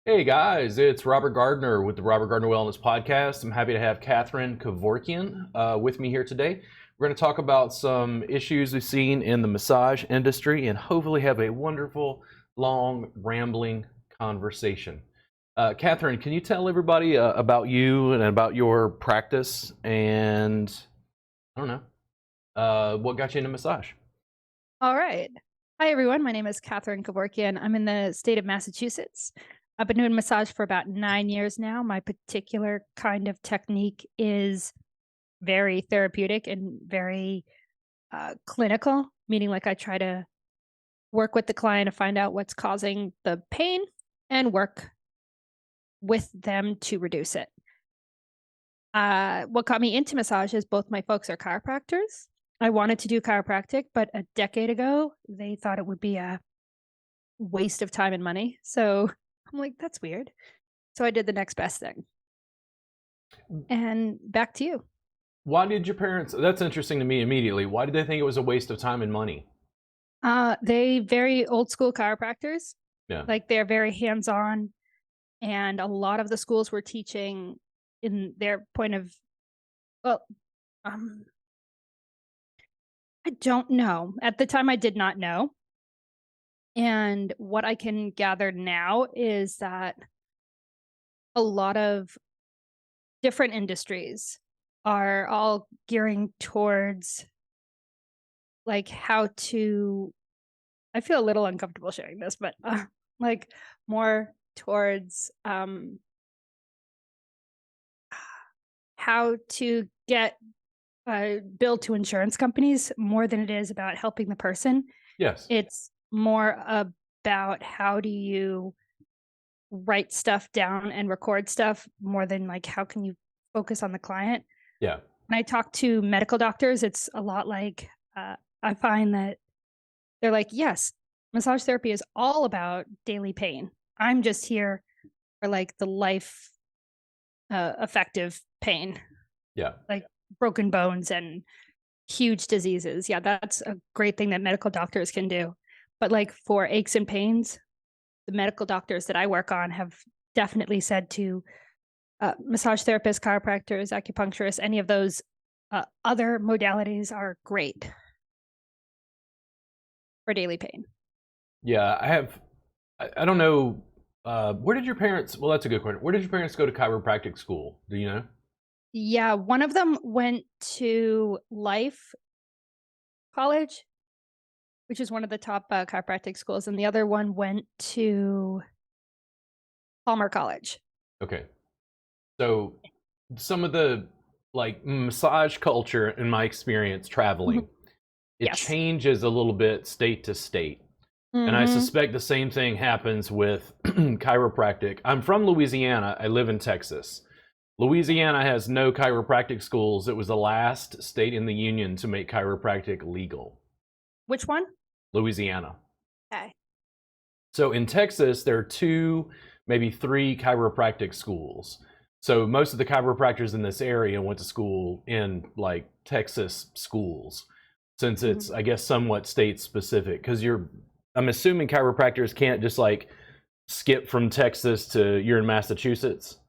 Hey guys, it's Robert Gardner with the Robert Gardner Wellness Podcast. I'm happy to have Kathryn Kevorkian with me here today. We're going to talk about some issues we've seen in the massage industry and hopefully have a wonderful, long, rambling conversation. Kathryn, can you tell everybody about you and about your practice and, I don't know, what got you into massage? All right. Hi, everyone. My name is Kathryn Kevorkian. I'm in the state of Massachusetts. I've been doing massage for about 9 years now. My particular kind of technique is very therapeutic and very clinical, meaning like I try to work with the client to find out what's causing the pain and work with them to reduce it. What got me into massage is both my folks are chiropractors. I wanted to do chiropractic, but a decade ago, they thought it would be a waste of time and money. So I'm like, that's weird. So I did the next best thing. And back to you. Why did your parents, that's interesting to me immediately, why did they think it was a waste of time and money? They very old school chiropractors. Yeah. Like they're very hands-on. And a lot of the schools were teaching in their point of, well, I don't know. At the time, I did not know. And what I can gather now is that a lot of different industries are all gearing towards like how to, I feel a little uncomfortable sharing this, but like more towards how to get billed to insurance companies more than it is about helping the person. Yes. It's more about how do you write stuff down and record stuff more than like how can you focus on the client. Yeah. When I talk to medical doctors, it's a lot like I find that they're like, yes, massage therapy is all about daily pain. I'm just here for like the life effective pain. Yeah. Like broken bones and huge diseases. Yeah, that's a great thing that medical doctors can do. But like for aches and pains, the medical doctors that I work on have definitely said to massage therapists, chiropractors, acupuncturists, any of those other modalities are great for daily pain. Yeah, I don't know, where did your parents, well, that's a good question. Where did your parents go to chiropractic school? Do you know? Yeah, one of them went to Life College, which is one of the top chiropractic schools, and the other one went to Palmer College. Okay. So some of the like massage culture in my experience traveling, it Yes. changes a little bit state to state. And I Hmm. suspect the same thing happens with chiropractic. I'm from Louisiana. I live in Texas. Louisiana has no chiropractic schools. It was the last state in the union to make chiropractic legal. Which one? Louisiana. Okay. So in Texas, there are two, maybe three chiropractic schools. So most of the chiropractors in this area went to school in like Texas schools, since Mhm. it's, I guess, somewhat state specific. Because I'm assuming chiropractors can't just like skip from Texas to you're in Massachusetts.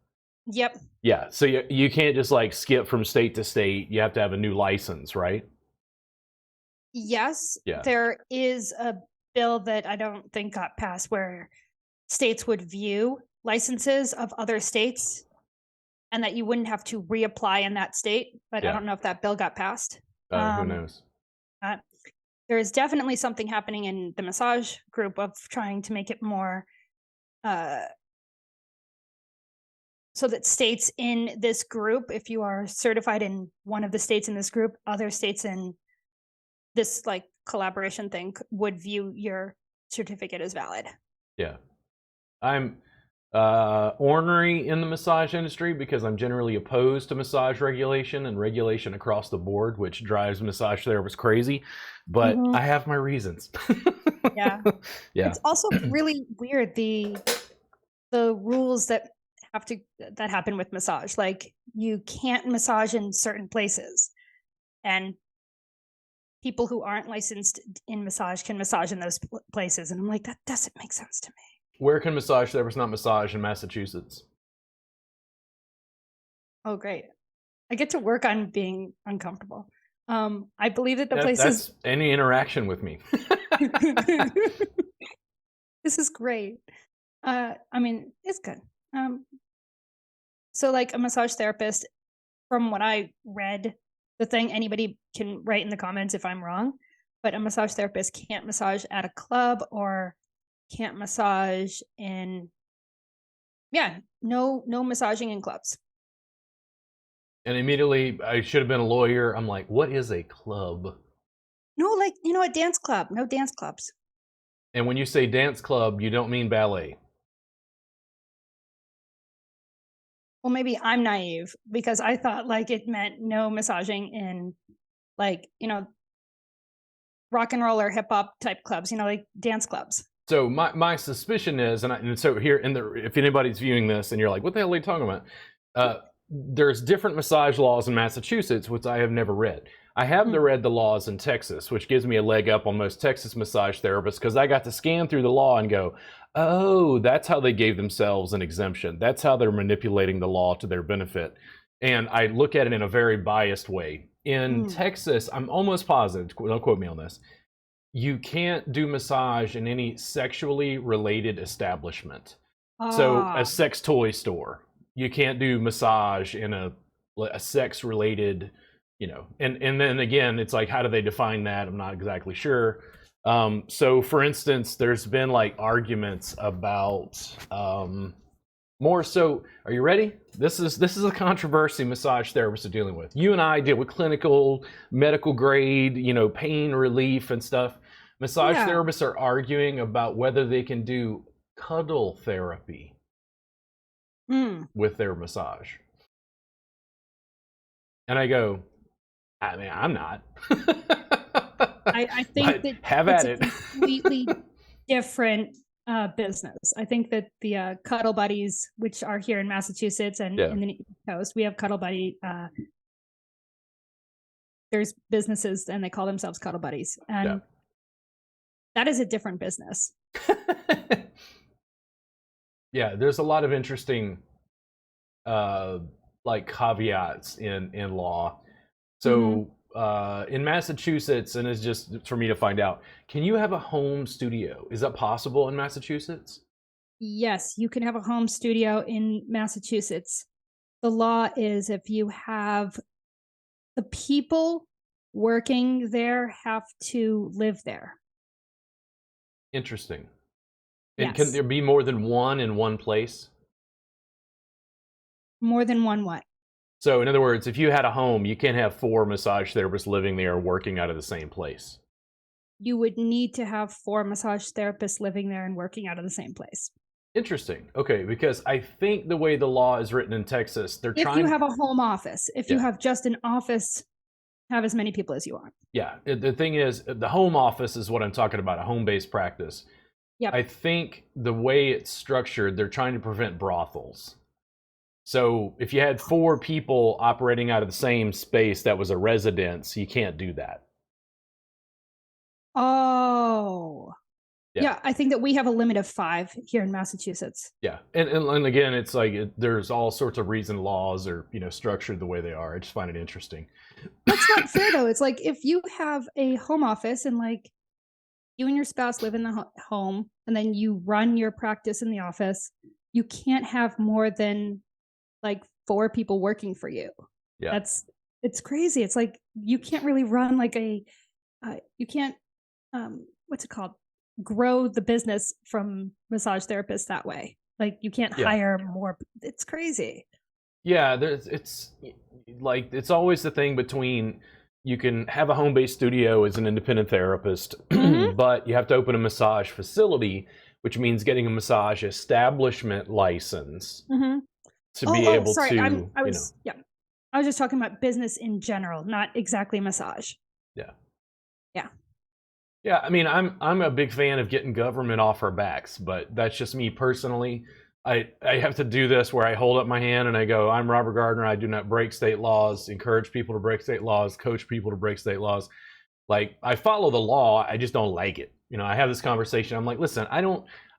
Yep. Yeah, so you can't just like skip from state to state. You have to have a new license, right? Yes, Yeah. there is a bill that I don't think got passed where states would view licenses of other states and that you wouldn't have to reapply in that state. But I Yeah. don't know if that bill got passed. Who Um, knows? uh, there is definitely something happening in the massage group of trying to make it more uh, so that states in this group, if you are certified in one of the states in this group, other states in this like collaboration thing would view your certificate as valid. Yeah. I'm ornery in the massage industry because I'm generally opposed to massage regulation and regulation across the board, which drives massage therapists crazy. But Mhm. I have my reasons. Yeah. Yeah. It's also really weird the rules that happen with massage. Like you can't massage in certain places and people who aren't licensed in massage can massage in those places and I'm like that doesn't make sense to me. Where can massage therapists not massage in Massachusetts? Oh, great. I get to work on being uncomfortable. I believe that the places. That's any interaction with me. This is great. I mean, it's good. So like a massage therapist, from what I read, the thing anybody can write in the comments if I'm wrong, but a massage therapist can't massage at a club or can't massage in, no massaging in clubs. And immediately, I should have been a lawyer. I'm like, what is a club? No, like, a dance club, no dance clubs. And when you say dance club, you don't mean ballet. Well, maybe I'm naive because I thought like it meant no massaging in like, rock and roll or hip hop type clubs, like dance clubs. So my suspicion is, and so here, if anybody's viewing this and you're like, what the hell are you talking about? There's different massage laws in Massachusetts, which I have never read. I have read the laws in Texas, which gives me a leg up on most Texas massage therapists because I got to scan through the law and go, oh, that's how they gave themselves an exemption. That's how they're manipulating the law to their benefit. And I look at it in a very biased way. In Texas, I'm almost positive, don't quote me on this, you can't do massage in any sexually related establishment. So a sex toy store. You can't do massage in a sex related, and then again, it's like, how do they define that? I'm not exactly sure. So for instance, there's been like arguments about more so, are you ready? This is a controversy massage therapists are dealing with. You and I deal with clinical, medical grade, pain relief and stuff. Massage therapists are arguing about whether they can do cuddle therapy with their massage. And I go, I mean, I'm not. I think that have at it. Completely different business. I think that the Cuddle Buddies, which are here in Massachusetts and in the East Coast, we have Cuddle Buddy. There's businesses and they call themselves Cuddle Buddies, and that is a different business. Yeah, there's a lot of interesting like caveats in law. So in Massachusetts, and it's just for me to find out, can you have a home studio? Is that possible in Massachusetts? Yes, you can have a home studio in Massachusetts. The law is if you have the people working there have to live there. Interesting. And can there be more than one in one place? More than one what? So in other words, if you had a home, you can't have 4 massage therapists living there working out of the same place. You would need to have 4 massage therapists living there and working out of the same place. Interesting. Okay, because I think the way the law is written in Texas, they're if trying... If you have a home office, if you have just an office, have as many people as you want. Yeah, the thing is, the home office is what I'm talking about, a home-based practice. Yep. I think the way it's structured, they're trying to prevent brothels. So if you had 4 people operating out of the same space that was a residence, you can't do that. Oh. Yeah, I think that we have a limit of 5 here in Massachusetts. Yeah, and again, it's like there's all sorts of reason laws are structured the way they are. I just find it interesting. That's not fair though. It's like if you have a home office and like you and your spouse live in the home and then you run your practice in the office, you can't have more than like 4 people working for you. Yeah, it's crazy. It's like you can't really run like you can't what's it called? Grow the business from massage therapists that way. Like you can't hire more. It's crazy. Yeah, it's always the thing between you can have a home-based studio as an independent therapist, but you have to open a massage facility, which means getting a massage establishment license to be able to. I was just talking about business in general, not exactly massage. Yeah. Yeah. Yeah, I mean, I'm a big fan of getting government off our backs, but that's just me personally. I have to do this where I hold up my hand and I go, I'm Robert Gardner. I do not break state laws, encourage people to break state laws, coach people to break state laws. Like, I follow the law, I just don't like it. I have this conversation. I'm like, listen, I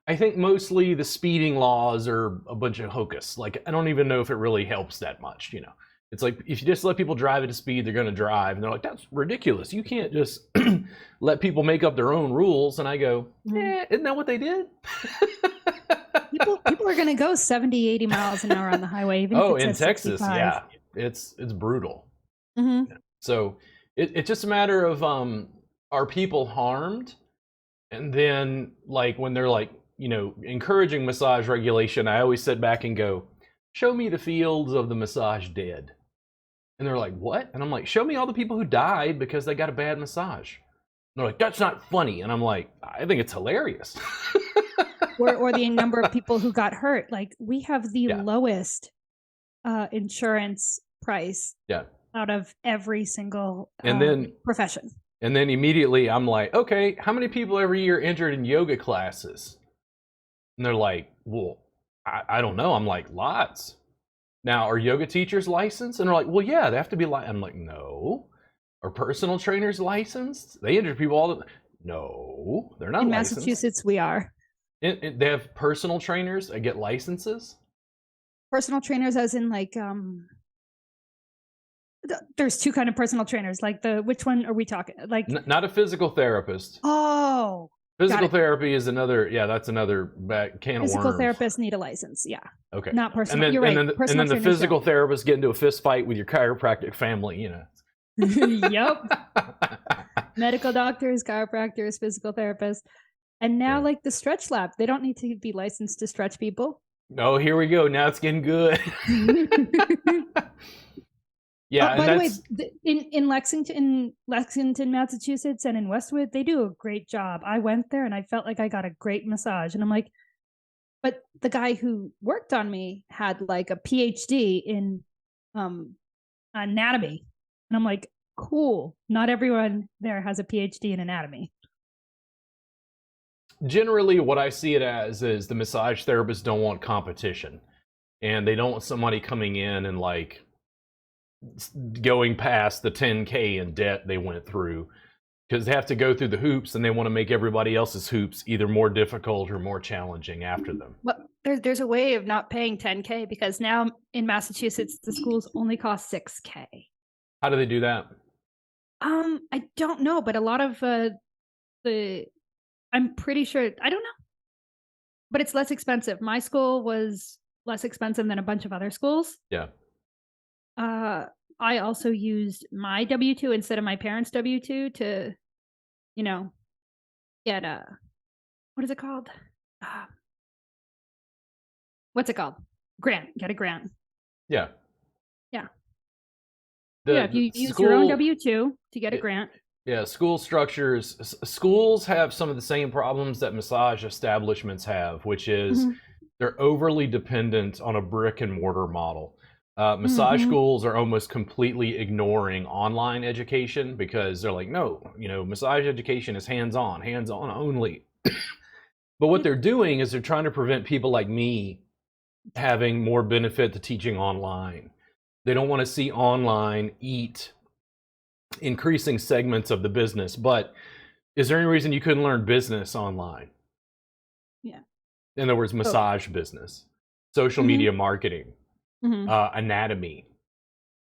I think mostly the speeding laws are a bunch of hocus. Like, I don't even know if it really helps that much, you know. It's like, if you just let people drive at a speed, they're going to drive. And they're like, that's ridiculous. You can't just let people make up their own rules. And I go, isn't that what they did? People are going to go 70, 80 miles an hour on the highway. Even if it's in Texas, 65. yeah. It's brutal. Mm-hmm. So it's just a matter of, are people harmed? And then, like, when they're like, you know, encouraging massage regulation, I always sit back and go, show me the fields of the massage dead. And they're like, what? And I'm like, show me all the people who died because they got a bad massage. And they're like, that's not funny. And I'm like, I think it's hilarious. or the number of people who got hurt. Like, we have the lowest insurance price out of every single profession. And then immediately I'm like, okay, how many people every year entered in yoga classes? And they're like, well, I don't know. I'm like, lots. Now, are yoga teachers licensed? And they're like, well, yeah, they have to be licensed. I'm like, no. Are personal trainers licensed? They injure people all the time. No, they're not licensed. In Massachusetts, we are. They have personal trainers that get licenses? Personal trainers as in, like, there's two kind of personal trainers. Like, which one are we talking? Like, not a physical therapist. Oh. Physical therapy is another, that's another can of worms. Physical therapists need a license, yeah. Okay. Not personal. And then, You're right. And then the physical therapist get into a fist fight with your chiropractic family, you know. Yep. Medical doctors, chiropractors, physical therapists. And now, like, the stretch lab, they don't need to be licensed to stretch people. Oh, here we go. Now it's getting good. Yeah. By the way, in Lexington, Massachusetts, and in Westwood, they do a great job. I went there and I felt like I got a great massage. And I'm like, but the guy who worked on me had like a PhD in anatomy. And I'm like, cool. Not everyone there has a PhD in anatomy. Generally, what I see it as is the massage therapists don't want competition. And they don't want somebody coming in and, like, going past the 10K in debt they went through, because they have to go through the hoops and they want to make everybody else's hoops either more difficult or more challenging after them. Well, there's a way of not paying 10K, because now in Massachusetts the schools only cost 6K. How do they do that? I don't know, but a lot of I'm pretty sure, I don't know, but it's less expensive. My school was less expensive than a bunch of other schools. Yeah. I also used my W-2 instead of my parents' W-2 to, you know, get what is it called? What's it called? Get a grant. Yeah. Yeah. If you use your own W-2 to get a grant. Yeah, schools have some of the same problems that massage establishments have, which is they're overly dependent on a brick and mortar model. Massage schools are almost completely ignoring online education because they're like, no, you know, massage education is hands-on only. But what they're doing is they're trying to prevent people like me having more benefit to teaching online. They don't want to see online eat increasing segments of the business. But is there any reason you couldn't learn business online? Yeah. In other words, massage business, social media marketing. Anatomy,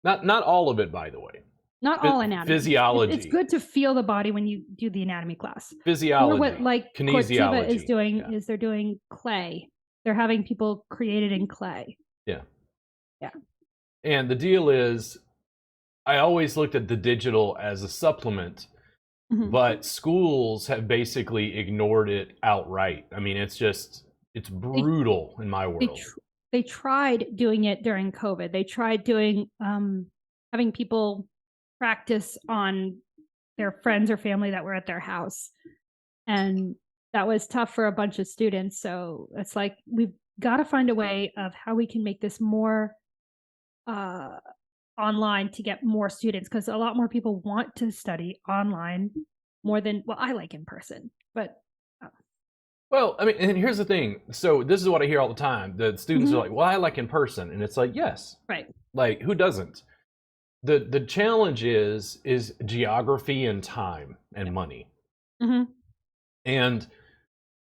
not all of it, by the way. Not all anatomy. Physiology. It's good to feel the body when you do the anatomy class. Physiology. Or what, like, kinesiology is doing is they're doing clay. They're having people create it in clay. Yeah. Yeah. And the deal is, I always looked at the digital as a supplement, but schools have basically ignored it outright. I mean, it's brutal in my world. They tried doing it during COVID. They tried doing having people practice on their friends or family that were at their house. And that was tough for a bunch of students. So it's like, we've got to find a way of how we can make this more online to get more students, because a lot more people want to study online more than, well, I like in person, but well, I mean, and here's the thing. So this is what I hear all the time. The students are like, well, I like in person. And it's like, yes. Right. Like, who doesn't? The challenge is geography and time and money. And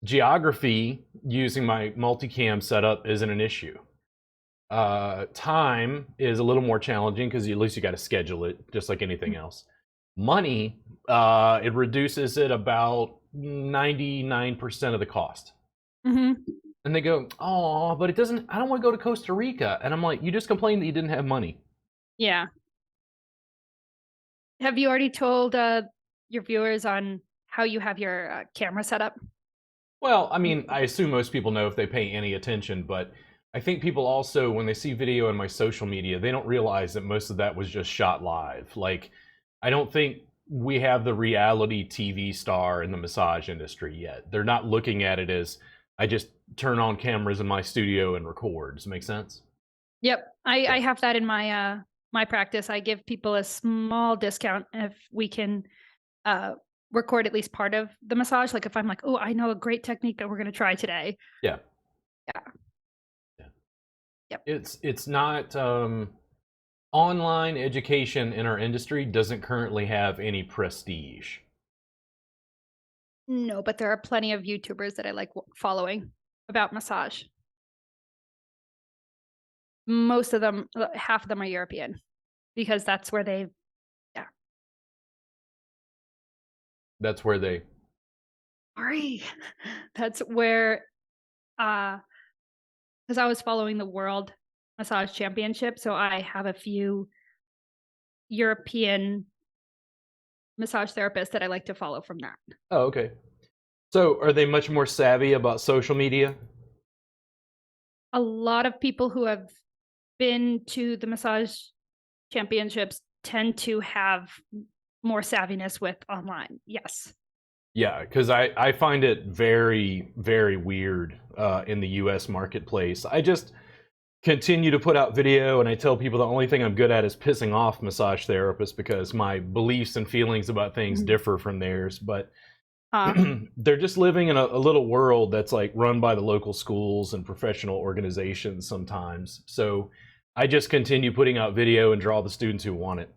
Geography using my multicam setup isn't an issue. Time is a little more challenging because at least you got to schedule it, just like anything else. Money, it reduces it about 99% of the cost. Mm-hmm. And they go, oh, but it doesn't, I don't want to go to Costa Rica. And I'm like, you just complained that you didn't have money. Yeah. Have you already told your viewers on how you have your camera set up? Well, I mean, I assume most people know if they pay any attention, but I think people also, when they see video in my social media, they don't realize that most of that was just shot live. Like, I don't think we have the reality TV star in the massage industry yet. They're not looking at it as I just turn on cameras in my studio and record. Does it make sense? Yep. I have that in my my practice. I give people a small discount if we can record at least part of the massage. Like if I'm like, oh, I know a great technique that we're going to try today. Yeah. Yeah. Yep. It's not online education in our industry doesn't currently have any prestige. No, but there are plenty of YouTubers that I like following about massage. Most of them, half of them are European because that's where they, yeah. That's where they, Sorry. That's where, because I was following the World Massage Championship, so I have a few European massage therapists that I like to follow from that. oh, okay. So are they much more savvy about social media? A lot of people who have been to the massage championships tend to have more savviness with online. Yes. Yeah, because I find it very, very weird in the US marketplace. I just continue to put out video and I tell people the only thing I'm good at is pissing off massage therapists because my beliefs and feelings about things differ from theirs. But they're just living in a little world that's like run by the local schools and professional organizations sometimes. So I just continue putting out video and draw the students who want it.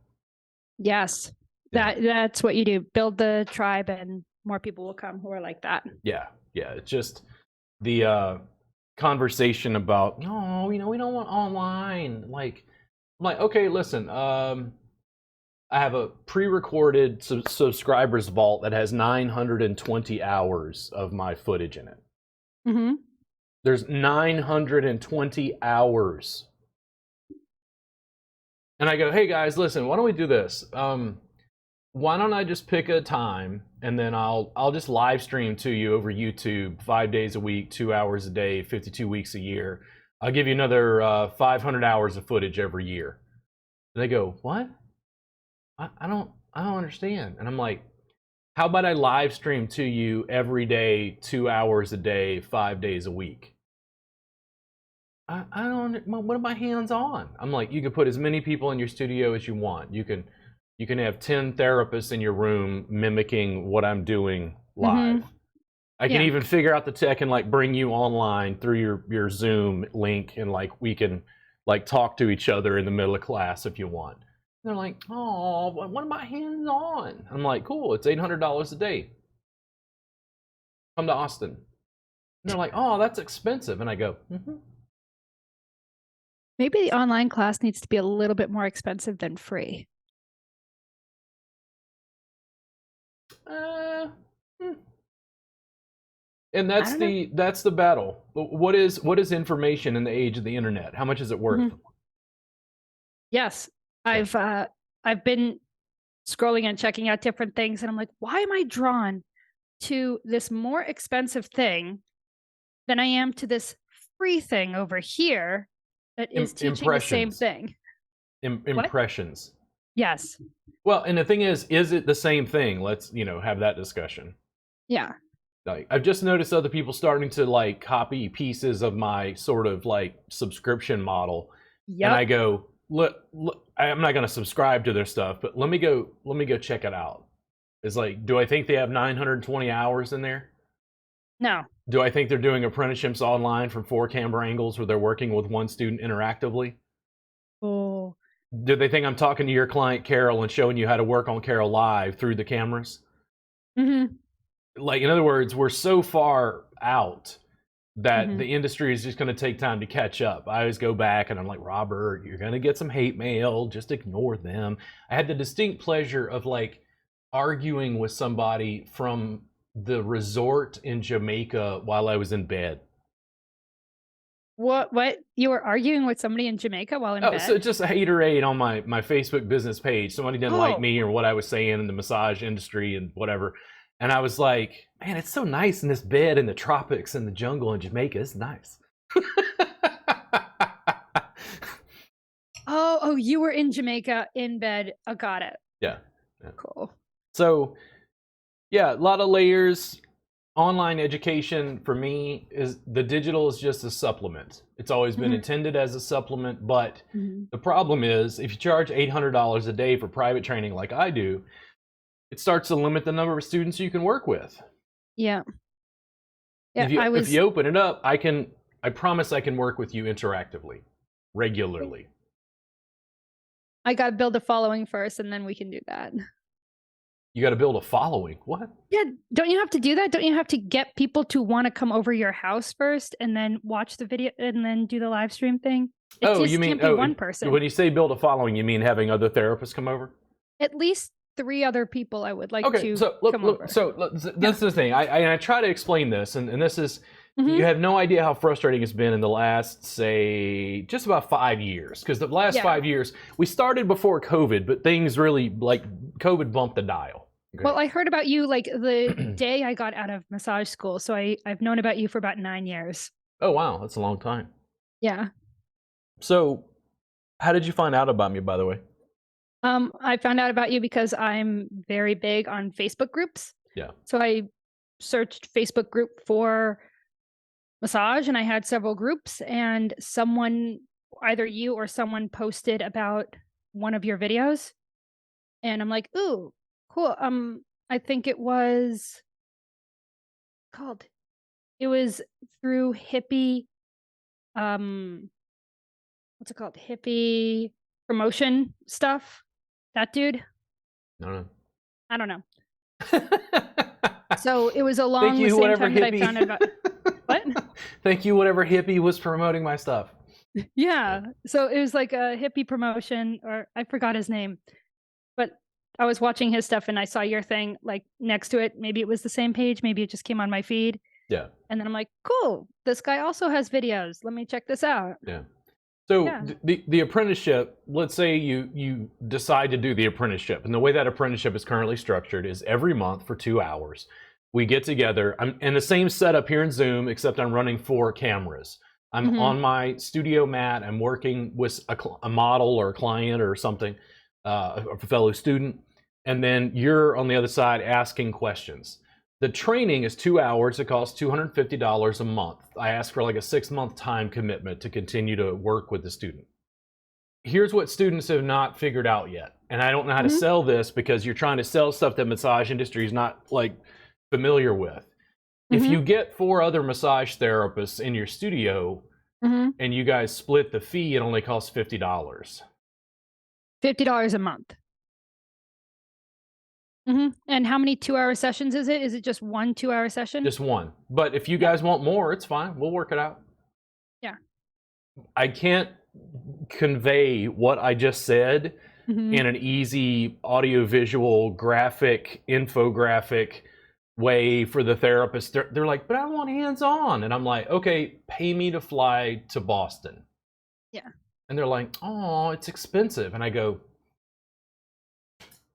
Yes. That's what you do. Build the tribe and more people will come who are like that. Yeah. It's just the conversation about, no, we don't want online. Like, I'm like, okay, listen, I have a pre-recorded subscribers vault that has 920 hours of my footage in it. Mm-hmm. There's 920 hours. And I go, hey guys, listen, why don't we do this? Why don't I just pick a time and then I'll just live stream to you over YouTube 5 days a week, 2 hours a day, 52 weeks a year. I'll give you another 500 hours of footage every year. And they go, what? I don't understand. And I'm like, how about I live stream to you every day, 2 hours a day, 5 days a week? I don't, what are my hands on? I'm like, you can put as many people in your studio as you want. You can have 10 therapists in your room mimicking what I'm doing live. Mm-hmm. I can even figure out the tech and like bring you online through your Zoom link and like we can like talk to each other in the middle of class if you want. And they're like, oh, what am I hands on? I'm like, cool, it's $800 a day. Come to Austin. And they're like, oh, that's expensive. And I go, mm-hmm. Maybe the online class needs to be a little bit more expensive than free. And that's the battle. What is information in the age of the internet? How much is it worth? Mm-hmm. Yes, I've been scrolling and checking out different things, and I'm like, why am I drawn to this more expensive thing than I am to this free thing over here that is teaching the same thing? Impressions. What? Yes. Well, and the thing is it the same thing? Let's, have that discussion. Yeah. Like, I've just noticed other people starting to like copy pieces of my sort of like subscription model. Yep. And I go, look, I'm not going to subscribe to their stuff, but let me go check it out. It's like, do I think they have 920 hours in there? No. Do I think they're doing apprenticeships online from 4 camera angles where they're working with one student interactively? Oh. Do they think I'm talking to your client, Carol, and showing you how to work on Carol live through the cameras? Mm-hmm. Like, in other words, we're so far out that Mhm. the industry is just going to take time to catch up. I always go back and I'm like, Robert, you're going to get some hate mail. Just ignore them. I had the distinct pleasure of like arguing with somebody from the resort in Jamaica while I was in bed. What? You were arguing with somebody in Jamaica while in Oh, so bed? just a haterade on my Facebook business page. Somebody didn't like Oh. me or what I was saying in the massage industry and whatever. And I was like, man, it's so nice in this bed in the tropics in the jungle in Jamaica. It's nice. Oh, you were in Jamaica in bed. Oh, got it. Yeah. Cool. So, yeah, a lot of layers. Online education for me is the digital is just a supplement. It's always been Mhm. intended as a supplement, but Mhm. the problem is if you charge $800 a day for private training like I do, it starts to limit the number of students you can work with. Yeah. Yeah, If you open it up, I promise I can work with you interactively, regularly. I gotta build a following first, and then we can do that. You got to build a following. What? Yeah, don't you have to do that? Don't you have to get people to wanna come over your house first, and then watch the video, and then do the live stream thing? It Oh, just you mean can't be one person. when you say build a following, you mean having other therapists come over? At least 3 other people I would like Okay, to so come over. that's the thing. I try to explain this, and this is Mhm. you have no idea how frustrating it's been in the last, say, just about 5 years. Because the last Yeah. 5 years, we started before COVID, but things really like COVID bumped the dial. Okay. Well, I heard about you, like, the day I got out of massage school, so I've known about you for about 9 years. Oh wow, that's a long time. Yeah. So, how did you find out about me, by the way? I found out about you because I'm very big on Facebook groups. Yeah. So I searched Facebook group for massage, and I had several groups, and someone, either you or someone, posted about one of your videos, and I'm like, "Ooh, cool." I think it was called it was through hippie, um what's it called? Hippie promotion stuff. That dude? No, I don't know. no. So it was Thank along the you, same whatever time that I hippie. found out about what? Thank you, whatever hippie was promoting my stuff. Yeah. So it was like a hippie promotion, or I forgot his name. But I was watching his stuff and I saw your thing like next to it. Maybe it was the same page, maybe it just came on my feed. Yeah. And then I'm like, cool, this guy also has videos. Let me check this out. Yeah. So Yeah. the apprenticeship, let's say you decide to do the apprenticeship, and the way that apprenticeship is currently structured is every month for 2 hours, we get together. I'm in the same setup here in Zoom, except I'm running 4 cameras. I'm Mhm. on my studio mat. I'm working with a model or a client or something, a fellow student, and then you're on the other side asking questions. The training is 2 hours. It costs $250 a month. I ask for like a 6-month time commitment to continue to work with the student. Here's what students have not figured out yet. And I don't know how to Mhm. sell this because you're trying to sell stuff that massage industry is not like familiar with. If Mhm. you get 4 other massage therapists in your studio Mhm. and you guys split the fee, it only costs $50. $50 a month. Mhm. And how many 2-hour sessions is it? Is it just 1 2-hour session? Just one. But if you Yeah. guys want more, it's fine. We'll work it out. Yeah. I can't convey what I just said Mhm. in an easy audiovisual graphic infographic way for the therapist. They're like, but I want hands-on. And I'm like, okay, pay me to fly to Boston. Yeah. And they're like, oh, it's expensive. And I go,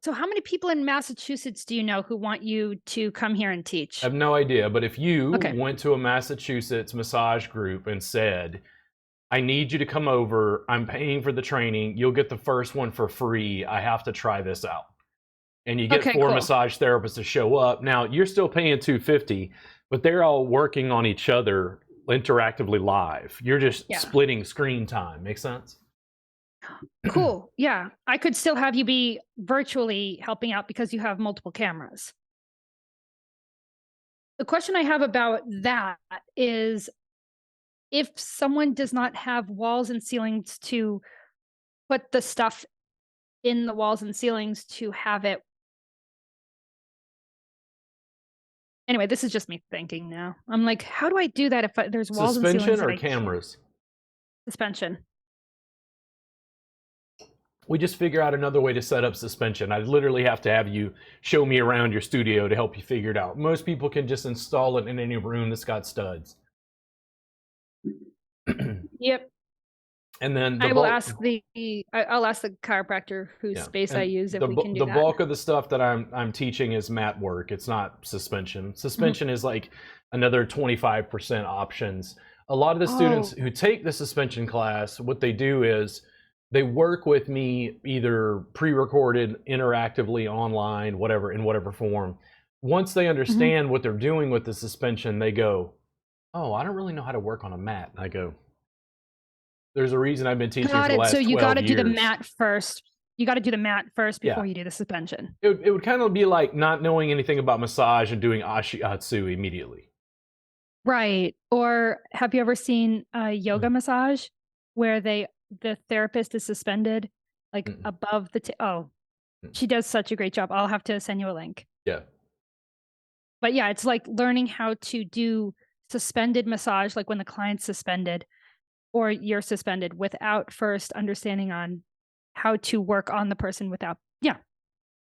So how many people in Massachusetts do you know who want you to come here and teach? I have no idea. But if you Okay. went to a Massachusetts massage group and said, I need you to come over, I'm paying for the training, you'll get the first one for free, I have to try this out. And you get Okay, 4 cool. massage therapists to show up. Now you're still paying $250, but they're all working on each other interactively live. You're just Yeah. splitting screen time. Make sense? Cool. Yeah. I could still have you be virtually helping out because you have multiple cameras. The question I have about that is, if someone does not have walls and ceilings to put the stuff in the walls and ceilings to have it Anyway, this is just me thinking now. I'm like, how do I do that if there's walls and ceilings Suspension that or I can't? cameras? Suspension. We just figure out another way to set up suspension. I literally have to have you show me around your studio to help you figure it out. Most people can just install it in any room that's got studs. Yep. And then I'll ask the chiropractor whose space I use if we can do the that. bulk of the stuff that I'm teaching is mat work. It's not suspension. Suspension is like another 25% options. A lot of the students who take the suspension class, what they do is they work with me either pre-recorded, interactively, online, whatever, in whatever form. Once they understand what they're doing with the suspension, they go, "Oh, I don't really know how to work on a mat." And I go, "There's a reason I've been teaching for the last 12 years." So you got to do the mat first. You got to do the mat first before you do the suspension. It would kind of be like not knowing anything about massage and doing ashiatsu immediately. Right. Or have you ever seen a yoga massage where the therapist is suspended like above the she does such a great job. I'll have to send you a link. Yeah. But yeah, it's like learning how to do suspended massage, like when the client's suspended or you're suspended, without first understanding on how to work on the person without. Yeah,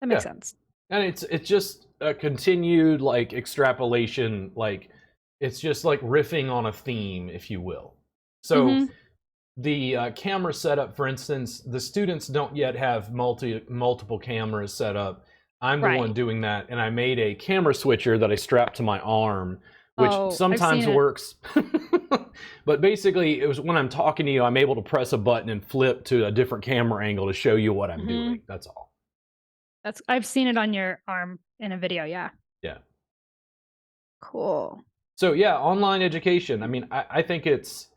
that makes sense. And it's just a continued like extrapolation, like it's just like riffing on a theme, if you will. So the camera setup, for instance, the students don't yet have multiple cameras set up. I'm the one doing that, and I made a camera switcher that I strapped to my arm, which sometimes works. But basically, it was when I'm talking to you, I'm able to press a button and flip to a different camera angle to show you what I'm doing. That's all. I've seen it on your arm in a video. Yeah. Yeah. Cool. So yeah, online education. I mean, I think it's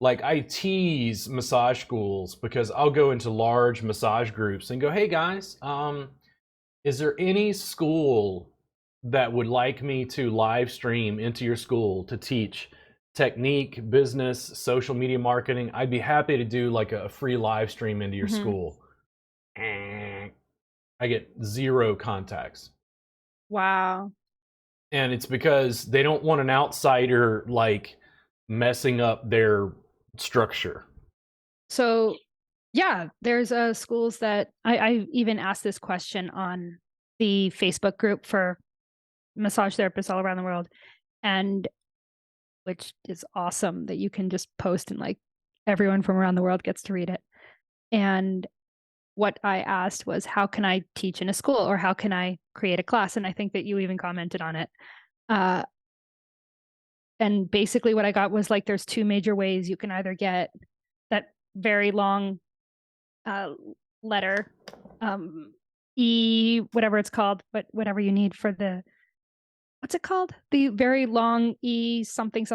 like I tease massage schools because I'll go into large massage groups and go, "Hey guys, is there any school that would like me to live stream into your school to teach technique, business, social media marketing? I'd be happy to do like a free live stream into your school." I get 0 contacts. Wow. And it's because they don't want an outsider like messing up their structure. So yeah, there's schools that I even asked this question on the Facebook group for massage therapists all around the world, and which is awesome that you can just post and like everyone from around the world gets to read it. And what I asked was, how can I teach in a school, or how can I create a class? And I think that you even commented on it. And basically what I got was like, there's 2 major ways. You can either get that very long letter, whatever it's called, but whatever you need for the, what's it called? The very long something.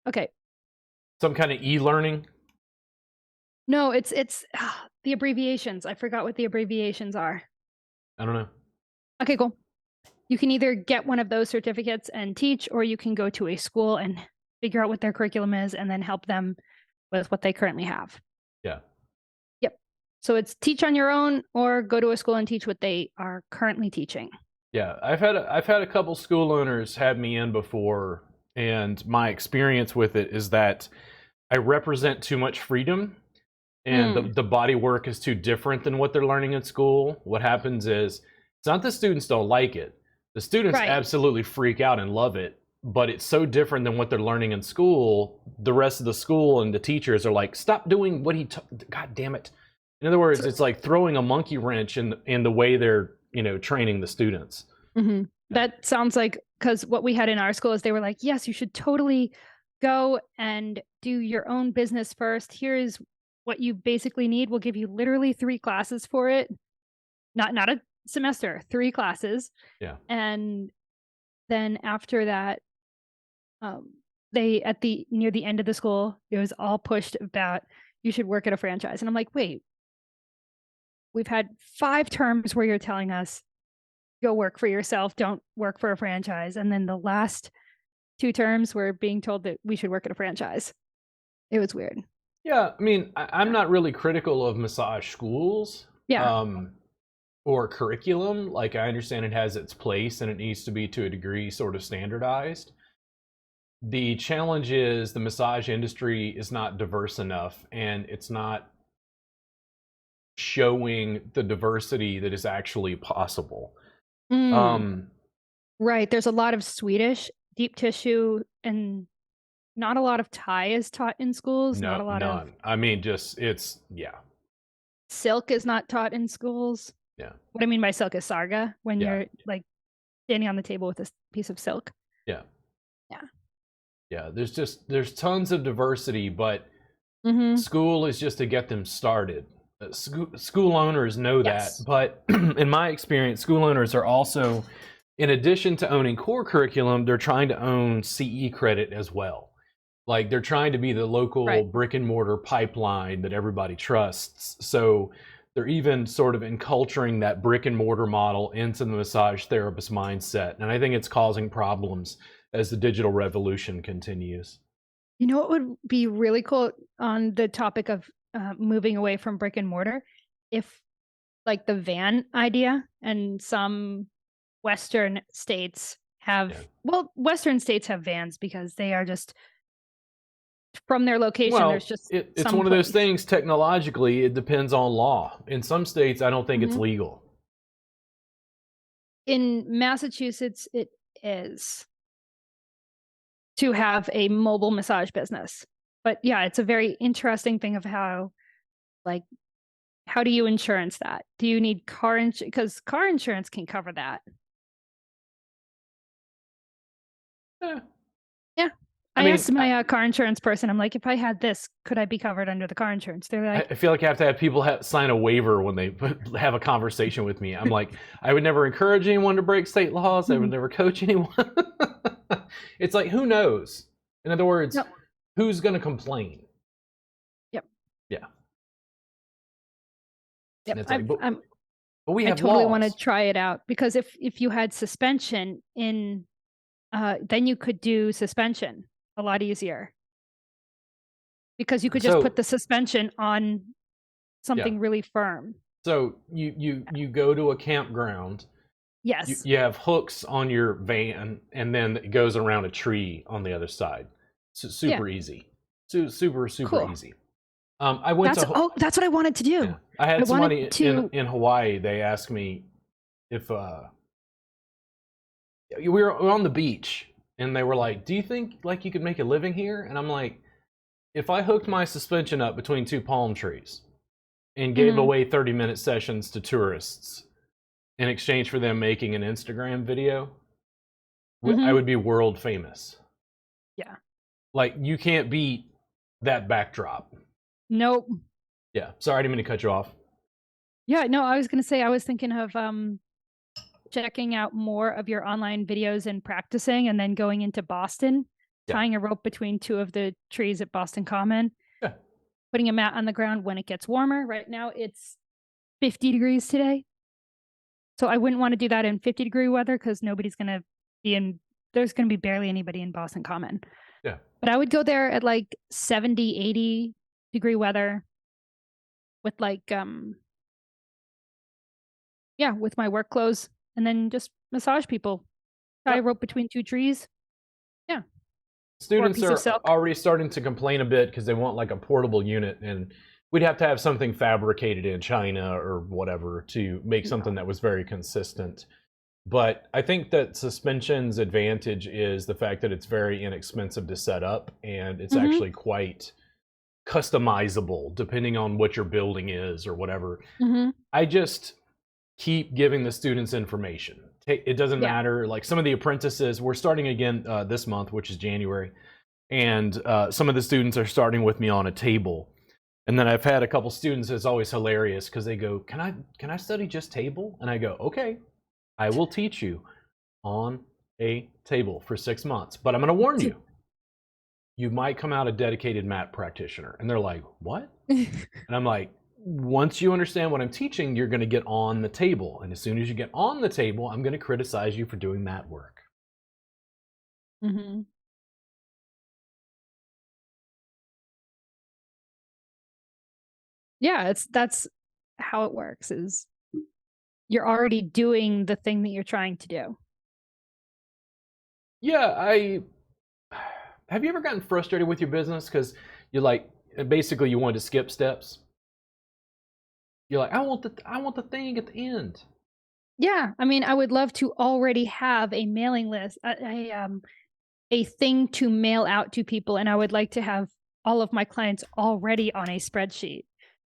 Okay. Some kind of e-learning? No, it's the abbreviations. I forgot what the abbreviations are. I don't know. Okay, cool. You can either get one of those certificates and teach, or you can go to a school and figure out what their curriculum is and then help them with what they currently have. Yeah. Yep. So it's teach on your own or go to a school and teach what they are currently teaching. Yeah, I've had a couple school owners have me in before, and my experience with it is that I represent too much freedom, and the body work is too different than what they're learning in school. What happens is, it's not the students don't like it. The students absolutely freak out and love it, but it's so different than what they're learning in school. The rest of the school and the teachers are like, "Stop doing what God damn it." In other words, it's like throwing a monkey wrench in the way they're, training the students. That sounds like, because what we had in our school is they were like, yes, you should totally go and do your own business first. Here's what you basically need. We'll give you literally 3 classes for it. Not a semester, 3 classes. Yeah. And then after that, they near the end of the school, it was all pushed about, you should work at a franchise. And I'm like, wait, we've had 5 terms where you're telling us, go work for yourself, don't work for a franchise. And then the last 2 terms we're being told that we should work at a franchise. It was weird. Yeah, I mean, I'm not really critical of massage schools. Yeah. or curriculum. Like, I understand it has its place and it needs to be to a degree sort of standardized. The challenge is the massage industry is not diverse enough, and it's not showing the diversity that is actually possible. Mm, Um, right. There's a lot of Swedish deep tissue and not a lot of Thai is taught in schools. Not no, a lot of none. I mean, just it's yeah, silk is not taught in schools. yeah, What I mean by silk is sarga when yeah, you're like standing on the table with a piece of silk. yeah, Yeah. yeah. There's tons of diversity, but Mm-hmm. school is just to get them started. School owners know that, Yes. but in my experience, school owners are also, in addition to owning core curriculum, they're trying to own CE credit as well. Like, they're trying to be the local Right. brick and mortar pipeline that everybody trusts. So they're even sort of enculturing that brick and mortar model into the massage therapist mindset. And I think it's causing problems as the digital revolution continues. You know what would be really cool on the topic of moving away from brick and mortar? If like the van idea and some Western states Yeah. have, well, Western states have vans because they are just from their location, there's Well, just it's some one of those place. things technologically, it depends on law. In some states, I don't think it's Mhm. legal. In Massachusetts, it is to have a mobile massage business. But yeah, it's a very interesting thing of how, like, how do you insurance that? Do you need car insurance? Because car insurance can cover that. Eh, Yeah. I I mean, asked my car insurance person, I'm like, if I had this, could I be covered under the car insurance? They're like, I feel like I have to have people sign a waiver when they have a conversation with me. I'm like, I would never encourage anyone to break state laws. I would "Hmm, never coach anyone. It's like, who knows? In other words, no, who's going to complain? yep, Yeah. And yep. it's like, but we I have totally want to laws. try it out because if you had suspension in, then you could do suspension a lot easier because you could just put So, the suspension on yeah. something really firm. So you go to a campground. Yes. You have hooks on your van, and then it goes around a tree on the other side. So Yeah. super easy, super Cool. easy. I went to That's what I wanted to yeah. do. I I had wanted somebody to. in Hawaii. They asked me if we were on the beach, and they were like, "Do you think like you could make a living here?" And I'm like, "If I hooked my suspension up between two palm trees and gave Mhm. away 30-minute sessions to tourists in exchange for them making an Instagram video, I Mhm. would be world famous." Yeah. Like, you can't beat that backdrop. Nope. Yeah. Sorry, I didn't mean to cut you off. Yeah, no, I was gonna say I was thinking of checking out more of your online videos and practicing and then going into Boston, Yeah. tying a rope between two of the trees at Boston Common, Yeah. putting a mat on the ground when it gets warmer. Right now it's 50 degrees today. So I wouldn't want to do that in 50-degree weather because nobody's gonna be in there's gonna be barely anybody in Boston Common. Yeah. But I would go there at like 70, 80-degree weather with like yeah, with my work clothes and then just massage people. Tie a Yep. rope between two trees. Yeah. Or a Students piece of are silk. already starting to complain a bit because they want like a portable unit, and we'd have to have something fabricated in China or whatever to make something No. that was very consistent. But I think that suspension's advantage is the fact that it's very inexpensive to set up, and it's Mhm. actually quite customizable depending on what your building is or whatever. Mhm. I just keep giving the students information. It doesn't Yeah. matter. Like, some of the apprentices, we're starting again this month, which is January, and some of the students are starting with me on a table. And then I've had a couple students. It's always hilarious because they go, "Can I study just table?" And I go, "Okay, I will teach you on a table for 6 months, but I'm going to warn you, you might come out a dedicated mat practitioner." And they're like, "What?" And I'm like, once you understand what I'm teaching, you're going to get on the table. And as soon as you get on the table, I'm going to criticize you for doing mat work. Mhm. Yeah, that's how it works is you're already doing the thing that you're trying to do. Yeah, have you ever gotten frustrated with your business because you're like, basically you wanted to skip steps? You're like, I want the thing at the end. Yeah, I mean, I would love to already have a mailing list, a thing to mail out to people, and I would like to have all of my clients already on a spreadsheet.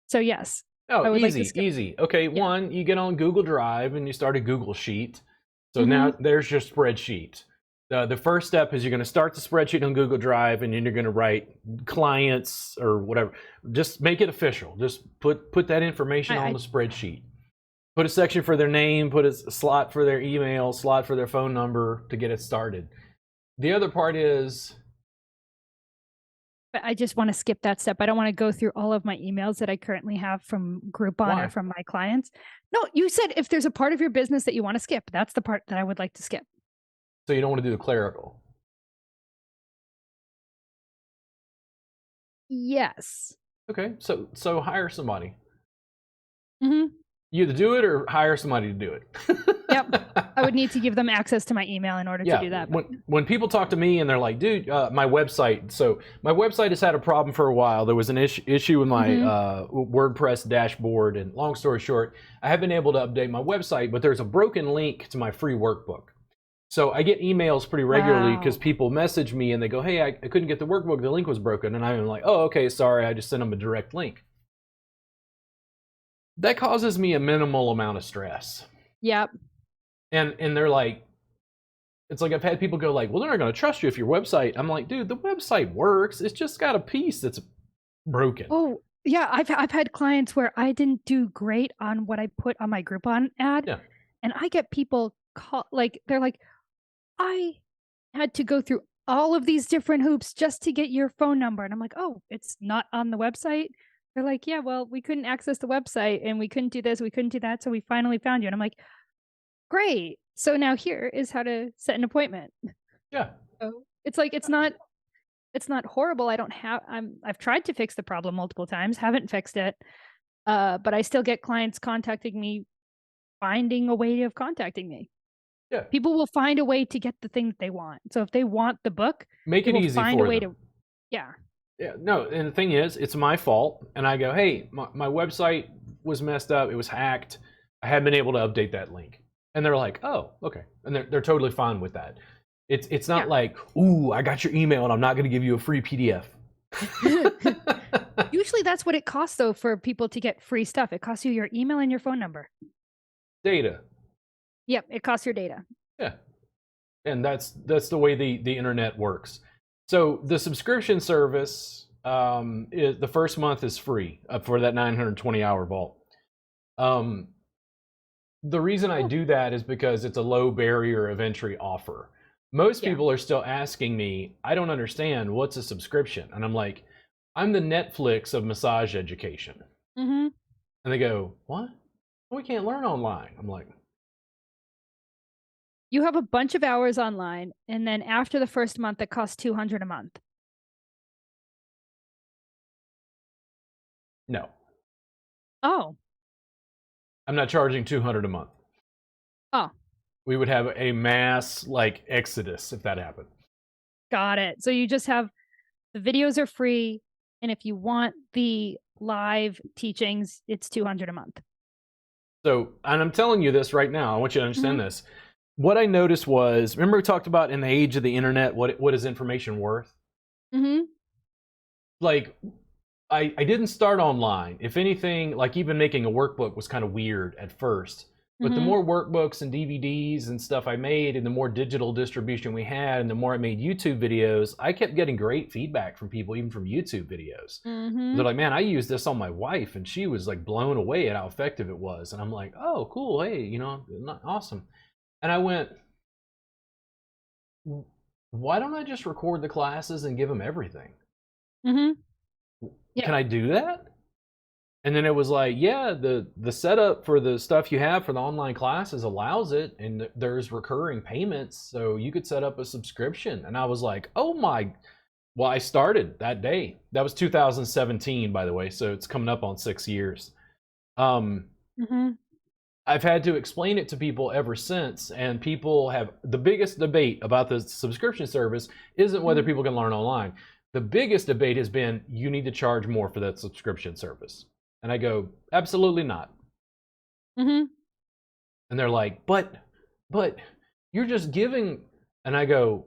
So yes, I Oh, would like to easy, skip. easy. Okay, Yeah. one, you get on Google Drive and you start a Google Sheet. So now Mhm. there's your spreadsheet. The first step is you're going to start the spreadsheet on Google Drive, and then you're going to write clients or whatever. Just make it official. Just put that information on I the spreadsheet. Put a section for their name, put a slot for their email, slot for their phone number to get it started. The other part is, but I just wanna skip that step. I don't wanna go through all of my emails that I currently have from Groupon or why? from my clients. No, you said if there's a part of your business that you wanna skip, that's the part that I would like to skip. So you don't want to do the clerical. Yes. Okay, so hire somebody. Mhm. You either do it or hire somebody to do it. Yep. I would need to give them access to my email in order to Yeah, do that, but when people talk to me and they're like, dude, my website. So my website has had a problem for a while. There was an issue with my Mhm. WordPress dashboard, and long story short, I have been able to update my website, but there's a broken link to my free workbook. So I get emails pretty regularly because Wow. people message me and they go, hey, I couldn't get the workbook. The link was broken. And I'm like, oh, okay, sorry. I just sent them a direct link. That causes me a minimal amount of stress. Yep. And they're like, it's like I've had people go like, well, they're not going to trust you if your website. I'm like, dude, the website works. It's just got a piece that's broken. Oh, yeah, I've had clients where I didn't do great on what I put on my Groupon ad, Yeah. and I get people call like, they're like, "I had to go through all of these different hoops just to get your phone number," and I'm like, "Oh, it's not on the website?" They're like, "Yeah, well, we couldn't access the website, and we couldn't do this, we couldn't do that, so we finally found you," and I'm like, "Great, so now here is how to set an appointment." Yeah. So, it's like, it's not horrible, I don't have I've tried to fix the problem multiple times, haven't fixed it, but I still get clients contacting me, finding a way of contacting me. Yeah. People will find a way to get the thing that they want. So if they want the book, Make they it will easy find a for way them. to. Yeah. Yeah. No. And the thing is, it's my fault. And I go, hey, my website was messed up. It was hacked. I haven't been able to update that link. And they're like, oh, okay. And they're totally fine with that. It's not Yeah. like, ooh, I got your email and I'm not going to give you a free PDF. Usually that's what it costs though for people to get free stuff. It costs you your email and your phone number. Data. Yep, it costs your data. Yeah. And that's the way the internet works. So the subscription service, the first month is free for that 920-hour vault. The reason I Cool. do that is because it's a low barrier of entry offer. Most Yeah. people are still asking me, I don't understand, what's a subscription? And I'm like, I'm the Netflix of massage education. Mhm. And they go, what? We can't learn online. I'm like, You have a bunch of hours online, and then after the first month, it costs 200 a month. no, Oh. I'm not charging 200 a month. Oh, We would have a mass like exodus if that happened. got it. So you just have the videos are free, and if you want the live teachings, it's 200 a month. So, and I'm telling you this right now, I want you to understand Mhm. this. What I noticed was, remember we talked about in the age of the internet, what is information worth? Mhm. Like, I didn't start online. If anything, like even making a workbook was kind of weird at first. But the Mhm. more workbooks and DVDs and stuff I made, and the more digital distribution we had, and the more I made YouTube videos, I kept getting great feedback from people, even from YouTube videos. They're Mhm. like, man, I used this on my wife, and she was like blown away at how effective it was. And I'm like, oh, cool. Hey, awesome. And I went, why don't I just record the classes and give them everything? Mhm. Yeah. Can I do that? And then it was like, yeah, the setup for the stuff you have for the online classes allows it, and there's recurring payments, so you could set up a subscription. And I was like, oh my, well, I started that day. That was 2017, by the way, so it's coming up on 6 years. Um, Mhm. I've had to explain it to people ever since, and people have the biggest debate about the subscription service isn't whether people can learn online. The biggest debate has been you need to charge more for that subscription service. And I go, absolutely not. Mm-hmm. And they're like, but you're just giving. And I go,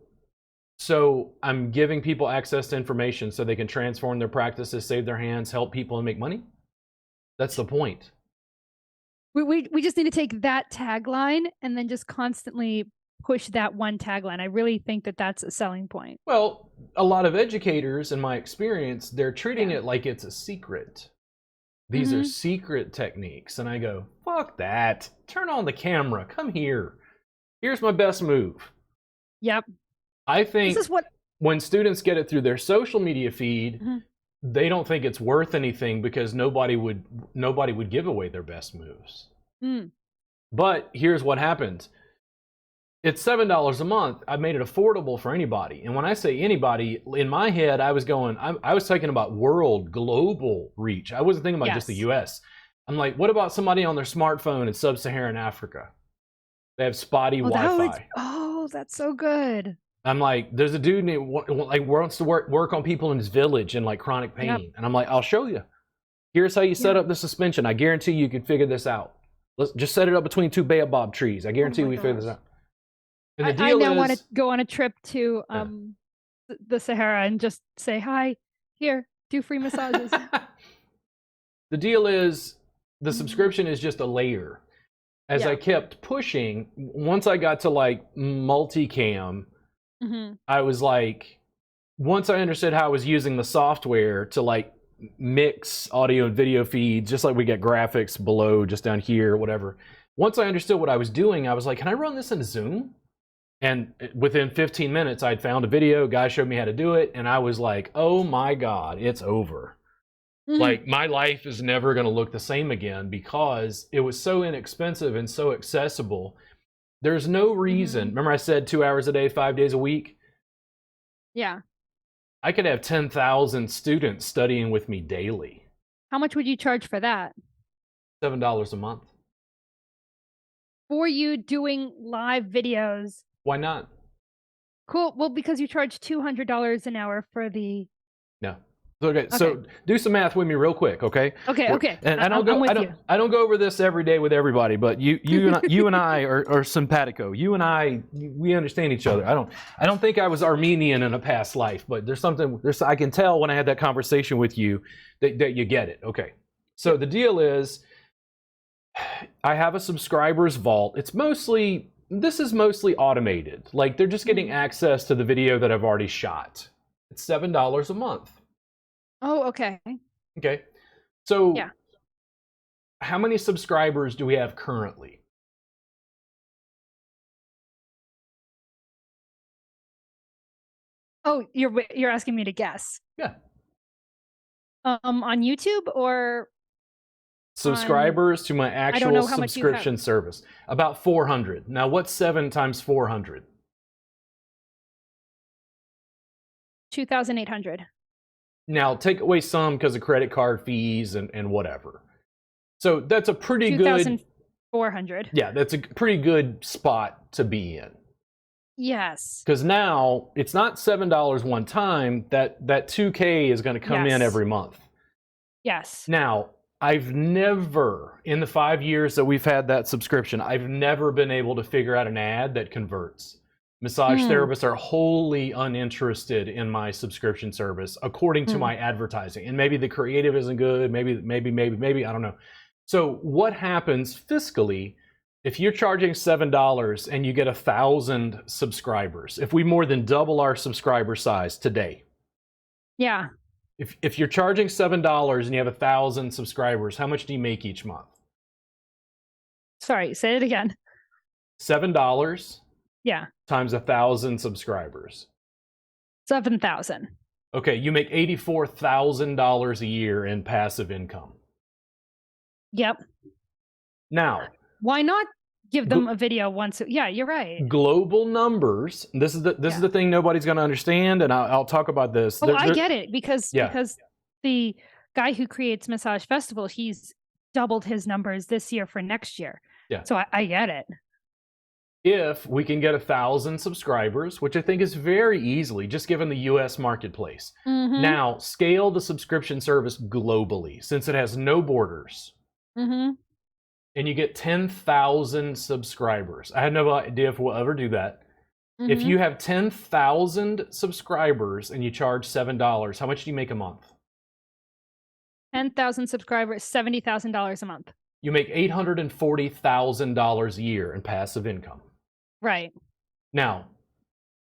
so I'm giving people access to information so they can transform their practices, save their hands, help people, and make money? That's the point. We just need to take that tagline and then just constantly push that one tagline. I really think that that's a selling point. Well, a lot of educators, in my experience, they're treating it like it's a secret. These are secret techniques. And I go, fuck that. Turn on the camera. Come here. Here's my best move. Yep. I think this is what when students get it through their social media feed, they don't think it's worth anything because nobody would give away their best moves. But here's what happened. It's $7 a month. I've made it affordable for anybody. And when I say anybody, in my head, I was talking about global reach. I wasn't thinking about just the US. I'm like, what about somebody on their smartphone in sub-Saharan Africa? They have spotty Wi-Fi. That's so good. I'm like, there's a dude named, like, wants to work on people in his village in like chronic pain. And I'm like, I'll show you. Here's how you set up the suspension. I guarantee you can figure this out. Let's just set it up between two baobab trees. I guarantee we figure this out. And the deal I now want to go on a trip to the Sahara and just say, hi, here, do free massages. The deal is the subscription is just a layer. As I kept pushing, once I got to like multicam, I was like, once I understood how I was using the software to like mix audio and video feeds, just like we get graphics below, just down here, whatever. Once I understood what I was doing, I was like, can I run this in Zoom? And within 15 minutes, I'd found a video, guy showed me how to do it, and I was like, oh my God, it's over. Like, my life is never going to look the same again because it was so inexpensive and so accessible. There's no reason. Remember I said 2 hours a day, 5 days a week? Yeah. I could have 10,000 students studying with me daily. How much would you charge for that? $7 a month. For you doing live videos? Why not? Cool. Well, because you charge $200 an hour for the... No. Okay, so do some math with me real quick, okay? Okay. And I don't go over this every day with everybody, but you and I are simpatico. You and I, we understand each other. I don't think I was Armenian in a past life, but I can tell when I had that conversation with you that you get it. Okay. So the deal is, I have a subscribers vault. This is mostly automated. Like, they're just getting access to the video that I've already shot. It's $7 a month. Oh, okay. Okay. So how many subscribers do we have currently? Oh, you're asking me to guess. Yeah. On YouTube or subscribers to my actual subscription service? About 400. Now, what's 7 times 400? 2,800. Now, take away some because of credit card fees and whatever. So that's a pretty good... 2,400. Yeah, that's a pretty good spot to be in. Yes. Because now, it's not $7 one time. That $2K is going to come in every month. Yes. Now, I've never, in the 5 years that we've had that subscription, I've never been able to figure out an ad that converts. Massage therapists are wholly uninterested in my subscription service, according to my advertising. And maybe the creative isn't good. Maybe, I don't know. So what happens fiscally if you're charging $7 and you get 1,000 subscribers? If we more than double our subscriber size today. Yeah. If you're charging $7 and you have 1,000 subscribers, how much do you make each month? Sorry, say it again. $7. Yeah. Times 1,000 subscribers. 7,000. Okay, you make $84,000 a year in passive income. Yep. Now, why not give them a video once? Yeah, you're right. Global numbers. This is the thing nobody's going to understand, and I'll talk about this. Oh, I get it because the guy who creates Massage Festival, he's doubled his numbers this year for next year. Yeah. So I get it. If we can get 1,000 subscribers, which I think is very easily, just given the US marketplace. Mm-hmm. Now, scale the subscription service globally, since it has no borders. Mm-hmm. And you get 10,000 subscribers. I had no idea if we'll ever do that. Mm-hmm. If you have 10,000 subscribers and you charge $7, how much do you make a month? 10,000 subscribers, $70,000 a month. You make $840,000 a year in passive income. Right. Now,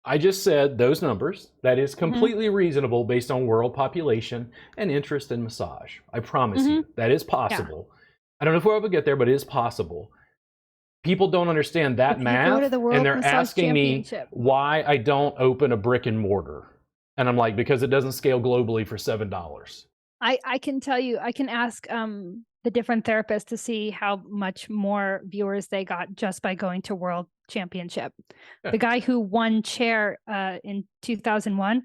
I just said those numbers. That is completely reasonable based on world population and interest in massage. I promise you, that is possible. Yeah. I don't know if we'll ever get there, but it is possible. People don't understand that math, and they're asking me why I don't open a brick and mortar. And I'm like, because it doesn't scale globally for $7. I can tell you, I can ask the different therapists to see how much more viewers they got just by going to World Championship. Yeah. The guy who won chair in 2001,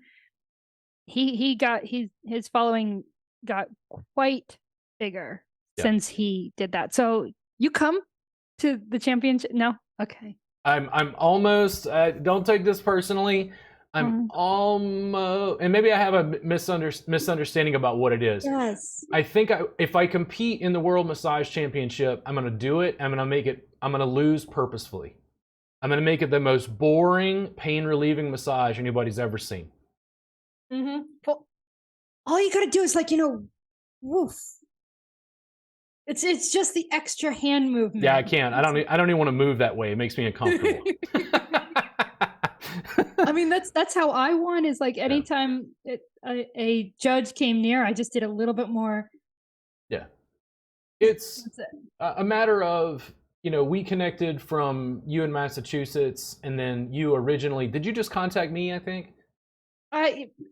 his following got quite bigger since he did that. So you come to the championship? No? Okay. I'm almost, don't take this personally. I'm almost, and maybe I have a misunderstanding about what it is. Yes. I think if I compete in the World Massage Championship, I'm going to do it. I'm going to lose purposefully. I'm going to make it the most boring, pain-relieving massage anybody's ever seen. Mm-hmm. Well, all you got to do is woof. It's just the extra hand movement. Yeah, I can't. I don't even want to move that way. It makes me uncomfortable. I mean, that's how I won. Is like anytime a judge came near, I just did a little bit more. Yeah, it's a matter of, we connected from you in Massachusetts, and then you originally. Did you just contact me? I think.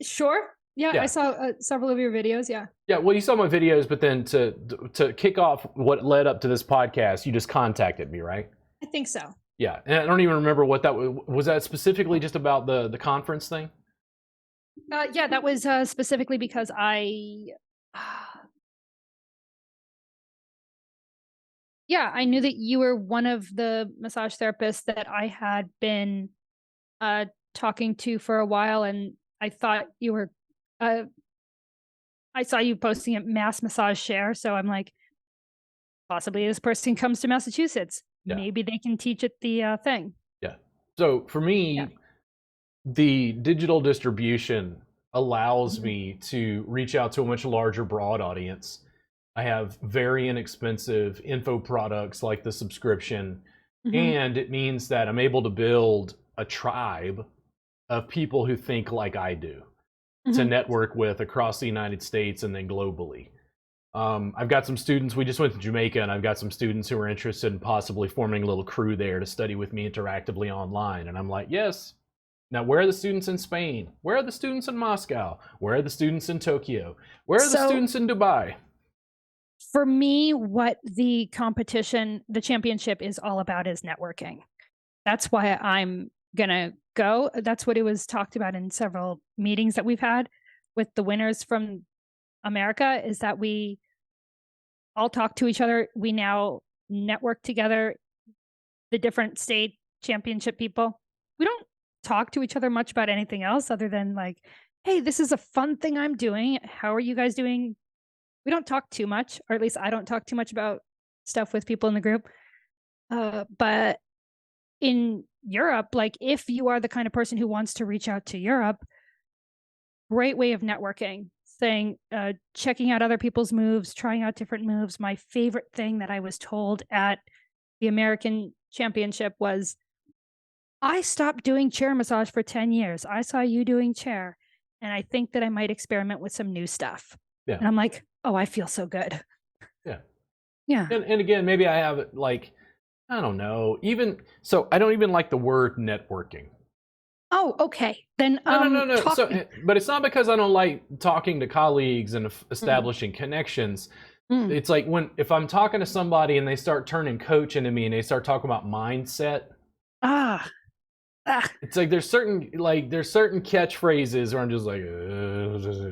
Sure. Yeah, I saw several of your videos. Yeah. Yeah. Well, you saw my videos, but then to kick off what led up to this podcast, you just contacted me, right? I think so. Yeah, and I don't even remember what that was. Was that specifically just about the conference thing? Yeah, that was specifically because I knew that you were one of the massage therapists that I had been talking to for a while, and I thought you were. I saw you posting at Mass Massage Share, so I'm like, possibly this person comes to Massachusetts. Yeah. Maybe they can teach it the thing. Yeah. So for me, the digital distribution allows me to reach out to a much larger, broad audience. I have very inexpensive info products like the subscription, and it means that I'm able to build a tribe of people who think like I do to network with across the United States and then globally. I've got some students, we just went to Jamaica, and I've got some students who are interested in possibly forming a little crew there to study with me interactively online. And I'm like, yes. Now, where are the students in Spain? Where are the students in Moscow? Where are the students in Tokyo? Where are the students in Dubai? For me, what the championship is all about is networking. That's why I'm going to go. That's what it was talked about in several meetings that we've had with the winners from America, is that we all talk to each other. We now network together, the different state championship people. We don't talk to each other much about anything else other than like, hey, this is a fun thing I'm doing. How are you guys doing? We don't talk too much, or at least I don't talk too much about stuff with people in the group. But in Europe, like if you are the kind of person who wants to reach out to Europe, great way of networking. Saying, checking out other people's moves, trying out different moves. My favorite thing that I was told at the American Championship was, I stopped doing chair massage for 10 years. I saw you doing chair, and I think that I might experiment with some new stuff. Yeah. And I'm like, oh, I feel so good. Yeah. Yeah. And again, maybe I have I don't know. So I don't even like the word networking. Oh, okay. Then no. But it's not because I don't like talking to colleagues and establishing connections. It's like if I'm talking to somebody and they start turning coach into me and they start talking about mindset. It's like there's certain catchphrases where I'm just like.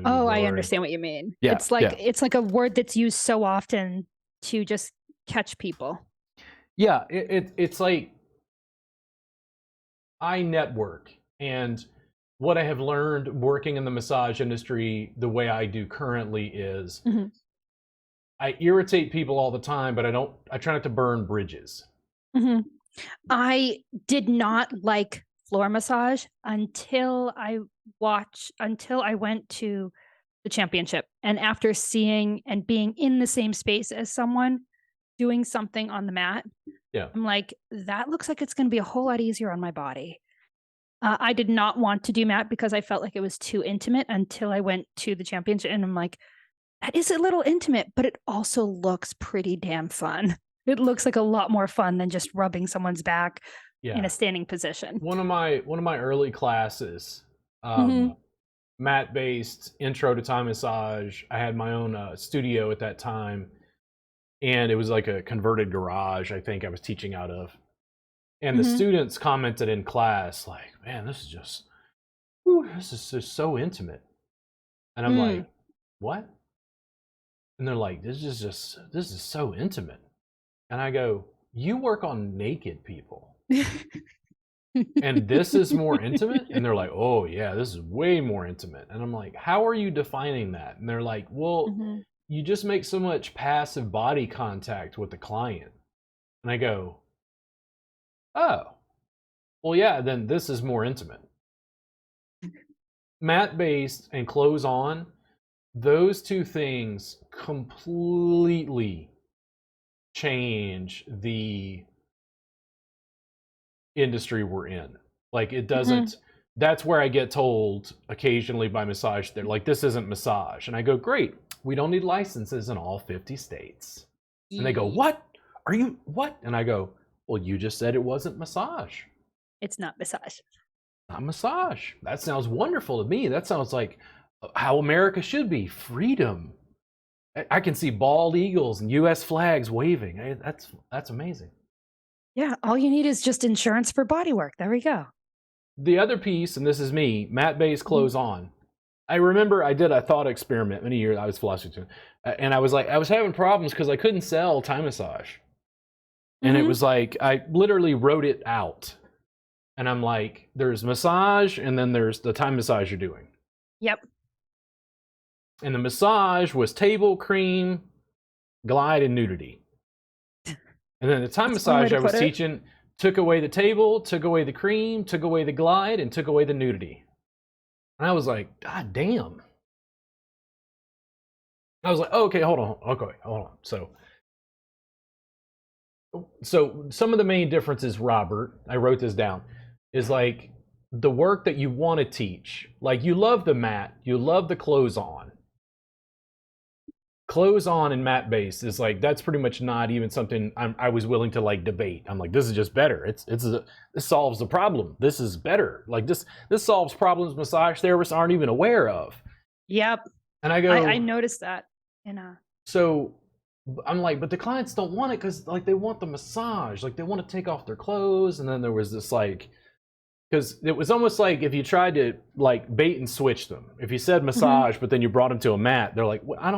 Oh, I understand what you mean. Yeah, it's like a word that's used so often to just catch people. Yeah, it's like I network, and what I have learned working in the massage industry the way I do currently is hmm I irritate people all the time, but I try not to burn bridges. hmm I did not like floor massage until I went to the championship. And after seeing and being in the same space as someone doing something on the mat, Yeah. I'm like, that looks like it's going to be a whole lot easier on my body. I did not want to do mat because I felt like it was too intimate until I went to the championship. And I'm like, that is a little intimate, but it also looks pretty damn fun. It looks like a lot more fun than just rubbing someone's back in Yeah. a standing position. One of my early classes, Mhm. mat-based intro to Thai massage. I had my own studio at that time, and it was like a converted garage, I think I was teaching out of. And the Mhm. students commented in class, like, man, this is just, whew, this is just so intimate. And I'm Mm. like, what? And they're like, this is so intimate. And I go, you work on naked people, and this is more intimate? And they're like, oh yeah, this is way more intimate. And I'm like, how are you defining that? And they're like, well, Mhm. you just make so much passive body contact with the client. And I go, oh, well, yeah, then this is more intimate. Mat based and clothes on, those two things completely change the industry we're in. Like, it Mhm. doesn't, that's where I get told occasionally by massage, they're like, this isn't massage. And I go, great, we don't need licenses in all 50 states. And they go, what? Are you, what? And I go, well, you just said it wasn't massage. It's not massage. Not massage. That sounds wonderful to me. That sounds like how America should be. Freedom. I can see bald eagles and U.S. flags waving. That's amazing. Yeah, all you need is just insurance for Bodywork. There we go. The other piece, and this is me, mat-based Mhm. clothes on. I remember I did a thought experiment many years. I was philosophy student, and I was having problems because I couldn't sell Thai massage, and it Mhm. was like I literally wrote it out, and I'm like, there's massage, and then there's the Thai massage you're doing. Yep. And the massage was table, cream, glide, and nudity. And then the Thai That's one way massage to I was put it. teaching took away the table, took away the cream, took away the glide, and took away the nudity. And I was like, God damn. I was like, oh, okay, hold on. Okay, hold on. So some of the main differences, Robert, I wrote this down, is like the work that you want to teach. Like, you love the mat, you love the clothes on. Clothes on and mat based is like, that's pretty much not even something I was willing to like debate. I'm like, this is just better. This solves the problem. This is better. Like, this solves problems massage therapists aren't even aware of. Yep. And I go, I noticed that in so I'm like, but the clients don't want it because like they want the massage, like they want to take off their clothes. And then there was this like, because it was almost like if you tried to like bait and switch them. If you said massage, but then you brought them to a mat, they're like, well, I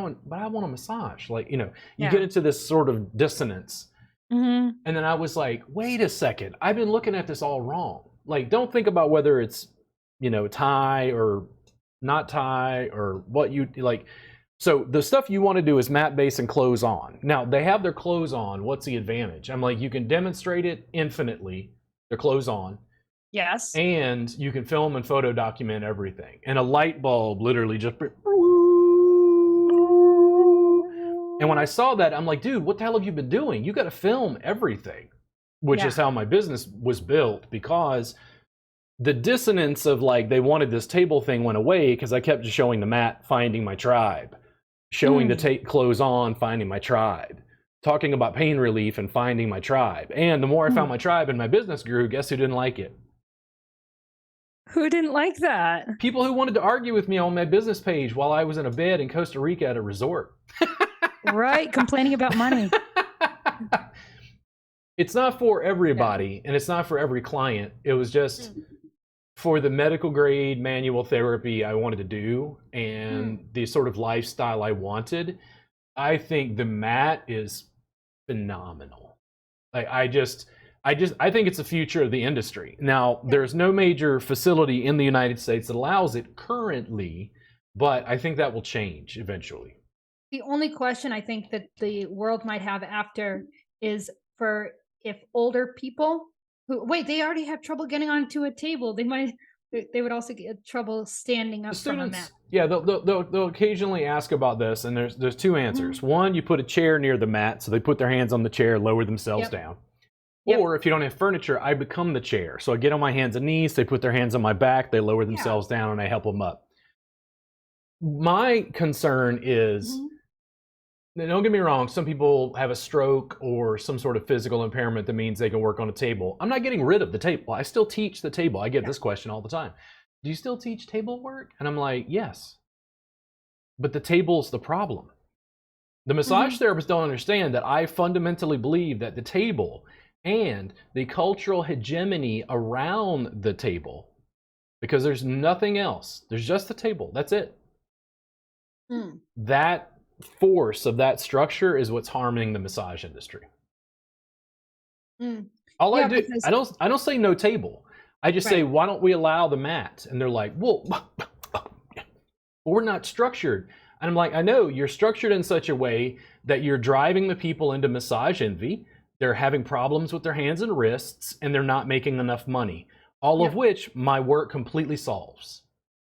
want a massage. Like, you Yeah. get into this sort of dissonance. Mhm. And then I was like, wait a second, I've been looking at this all wrong. Like, don't think about whether it's, Thai or not Thai or what you like. So the stuff you want to do is mat based and clothes on. Now they have their clothes on. What's the advantage? I'm like, you can demonstrate it infinitely, their clothes on. Yes. And you can film and photo document everything. And a light bulb literally just. And when I saw that, I'm like, dude, what the hell have you been doing? You got to film everything, which is Yeah. how my business was built, because the dissonance of like they wanted this table thing went away because I kept just showing the mat, finding my tribe, showing the clothes on, finding my tribe, talking about pain relief and finding my tribe. And the more I found my tribe and my business grew, guess who didn't like it? Who didn't like that? People who wanted to argue with me on my business page while I was in a bed in Costa Rica at a resort. Right, complaining about money. It's not for everybody, and it's not for every client. It was just for the medical grade manual therapy I wanted to do and the sort of lifestyle I wanted. I think the mat is phenomenal. Like I think it's the future of the industry. Now, there's no major facility in the United States that allows it currently, but I think that will change eventually. The only question I think that the world might have after is for if older people who they already have trouble getting onto a table, they would also get trouble standing up from a mat. Yeah, they'll occasionally ask about this, and there's two answers. One, you put a chair near the mat, so they put their hands on the chair, lower themselves down. Or if you don't have furniture, I become the chair. So I get on my hands and knees, they put their hands on my back, they lower themselves down, and I help them up. My concern is, don't get me wrong, some people have a stroke or some sort of physical impairment that means they can work on a table. I'm not getting rid of the table. I still teach the table. I get this question all the time. Do you still teach table work? And I'm like, yes. But the table's the problem. The massage therapists don't understand that I fundamentally believe that the table and the cultural hegemony around the table, because there's nothing else. There's just the table. That's it. That force of that structure is what's harming the massage industry. All I do, I don't say no table. I just say, why don't we allow the mat? And they're like, well, we're not structured. And I'm like, I know you're structured in such a way that you're driving the people into massage envy. They're having problems with their hands and wrists, and they're not making enough money. All of which my work completely solves.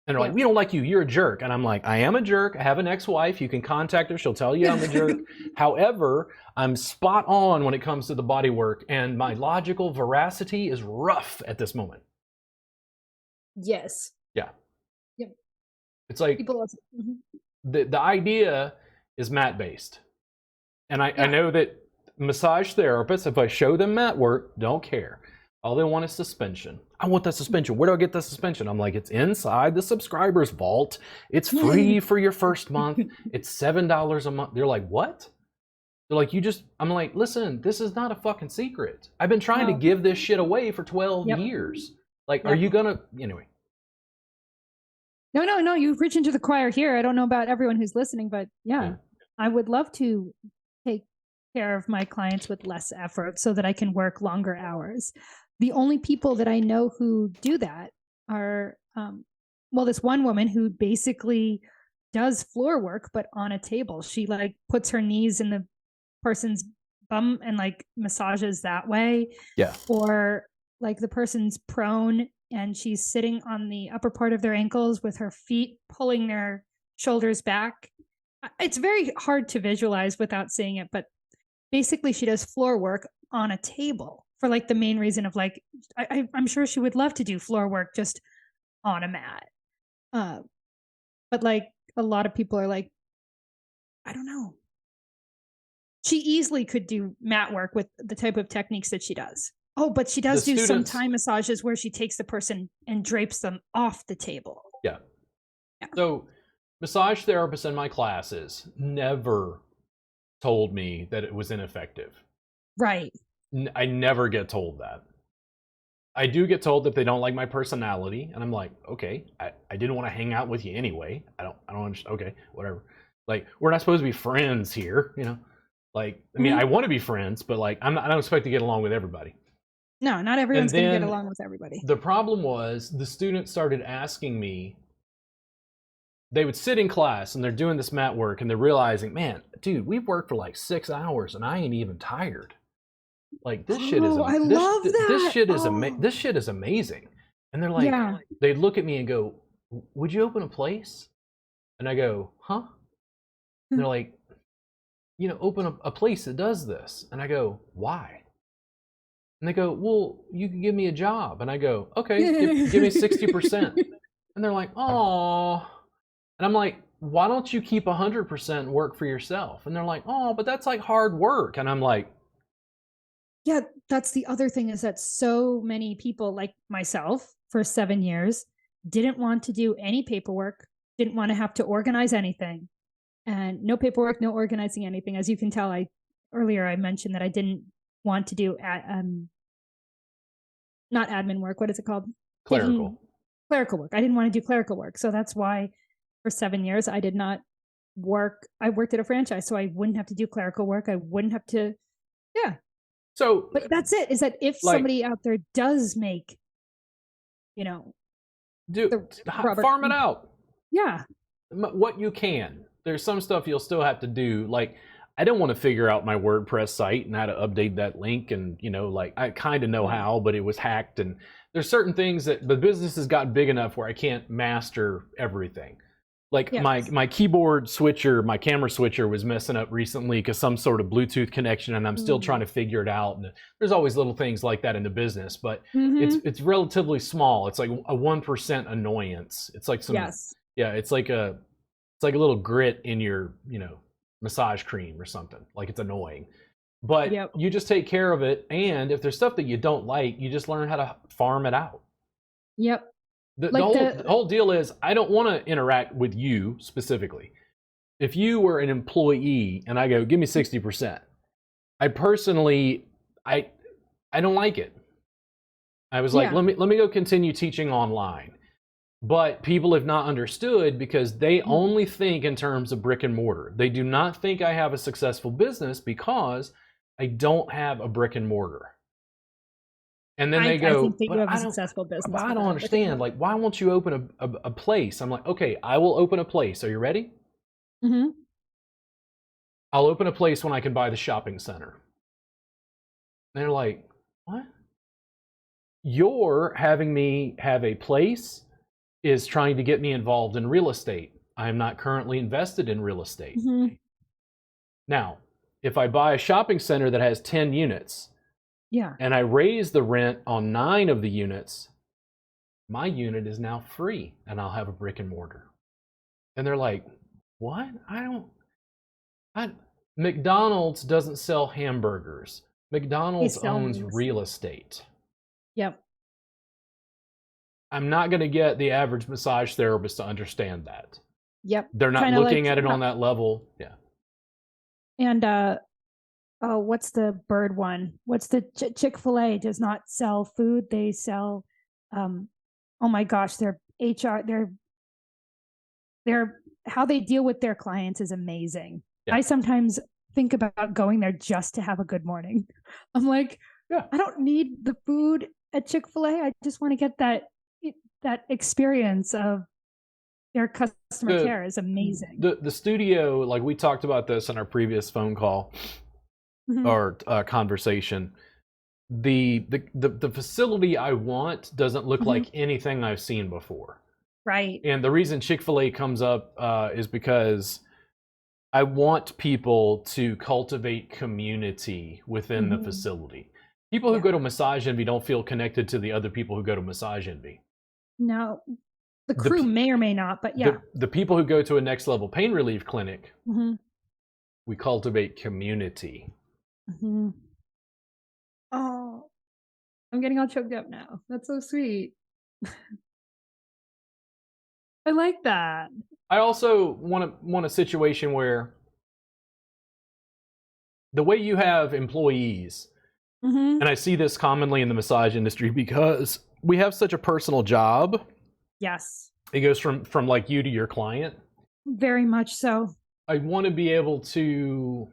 And they're like, we don't like you. You're a jerk. And I'm like, I am a jerk. I have an ex-wife. You can contact her. She'll tell you I'm a jerk. However, I'm spot on when it comes to the body work, and my logical veracity is rough at this moment. Yes. Yeah. Yep. It's like people also, the idea is mat-based. And I know that massage therapists, if I show them mat work, don't care. All they want is suspension. I want the suspension. Where do I get the suspension? I'm like, it's inside the subscribers vault. It's free for your first month. It's $7 a month. They're like, what? They're like, I'm like, listen, this is not a fucking secret. I've been trying to give this shit away for 12 years. Like, are you gonna, anyway. No, you preach into the choir here. I don't know about everyone who's listening, but I would love to take care of my clients with less effort so that I can work longer hours. The only people that I know who do that are, this one woman who basically does floor work, but on a table. She like puts her knees in the person's bum and like massages that way. Yeah. Or like the person's prone and she's sitting on the upper part of their ankles with her feet pulling their shoulders back. It's very hard to visualize without seeing it, but basically she does floor work on a table for like the main reason of like, I'm sure she would love to do floor work just on a mat. But like a lot of people are like, I don't know. She easily could do mat work with the type of techniques that she does. Oh, but she does do some Thai massages where she takes the person and drapes them off the table. Yeah. So massage therapists in my classes never told me that it was ineffective. Right. I never get told that. I do get told that they don't like my personality, and I'm like, okay, I didn't want to hang out with you anyway. I don't understand. Okay, whatever. Like, we're not supposed to be friends here, you know? Like, I mean, I want to be friends, but like, I don't expect to get along with everybody. No, not everyone's going to get along with everybody. The problem was the students started asking me, they would sit in class and they're doing this mat work and they're realizing, man, dude, we've worked for like 6 hours and I ain't even tired. Like, this shit is I love that. This shit is amazing. And they're like, they look at me and go, would you open a place? And I go, huh? And they're like, open a place that does this. And I go, why? And they go, well, you can give me a job. And I go, okay, give me 60%. And they're like, oh. And I'm like, why don't you keep 100% and work for yourself? And they're like, oh, but that's like hard work. And I'm like, yeah, that's the other thing, is that so many people like myself for 7 years didn't want to do any paperwork, didn't want to have to organize anything, and no paperwork, no organizing anything. As you can tell, earlier I mentioned that I didn't want to do not admin work. What is it called? Clerical work. I didn't want to do clerical work. So that's why for 7 years I did not work. I worked at a franchise, so I wouldn't have to do clerical work. I wouldn't have to, So, But that's it. Is that if like, somebody out there does make, farm it out. Yeah. What you can. There's some stuff you'll still have to do. Like, I don't want to figure out my WordPress site and how to update that link. And, like, I kind of know how, but it was hacked. And there's certain things that the business has got big enough where I can't master everything. Like my keyboard switcher, my camera switcher was messing up recently because some sort of Bluetooth connection, and I'm still trying to figure it out. And there's always little things like that in the business, but it's relatively small. It's like a 1% annoyance. It's like it's like a little grit in your massage cream or something. Like, it's annoying, but you just take care of it. And if there's stuff that you don't like, you just learn how to farm it out. Yep. The whole deal is, I don't want to interact with you specifically. If you were an employee and I go, give me 60%, I personally, I don't like it. I was like, let me go continue teaching online. But people have not understood, because they only think in terms of brick and mortar. They do not think I have a successful business because I don't have a brick and mortar. And then they go, I think that you have a successful business. But I don't understand. Like, why won't you open a place? I'm like, okay, I will open a place. Are you ready? Mm-hmm. I'll open a place when I can buy the shopping center. And they're like, what? You're having me have a place is trying to get me involved in real estate. I am not currently invested in real estate. Now, if I buy a shopping center that has 10 units, and I raise the rent on 9 of the units, my unit is now free, and I'll have a brick and mortar. And they're like, what? McDonald's doesn't sell hamburgers. McDonald's owns real estate. Yep. I'm not going to get the average massage therapist to understand that. Yep. They're not looking at it on that level. Yeah. And what's the bird one? What's the Chick-fil-A does not sell food. They sell, oh my gosh, their HR, their how they deal with their clients is amazing. Yeah. I sometimes think about going there just to have a good morning. I'm like, I don't need the food at Chick-fil-A. I just want to get that experience of their customer care is amazing. The studio, like, we talked about this in our previous phone call. Or conversation. The facility I want doesn't look like anything I've seen before. Right. And the reason Chick-fil-A comes up is because I want people to cultivate community within the facility. People who go to Massage Envy don't feel connected to the other people who go to Massage Envy. No. The crew may or may not, but the people who go to a Next Level Pain Relief clinic, we cultivate community. Oh, I'm getting all choked up now. That's so sweet. I like that. I also want a situation where the way you have employees, and I see this commonly in the massage industry because we have such a personal job. Yes. It goes from like you to your client. Very much so. I want to be able to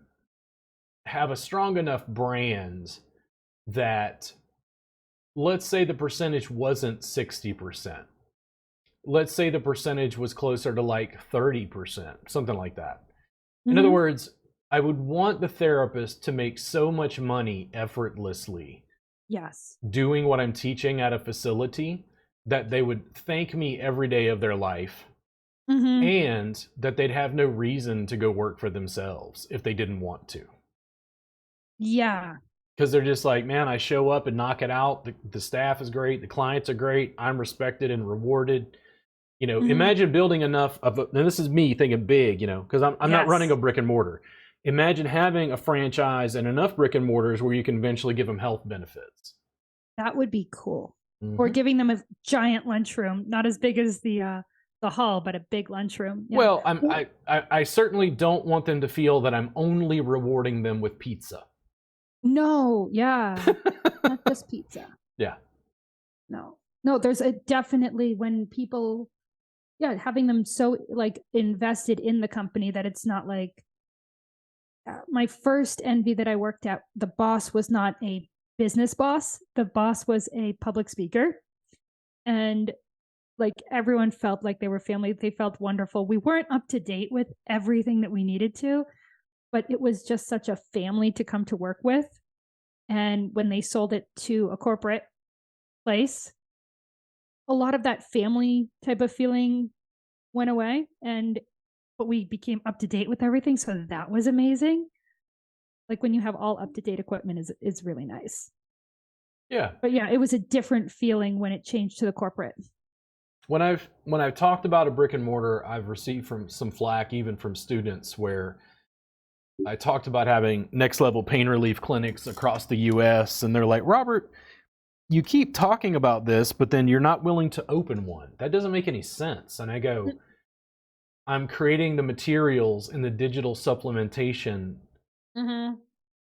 have a strong enough brand that, let's say the percentage wasn't 60%. Let's say the percentage was closer to like 30%, something like that. In other words, I would want the therapist to make so much money effortlessly. Yes. Doing what I'm teaching at a facility that they would thank me every day of their life. And that they'd have no reason to go work for themselves if they didn't want to. Yeah. Because they're just like, man, I show up and knock it out. The staff is great. The clients are great. I'm respected and rewarded. Imagine building enough of and this is me thinking big, because I'm not running a brick and mortar. Imagine having a franchise and enough brick and mortars where you can eventually give them health benefits. That would be cool. Or giving them a giant lunchroom, not as big as the hall, but a big lunchroom. Yeah. Well, I certainly don't want them to feel that I'm only rewarding them with pizza. No, not just pizza. Yeah. No, there's definitely when people, having them so like invested in the company that it's not like my first NV that I worked at, the boss was not a business boss. The boss was a public speaker. And like everyone felt like they were family. They felt wonderful. We weren't up to date with everything that we needed to, but it was just such a family to come to work with. And when they sold it to a corporate place, a lot of that family type of feeling went away, but we became up to date with everything. So that was amazing. Like when you have all up to date equipment is really nice. Yeah. But yeah, it was a different feeling when it changed to the corporate. When I've talked about a brick and mortar, I've received some flack, even from students, where I talked about having next level pain relief clinics across the US, and they're like, Robert, you keep talking about this, but then you're not willing to open one. That doesn't make any sense. And I go, I'm creating the materials in the digital supplementation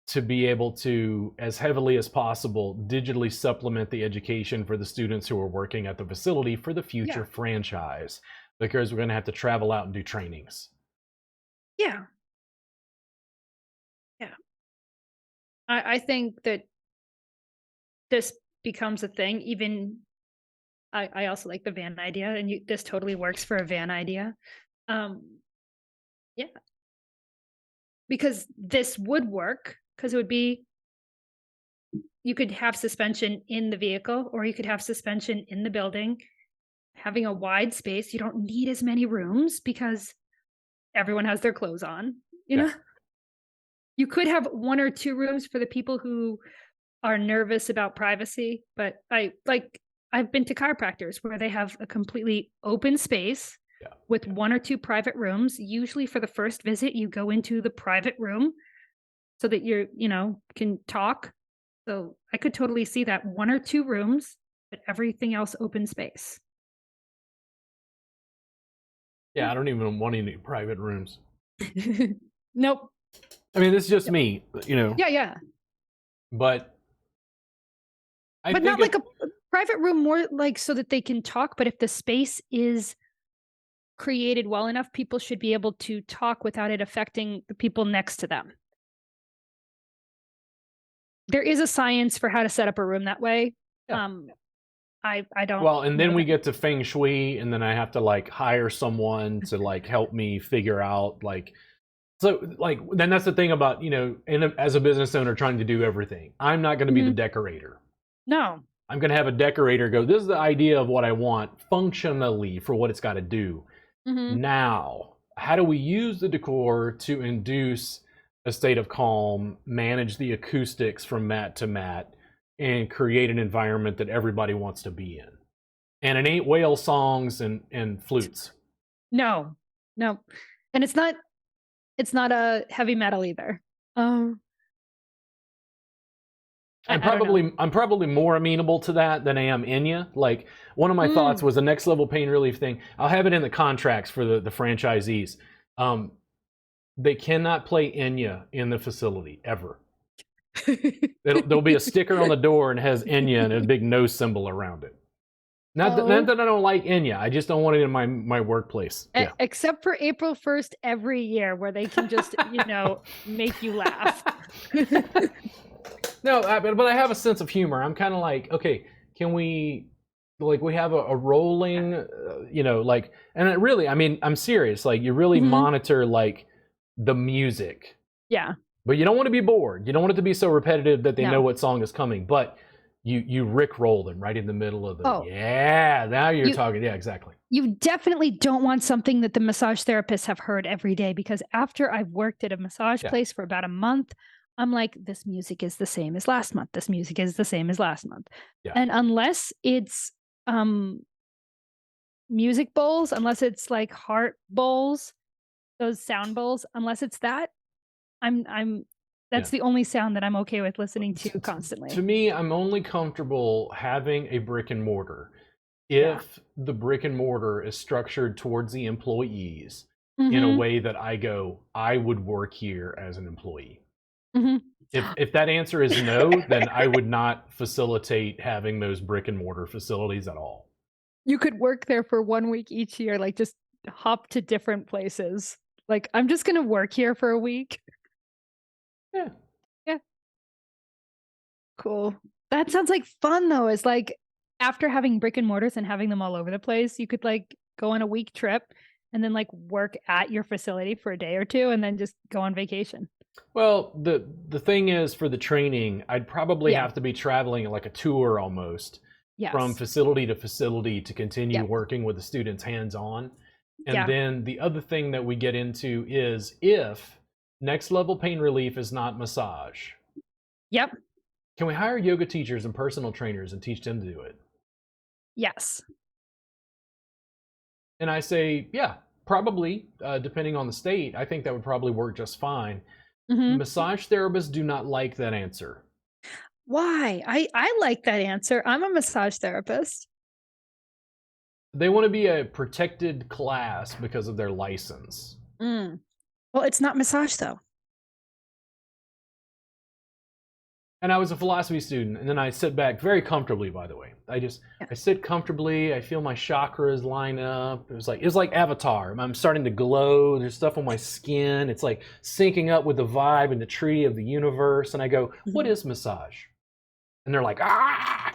to be able to, as heavily as possible, digitally supplement the education for the students who are working at the facility for the future franchise, because we're going to have to travel out and do trainings. Yeah. Yeah. I think that this becomes a thing. Even I also like the van idea, and this totally works for a van idea. Yeah. Because this would work, because it would be, you could have suspension in the vehicle, or you could have suspension in the building. Having a wide space, you don't need as many rooms because everyone has their clothes on, you know? You could have 1 or 2 rooms for the people who are nervous about privacy, but I've been to chiropractors where they have a completely open space with 1 or 2 private rooms. Usually for the first visit, you go into the private room so that can talk. So I could totally see that 1 or 2 rooms, but everything else open space. Yeah, I don't even want any private rooms. Nope. I mean, this is just me, Yeah. But but not like a private room, more like so that they can talk. But if the space is created well enough, people should be able to talk without it affecting the people next to them. There is a science for how to set up a room that way. Yeah. I don't. Well, and then we get to feng shui, and then I have to like hire someone to like help me figure out then that's the thing about, as a business owner trying to do everything. I'm not going to be the decorator. No. I'm going to have a decorator go, this is the idea of what I want functionally for what it's got to do. Now, how do we use the decor to induce a state of calm, manage the acoustics from mat to mat, and create an environment that everybody wants to be in? And it ain't whale songs and flutes. No. And it's not a heavy metal either. I'm probably more amenable to that than I am Enya. Like, one of my thoughts was the next level pain relief thing. I'll have it in the contracts for the franchisees. They cannot play Enya in the facility ever. There'll be a sticker on the door and it has Enya and a big no symbol around it. Not that I don't like Enya. I just don't want it in my workplace. Except for April 1st every year, where they can just, make you laugh. No, but I have a sense of humor. I'm kind of like, okay, can we, we have a rolling, and it really, I mean, I'm serious. Like, you really monitor, the music. Yeah. But you don't want to be bored. You don't want it to be so repetitive that they know what song is coming. But you rickroll them right in the middle of the, now you're talking. Yeah, exactly. You definitely don't want something that the massage therapists have heard every day, because after I've worked at a massage place for about a month, I'm like, this music is the same as last month. This music is the same as last month. Yeah. And unless it's music bowls, unless it's like heart bowls, those sound bowls, unless it's that, that's the only sound that I'm okay with listening to constantly. To me, I'm only comfortable having a brick and mortar if the brick and mortar is structured towards the employees in a way that I go, I would work here as an employee. If that answer is no, then I would not facilitate having those brick and mortar facilities at all. You could work there for 1 week each year, like just hop to different places. Like, I'm just going to work here for a week. Yeah. Yeah. Cool. That sounds like fun though. It's like after having brick and mortars and having them all over the place, you could like go on a week trip and then like work at your facility for a day or two and then just go on vacation. Well, the thing is, for the training, I'd probably Yeah. have to be traveling like a tour almost from Yes. facility to facility to continue Yep. working with the students hands-on. And Yeah. then the other thing that we get into is, if next level pain relief is not massage, Yep. can we hire yoga teachers and personal trainers and teach them to do it? Yes. And I say, yeah, probably, depending on the state. I think that would probably work just fine. Hmm. Massage therapists do not like that answer. Why? I like that answer. I'm a massage therapist. They want to be a protected class because of their license. Mm. Well, it's not massage though. And I was a philosophy student, and then I sit back very comfortably, by the way. I sit comfortably, I feel my chakras line up. It was like Avatar. I'm starting to glow, there's stuff on my skin. It's like syncing up with the vibe and the tree of the universe. And I go, what is massage? And they're like, ah!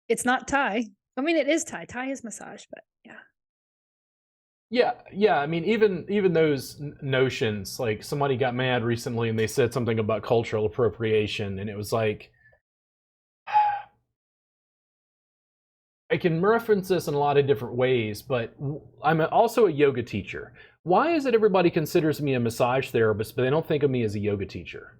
It's not Thai. I mean, it is Thai. Thai is massage, but yeah. Yeah. I mean, even those notions, like somebody got mad recently and they said something about cultural appropriation, and it was like, I can reference this in a lot of different ways, but I'm also a yoga teacher. Why is it everybody considers me a massage therapist, but they don't think of me as a yoga teacher?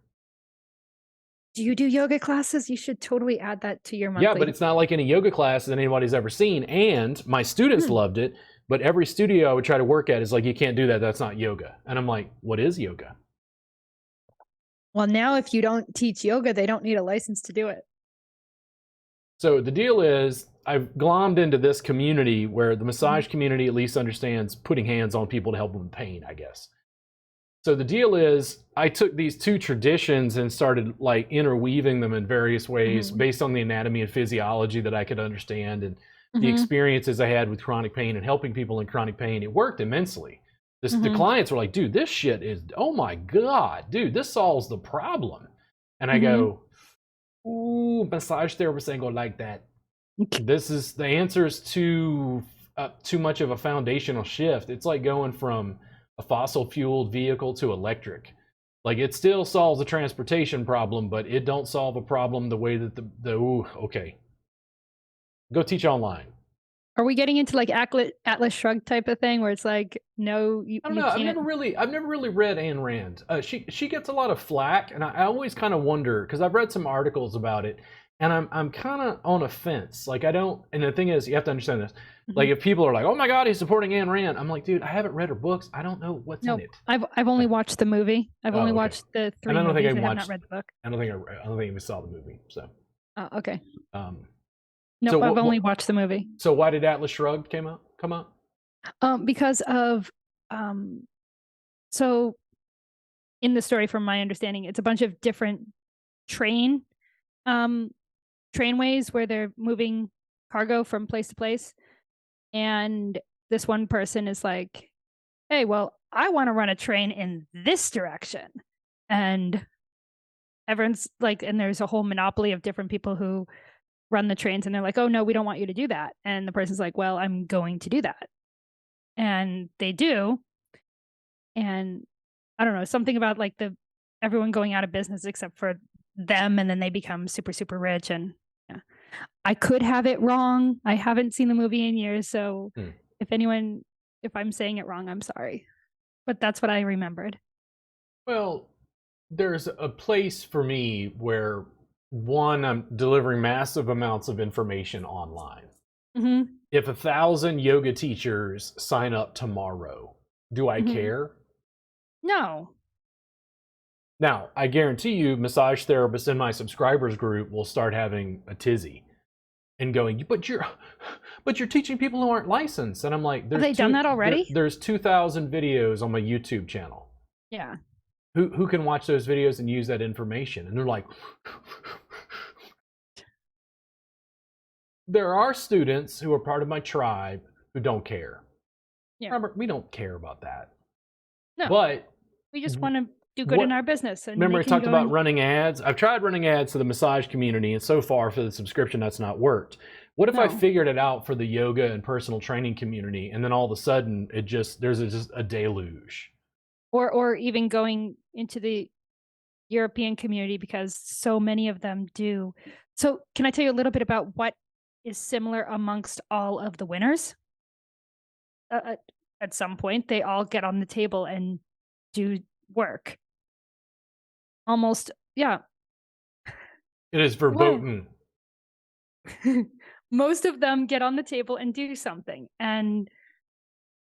Do you do yoga classes? You should totally add that to your monthly. Yeah, but it's not like any yoga class that anybody's ever seen. And my students loved it, but every studio I would try to work at is like, you can't do that. That's not yoga. And I'm like, what is yoga? Well, now if you don't teach yoga, they don't need a license to do it. So the deal is, I've glommed into this community where the massage community at least understands putting hands on people to help them with pain, I guess. So the deal is, I took these two traditions and started like interweaving them in various ways based on the anatomy and physiology that I could understand, and the experiences I had with chronic pain and helping people in chronic pain. It worked immensely. The clients were like, dude, this shit is, oh my God, dude, this solves the problem. And I go, ooh, massage therapists ain't gonna like that. The answer is too much of a foundational shift. It's like going from a fossil fueled vehicle to electric. Like, it still solves the transportation problem, but it don't solve a problem the way that okay. Go teach online. Are we getting into like Atlas Shrugged type of thing where it's like, no, I don't know. I've never really read Ayn Rand. She gets a lot of flack, and I always kind of wonder, because I've read some articles about it, and I'm kind of on a fence. Like, I don't. And the thing is, you have to understand this. Like, if people are like, "Oh my God, he's supporting Ayn Rand," I'm like, dude, I haven't read her books. I don't know what's in it. I've only watched the movie. I've only watched the 3 and I don't movies. think I have not read the book. I don't think I even saw the movie. So. Oh, okay. So I've only watched the movie. So why did Atlas Shrugged come out? Because of so in the story, from my understanding, it's a bunch of different trainways where they're moving cargo from place to place. And this one person is like, hey, well, I want to run a train in this direction. And everyone's like, and there's a whole monopoly of different people who run the trains, and they're like, oh no, we don't want you to do that. And the person's like, well, I'm going to do that. And they do. And I don't know, something about like everyone going out of business except for them, and then they become super, super rich. And yeah. I could have it wrong. I haven't seen the movie in years, so if I'm saying it wrong, I'm sorry. But that's what I remembered. Well, there's a place for me where, one, I'm delivering massive amounts of information online. If 1,000 yoga teachers sign up tomorrow, do I care? No. Now, I guarantee you, massage therapists in my subscribers group will start having a tizzy and going, but you're teaching people who aren't licensed. And I'm like, have they done that already? There's 2,000 videos on my YouTube channel. Yeah. Who can watch those videos and use that information? And they're like, there are students who are part of my tribe who don't care. Yeah. Robert, we don't care about that. No. But We just want to do good in our business. And remember, I making talked about going- running ads. I've tried running ads to the massage community, and so far for the subscription, that's not worked. What if I No. figured it out for the yoga and personal training community, and then all of a sudden there's just a deluge? or even going into the European community, because so many of them do. So can I tell you a little bit about what is similar amongst all of the winners? At some point, they all get on the table and do work. Almost, yeah. It is verboten. Most of them get on the table and do something, and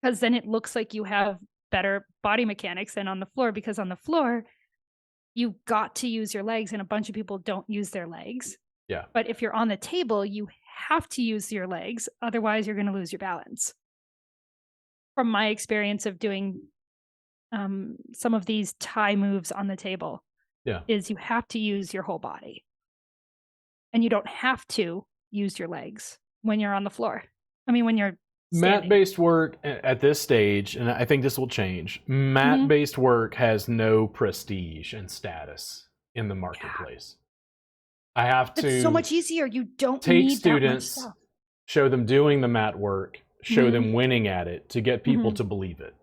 because then it looks like you have better body mechanics than on the floor, because on the floor you got to use your legs and a bunch of people don't use their legs. Yeah. But if you're on the table, you have to use your legs, otherwise you're going to lose your balance. From my experience of doing some of these Thai moves on the table, is you have to use your whole body. And you don't have to use your legs when you're on the floor. I mean, when you're standing. Mat-based work at this stage, and I think this will change, mat-based work has no prestige and status in the marketplace. I have to It's so much easier. You don't take need students, that much stuff. show them doing the mat work, show them winning at it to get people to believe it.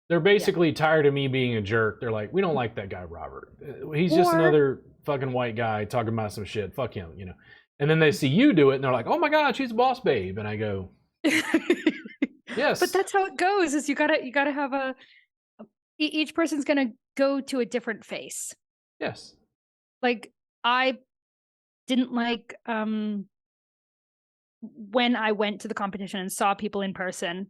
They're basically tired of me being a jerk. They're like, we don't like that guy, Robert. He's just another fucking white guy talking about some shit. Fuck him, you know. And then they see you do it, and they're like, oh my God, she's a boss babe. And I go, yes. But that's how it goes, is you gotta have each person's gonna go to a different face. Yes. Like, I didn't like when I went to the competition and saw people in person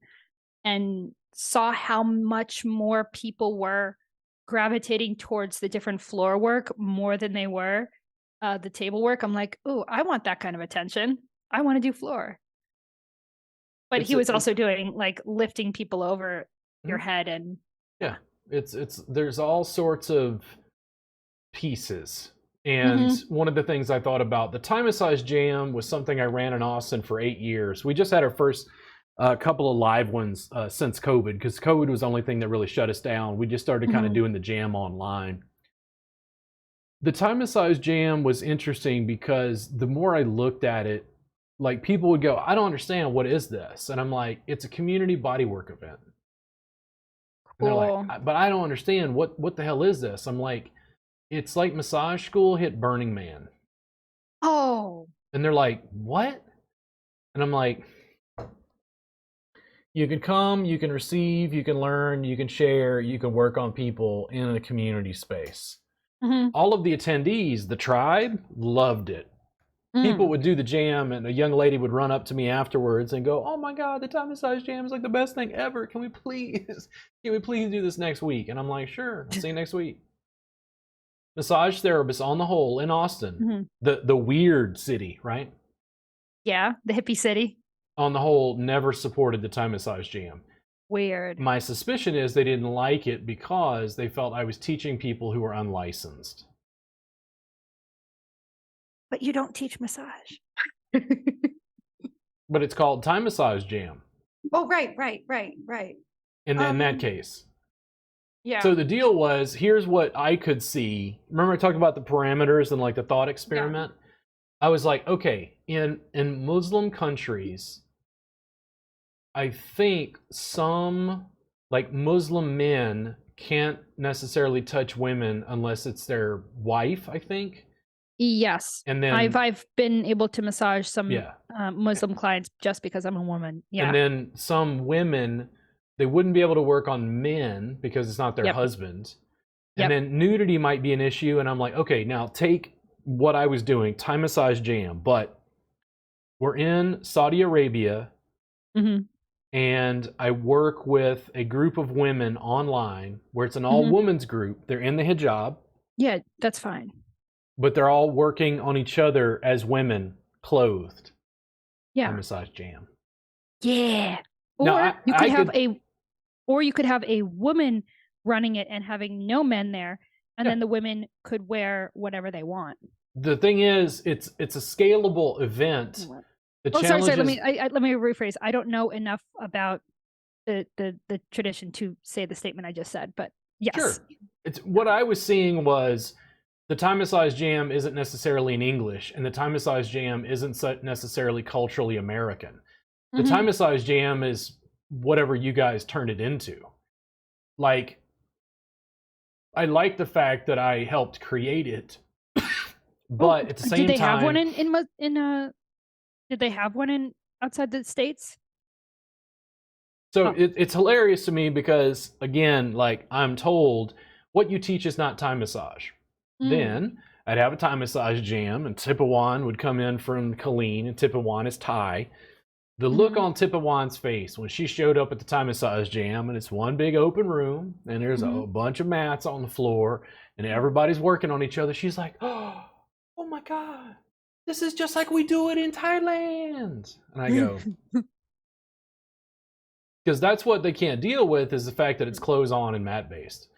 and saw how much more people were gravitating towards the different floor work more than they were the table work. I'm like, oh, I want that kind of attention. I want to do floor. But he was also doing like lifting people over your head, and there's all sorts of pieces. And one of the things I thought about, the Thai Massage Jam was something I ran in Austin for 8 years. We just had our first couple of live ones since COVID, because COVID was the only thing that really shut us down. We just started kind of doing the jam online. The Thai Massage Jam was interesting because the more I looked at it, like, people would go, I don't understand, what is this? And I'm like, it's a community bodywork event. And they're like, but I don't understand, what the hell is this? I'm like, it's like massage school hit Burning Man. Oh. And they're like, what? And I'm like, you can come, you can receive, you can learn, you can share, you can work on people in a community space. All of the attendees, the tribe, loved it. People would do the jam, and a young lady would run up to me afterwards and go, oh my God, the Thai Massage Jam is like the best thing ever. Can we please do this next week? And I'm like, sure, I'll see you next week. Massage therapists on the whole in Austin, the weird city, right? Yeah, the hippie city. On the whole, never supported the Thai Massage Jam. Weird. My suspicion is they didn't like it because they felt I was teaching people who were unlicensed. But you don't teach massage. But it's called Thai Massage Jam. Oh, right. In that case. Yeah. So the deal was, here's what I could see. Remember I talked about the parameters and like the thought experiment? I was like, okay, in Muslim countries, I think some like Muslim men can't necessarily touch women unless it's their wife, I think. Yes. And then I've been able to massage some Muslim clients just because I'm a woman. Yeah. And then some women, they wouldn't be able to work on men because it's not their husband. And then nudity might be an issue. And I'm like, okay, now take what I was doing, Thai Massage Jam, but we're in Saudi Arabia, and I work with a group of women online where it's an all-women's group. They're in the hijab. Yeah, that's fine. But they're all working on each other as women, clothed. Yeah. Thai Massage Jam. Yeah. Or now, you could have a woman running it and having no men there, and then the women could wear whatever they want. The thing is, it's a scalable event. Sorry. Let me rephrase. I don't know enough about the tradition to say the statement I just said, but Yes. Sure. It's what I was seeing was the Thai massage jam isn't necessarily in English, and the Thai massage jam isn't necessarily culturally American. The Thai massage jam is whatever you guys turned it into. Like, I like the fact that I helped create it, but at the same time, did they have one in did they have one in outside the States? So it's hilarious to me because, again, like, I'm told what you teach is not Thai massage. Then I'd have a Thai massage jam, and Tipawan would come in from Cali, and Tipawan is Thai. The look on Tipawan's face when she showed up at the Thai massage jam, and it's one big open room, and there's a bunch of mats on the floor, and everybody's working on each other. She's like, oh my God, this is just like we do it in Thailand. And I go, because that's what they can't deal with, is the fact that it's clothes on and mat based.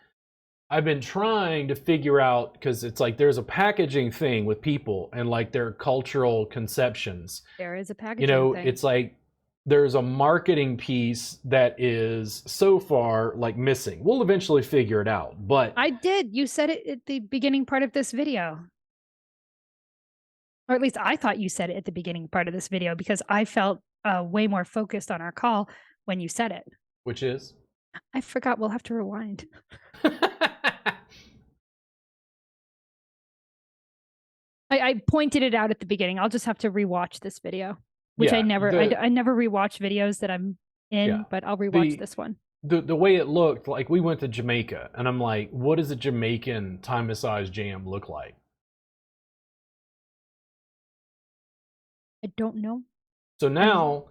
I've been trying to figure out, because it's like there's a packaging thing with people and like their cultural conceptions. There is a packaging thing. It's like there's a marketing piece that is so far like missing. We'll eventually figure it out, but I did. You said it at the beginning part of this video. Or at least I thought you said it at the beginning part of this video, because I felt way more focused on our call when you said it. Which is? I forgot. We'll have to rewind. I pointed it out at the beginning. I'll just have to rewatch this video, which I never rewatch videos that I'm in, but I'll rewatch this one. The way it looked, like we went to Jamaica, and I'm like, what does a Jamaican Thai massage jam look like? I don't know. So now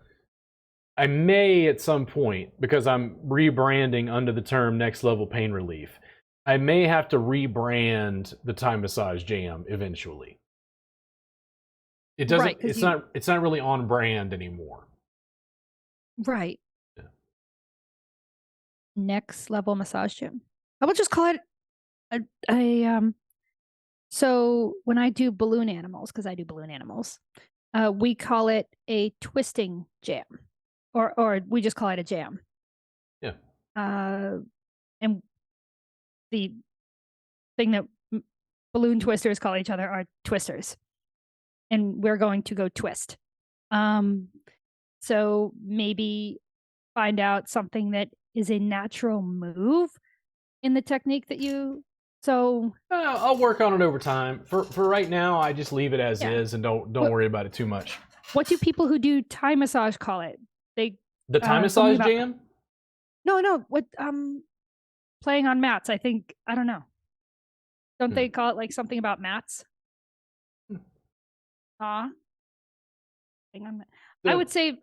I may at some point, because I'm rebranding under the term Next Level Pain Relief, I may have to rebrand the Thai massage jam eventually. It doesn't. Right, it's not really on brand anymore. Right. Yeah. Next Level Massage Gym. I will just call it so when I do balloon animals, because I do balloon animals, we call it a twisting jam, or we just call it a jam. Yeah. And the thing that balloon twisters call each other are twisters. And we're going to go twist. So maybe find out something that is a natural move in the technique that you. So I'll work on it over time. For right now, I just leave it as is and don't worry about it too much. What do people who do Thai massage call it? The Thai massage jam? No. What playing on mats? I think, I don't know. Don't they call it like something about mats? I would say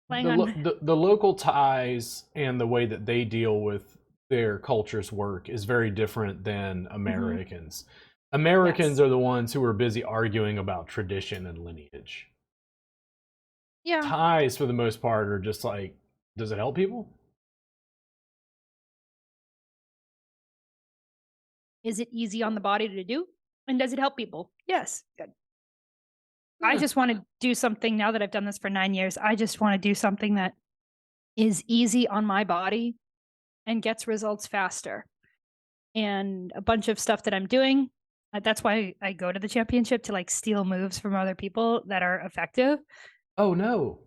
playing on the local Thais and the way that they deal with their culture's work is very different than Americans. Americans are the ones who are busy arguing about tradition and lineage. Yeah. Thais, for the most part, are just like, does it help people? Is it easy on the body to do? And does it help people? Yes. Good. I just want to do something, now that I've done this for 9 years, I just want to do something that is easy on my body and gets results faster. And a bunch of stuff that I'm doing, that's why I go to the championship, to like steal moves from other people that are effective. Oh no.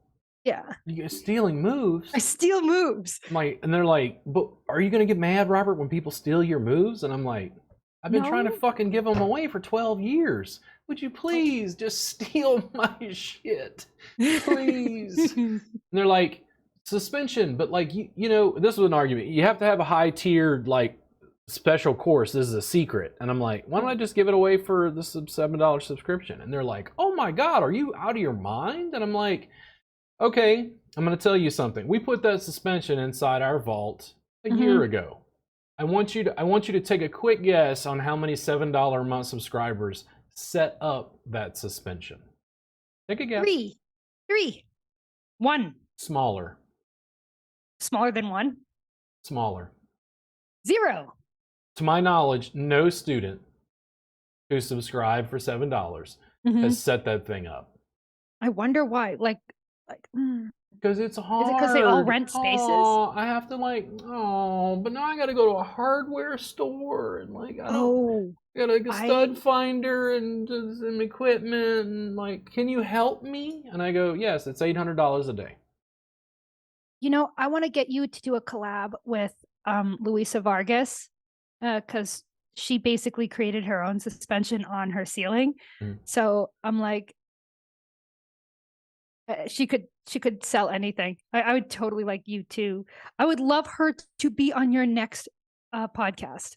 Yeah. You're stealing moves? I steal moves. And they're like, but are you going to get mad, Robert, when people steal your moves? And I'm like, I've been trying to fucking give them away for 12 years. Would you please just steal my shit? Please. And they're like, suspension, but like, you know, this was an argument. You have to have a high tiered, like, special course. This is a secret. And I'm like, why don't I just give it away for the $7 subscription? And they're like, oh my God, are you out of your mind? And I'm like, okay, I'm going to tell you something. We put that suspension inside our vault a year ago. I want you to take a quick guess on how many $7 a month subscribers set up that suspension. Take a guess. 3. 1. Smaller. Smaller than 1? Smaller. 0. To my knowledge, no student who subscribed for $7 has set that thing up. I wonder why. Because it's hard. Is it because they all rent spaces? Oh, I have to but now I got to go to a hardware store and I got like a stud finder and some equipment and can you help me? And I go, yes, it's $800 a day. I want to get you to do a collab with Luisa Vargas because she basically created her own suspension on her ceiling. So I'm like, she could sell anything. I would totally like you to. I would love her to be on your next podcast.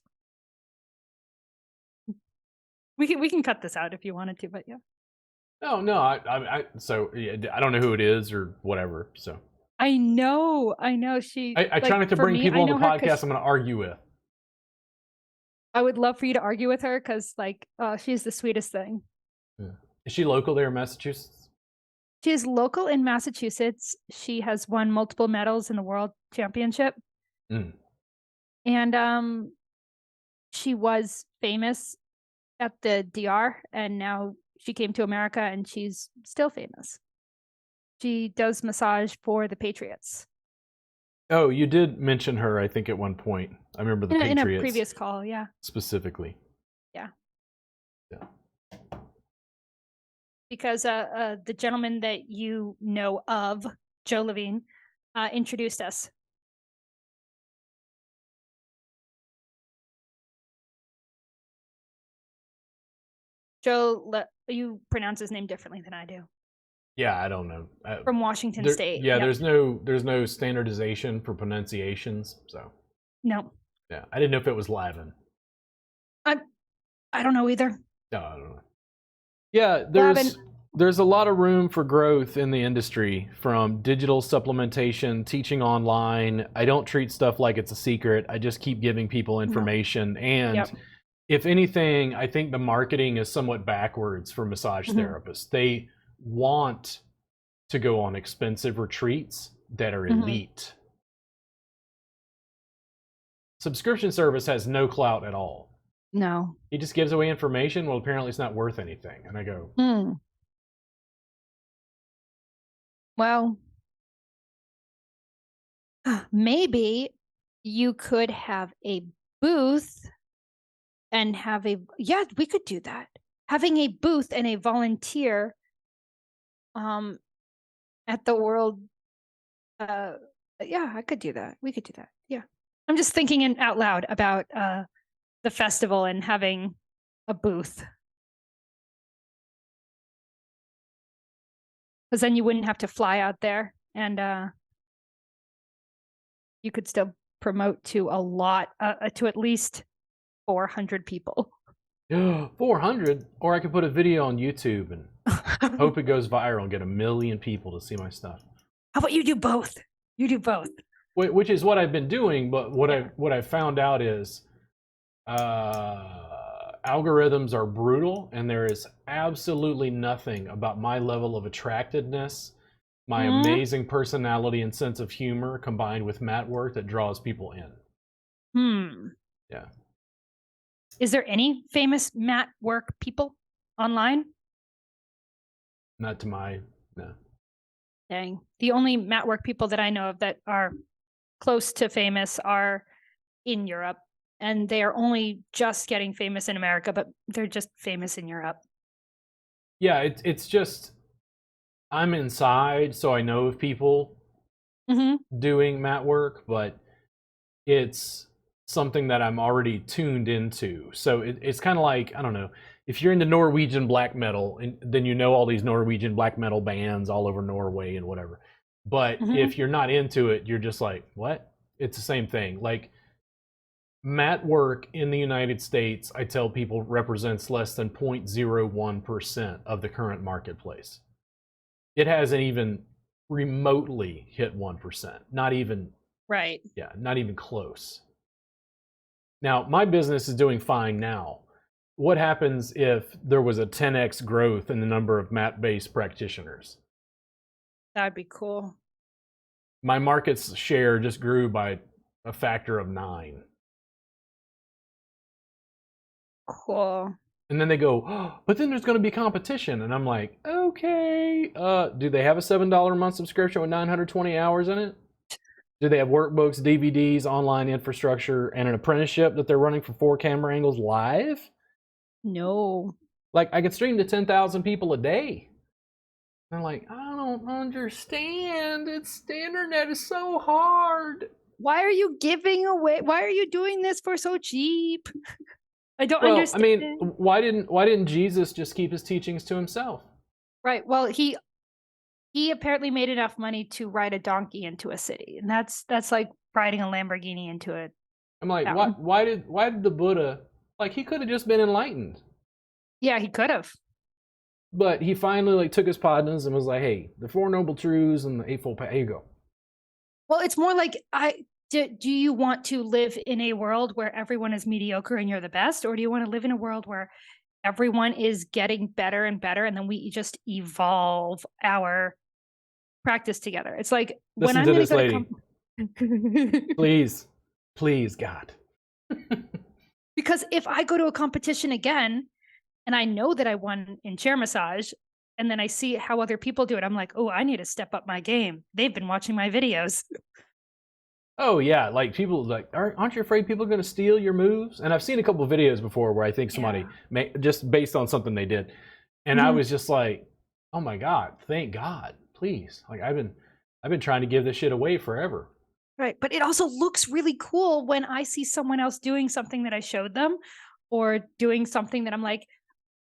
We can cut this out if you wanted to, but yeah. Oh no, I don't know who it is or whatever. So I know. She. I try not to bring people on the podcast I'm going to argue with. I would love for you to argue with her because she's the sweetest thing. Yeah. Is she local there in Massachusetts? She is local in Massachusetts. She has won multiple medals in the World Championship. And she was famous at the DR, and now she came to America, and she's still famous. She does massage for the Patriots. Oh, you did mention her, I think, at one point. I remember the Patriots. In a previous call, yeah. Specifically. Yeah. Because the gentleman that you know of, Joe Levine, introduced us. Joe, you pronounce his name differently than I do. Yeah, I don't know. From Washington State. Yeah, yep. There's no standardization for pronunciations, so. No. Yeah, I didn't know if it was Lavin. I don't know either. No, I don't know. Yeah, there's a lot of room for growth in the industry, from digital supplementation, teaching online. I don't treat stuff like it's a secret. I just keep giving people information. And if anything, I think the marketing is somewhat backwards for massage therapists. They want to go on expensive retreats that are elite. Subscription service has no clout at all. No. He just gives away information. Well, apparently it's not worth anything. And I go, well, maybe you could have a booth and have we could do that. Having a booth and a volunteer at the world. I could do that. We could do that. Yeah. I'm just thinking out loud about the festival and having a booth. Because then you wouldn't have to fly out there, and you could still promote to to at least 400 people. 400? Or I could put a video on YouTube and hope it goes viral and get 1 million people to see my stuff. How about you do both? You do both. Which is what I've been doing, but what I found out is algorithms are brutal, and there is absolutely nothing about my level of attractiveness, my amazing personality and sense of humor combined with mat work that draws people in. Yeah. Is there any famous mat work people online? Not to my, no. Dang. The only mat work people that I know of that are close to famous are in Europe. And they are only just getting famous in America, but they're just famous in Europe. Yeah, it's just, I'm inside, so I know of people doing mat work, but it's something that I'm already tuned into. So it's kind of like, I don't know, if you're into Norwegian black metal, and then you know all these Norwegian black metal bands all over Norway and whatever. But if you're not into it, you're just like, what? It's the same thing. Like, mat work in the United States, I tell people, represents less than 0.01% of the current marketplace. It hasn't even remotely hit 1%. Not even. Right. Yeah, not even close. Now, my business is doing fine now. What happens if there was a 10x growth in the number of mat-based practitioners? That'd be cool. My market's share just grew by a factor of 9. Cool. And then they go, oh, but then there's going to be competition. And I'm like, okay. Do they have a $7 a month subscription with 920 hours in it? Do they have workbooks, DVDs, online infrastructure, and an apprenticeship that they're running for 4 camera angles live? No. Like, I could stream to 10,000 people a day. And I'm like, I don't understand. The internet is so hard. Why are you doing this for so cheap? I don't understand. I mean, why didn't Jesus just keep his teachings to himself? Right. Well, he apparently made enough money to ride a donkey into a city, and that's like riding a Lamborghini into it. I'm like, why did the Buddha, like, he could have just been enlightened. Yeah, he could have. But he finally like took his podnas and was like, hey, the 4 noble truths and the eightfold path. Here you go. Well, it's more like do you want to live in a world where everyone is mediocre and you're the best, or do you want to live in a world where everyone is getting better and better, and then we just evolve our practice together? It's like, listen when I'm to going this to lady. Please, God. Because if I go to a competition again and I know that I won in chair massage, and then I see how other people do it, I'm like, oh, I need to step up my game. They've been watching my videos. Oh yeah, like people like, aren't you afraid people are going to steal your moves? And I've seen a couple of videos before where I think somebody just based on something they did, and I was just like, oh my God, thank God, please. Like I've been trying to give this shit away forever. Right, but it also looks really cool when I see someone else doing something that I showed them, or doing something that I'm like,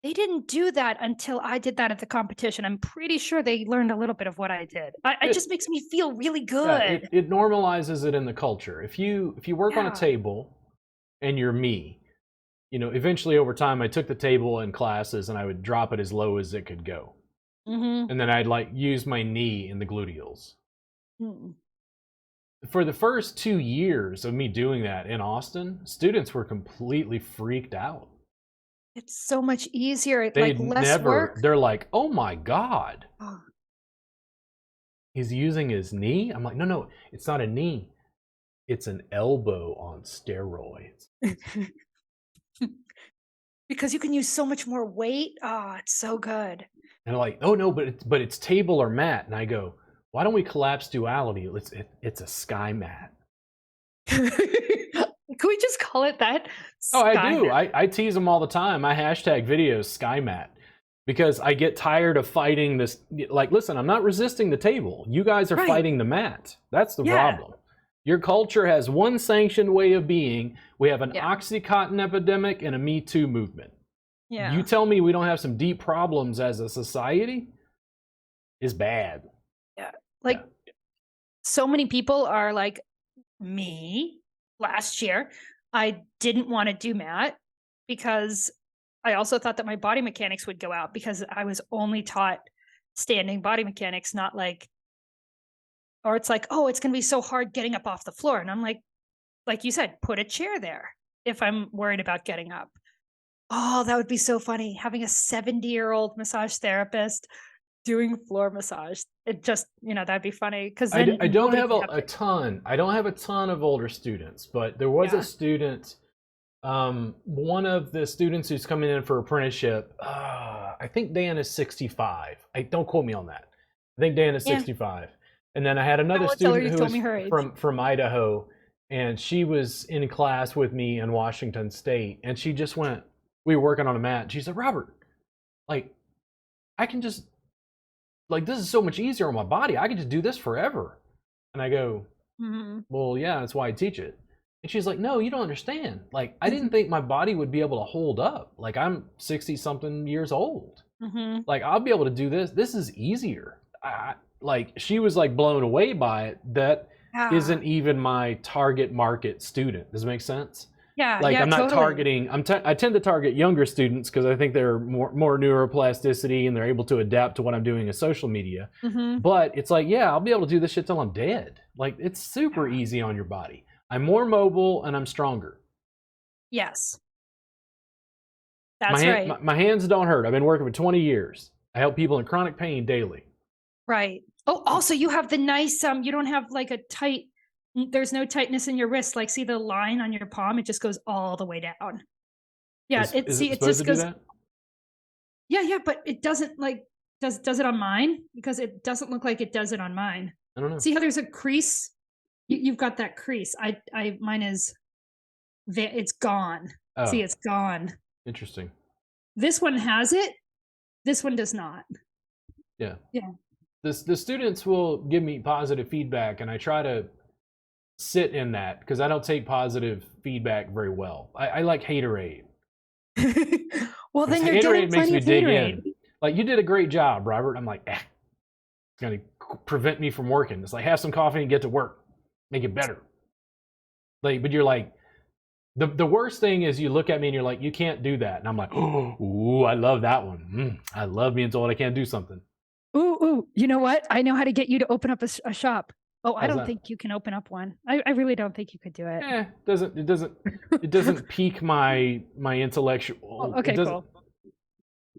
they didn't do that until I did that at the competition. I'm pretty sure they learned a little bit of what I did. It just makes me feel really good. Yeah, it normalizes it in the culture. If you work on a table and you're me, you know, eventually over time I took the table in classes and I would drop it as low as it could go. And then I'd like use my knee in the gluteals. For the first 2 years of me doing that in Austin, students were completely freaked out. It's so much easier. They'd like less work. They're like, oh my God. He's using his knee? I'm like, no, it's not a knee. It's an elbow on steroids. Because you can use so much more weight. Oh, it's so good. And they're like, oh no, but it's table or mat. And I go, why don't we collapse duality? It's a sky mat. Can we just call it that? Oh, I do. I tease them all the time. I hashtag videos SkyMat because I get tired of fighting this. Like, listen, I'm not resisting the table. You guys are fighting the mat. That's the problem. Your culture has one sanctioned way of being. We have an Oxycontin epidemic and a Me Too movement. You tell me we don't have some deep problems as a society? Is bad. Like, so many people are like me. Last year, I didn't want to do mat because I also thought that my body mechanics would go out, because I was only taught standing body mechanics, not like, or it's like, oh, it's going to be so hard getting up off the floor. And I'm like you said, put a chair there if I'm worried about getting up. Oh, that would be so funny. Having a 70-year-old massage therapist doing floor massage. It just, that'd be funny. Because I don't have a ton. I don't have a ton of older students, but there was a student, one of the students who's coming in for apprenticeship. I think Dan is 65. Don't quote me on that. I think Dan is 65. And then I had another student who was from Idaho, and she was in class with me in Washington State, and she just went, we were working on a mat. She said, Robert, like, I can just, like, this is so much easier on my body. I can just do this forever. And I go, well, yeah, that's why I teach it. And she's like, no, you don't understand. Like, I didn't think my body would be able to hold up. Like, I'm 60 something years old. Like, I'll be able to do this. This is easier. Like, she was like blown away by it. That isn't even my target market student. Does it make sense? Yeah. Like, I'm not targeting, I tend to target younger students because I think they're more neuroplasticity and they're able to adapt to what I'm doing in social media. But it's like, yeah, I'll be able to do this shit till I'm dead. Like, it's super easy on your body. I'm more mobile and I'm stronger. Yes. That's right. My hands don't hurt. I've been working for 20 years. I help people in chronic pain daily. Right. Oh, also you have the nice, you don't have like a tight, there's no tightness in your wrist. Like, see the line on your palm? It just goes all the way down. Yeah. Is it supposed to do that? Yeah, but it doesn't like does it on mine? Because it doesn't look like it does it on mine. I don't know. See how there's a crease? You've got that crease. Mine is it's gone. Oh, See, it's gone. interesting. This one has it. This one does not. Yeah. Yeah. The students will give me positive feedback, and I try to sit in that because I don't take positive feedback very well. I like haterade. Well, then you're Haterade getting makes plenty me of dig haterade. in. Like, you did a great job, Robert. I'm like, it's gonna prevent me from working. It's like, have some coffee and get to work, make it better. Like, but you're like, the worst thing is you look at me and you're like, you can't do that, and I'm like, oh, ooh, I love that one. I love being told I can't do something. Ooh, you know what? I know how to get you to open up a shop. Oh, I How's don't that? think you can open up one. I really don't think you could do it. It doesn't pique my intellectual. Oh, okay, it doesn't- cool.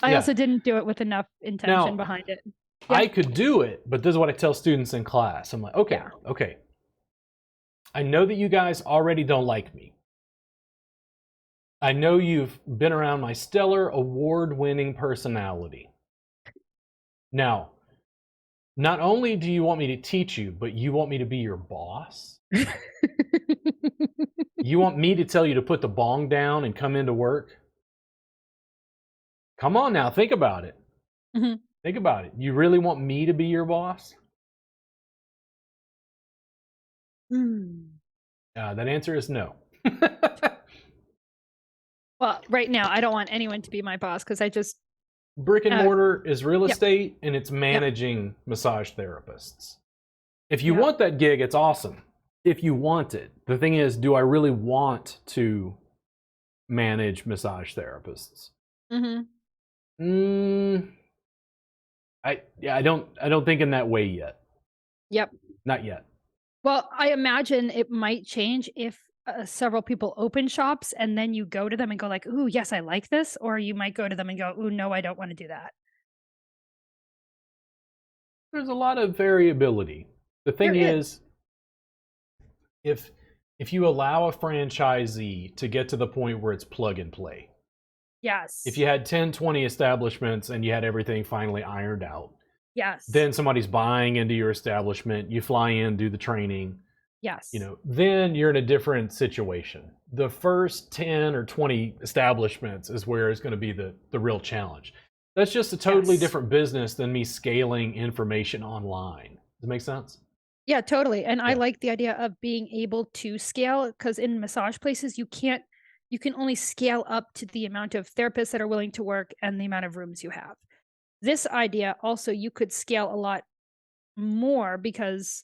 I Yeah. also didn't do it with enough intention Now, behind it. I could do it, but this is what I tell students in class. I'm like, okay, Yeah. okay. I know that you guys already don't like me. I know you've been around my stellar award-winning personality. Now, not only do you want me to teach you, but you want me to be your boss? You want me to tell you to put the bong down and come into work? Come on now, think about it. Mhm. Think about it. You really want me to be your boss? That answer is no. Well, right now, I don't want anyone to be my boss because I just Brick and mortar is real yep. estate, and it's managing massage therapists. If you want that gig, it's awesome. If you want it. The thing is, do I really want to manage massage therapists? Mm-hmm. I don't think in that way yet. Yep. Not yet. Well, I imagine it might change if several people open shops and then you go to them and go like, ooh, yes, I like this. Or you might go to them and go, ooh, no, I don't want to do that. There's a lot of variability. The thing is, if you allow a franchisee to get to the point where it's plug and play. Yes. If you had 10, 20 establishments and you had everything finally ironed out. Yes. Then somebody's buying into your establishment, you fly in, do the training. Yes. Then you're in a different situation. The first 10 or 20 establishments is where it's going to be the real challenge. That's just a totally different business than me scaling information online. Does it make sense? Yeah, totally. And I like the idea of being able to scale, because in massage places, you can only scale up to the amount of therapists that are willing to work and the amount of rooms you have. This idea also, you could scale a lot more because,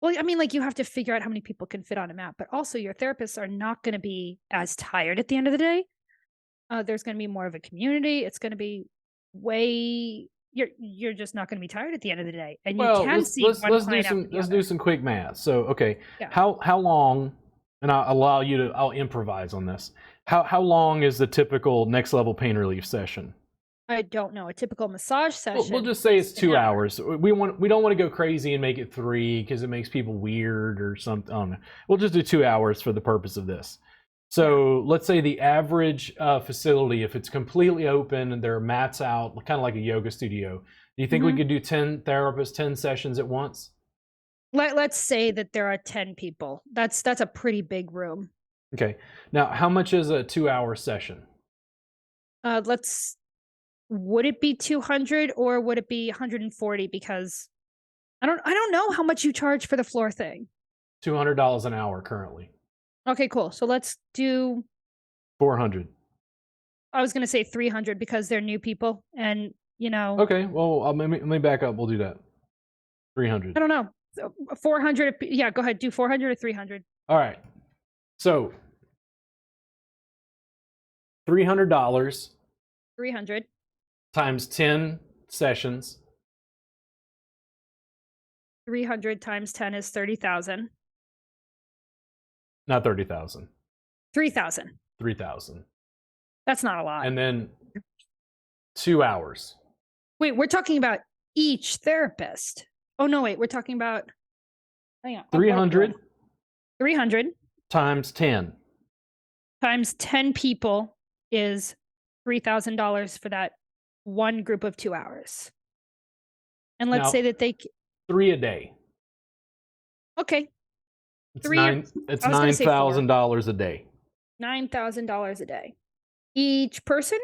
well, I mean, like you have to figure out how many people can fit on a mat, but also your therapists are not going to be as tired at the end of the day. There's going to be more of a community. It's going to be you're just not going to be tired at the end of the day. And you can see let's do some quick math. So, okay, how long, and I'll improvise on this. How long is the typical next level pain relief session? I don't know. A typical massage session. We'll just say it's 2 hours. We don't want to go crazy and make it 3 because it makes people weird or something. I don't know. We'll just do 2 hours for the purpose of this. So let's say the average facility, if it's completely open and there are mats out, kind of like a yoga studio, do you think we could do 10 therapists, 10 sessions at once? Let's say that there are 10 people. That's a pretty big room. Okay. Now, how much is a 2 hour session? Would it be 200 or would it be 140? Because I don't know how much you charge for the floor thing. $200 an hour currently. Okay, cool. So let's do 400. I was going to say 300 because they're new people and, Okay, well, let me back up. We'll do that. 300. I don't know. 400. Yeah, go ahead. Do 400 or 300. All right. So $300. 300. Times 10 sessions. 300 times 10 is 30,000. Not 30,000. 3,000. 3,000. That's not a lot. And then 2 hours. Wait, we're talking about each therapist. Oh, no, wait. We're talking about... Hang on. 300. 300. Times 10. Times 10 people is $3,000 for that one group of 2 hours. And let's Now, say that they 3 a day. okay, It's Three- It's I was gonna say four. $9,000 a day. $9,000 a day. Each person?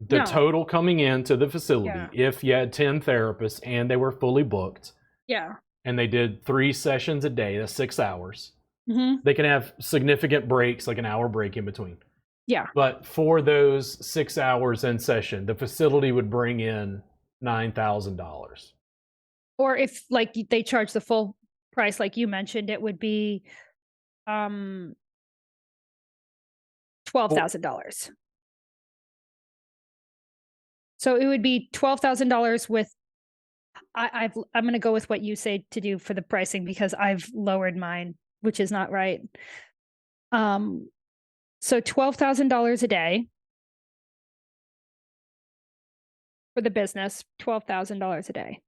The No. total coming into the facility, Yeah. if you had 10 therapists and they were fully booked, Yeah. and they did 3 sessions a day, that's 6 hours. Mm-hmm. They can have significant breaks, like an hour break in between. Yeah. But for those 6 hours in session, the facility would bring in $9,000. Or if like they charge the full price, like you mentioned, it would be $12,000. So it would be $12,000 with I'm going to go with what you say to do for the pricing because I've lowered mine, which is not right. So $12,000 a day for the business, $12,000 a day.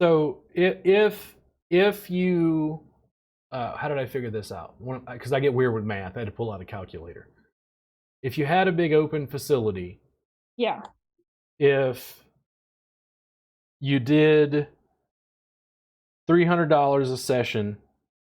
So if you how did I figure this out? Because I get weird with math, I had to pull out a calculator. If you had a big open facility, Yeah. if you did $300 a session,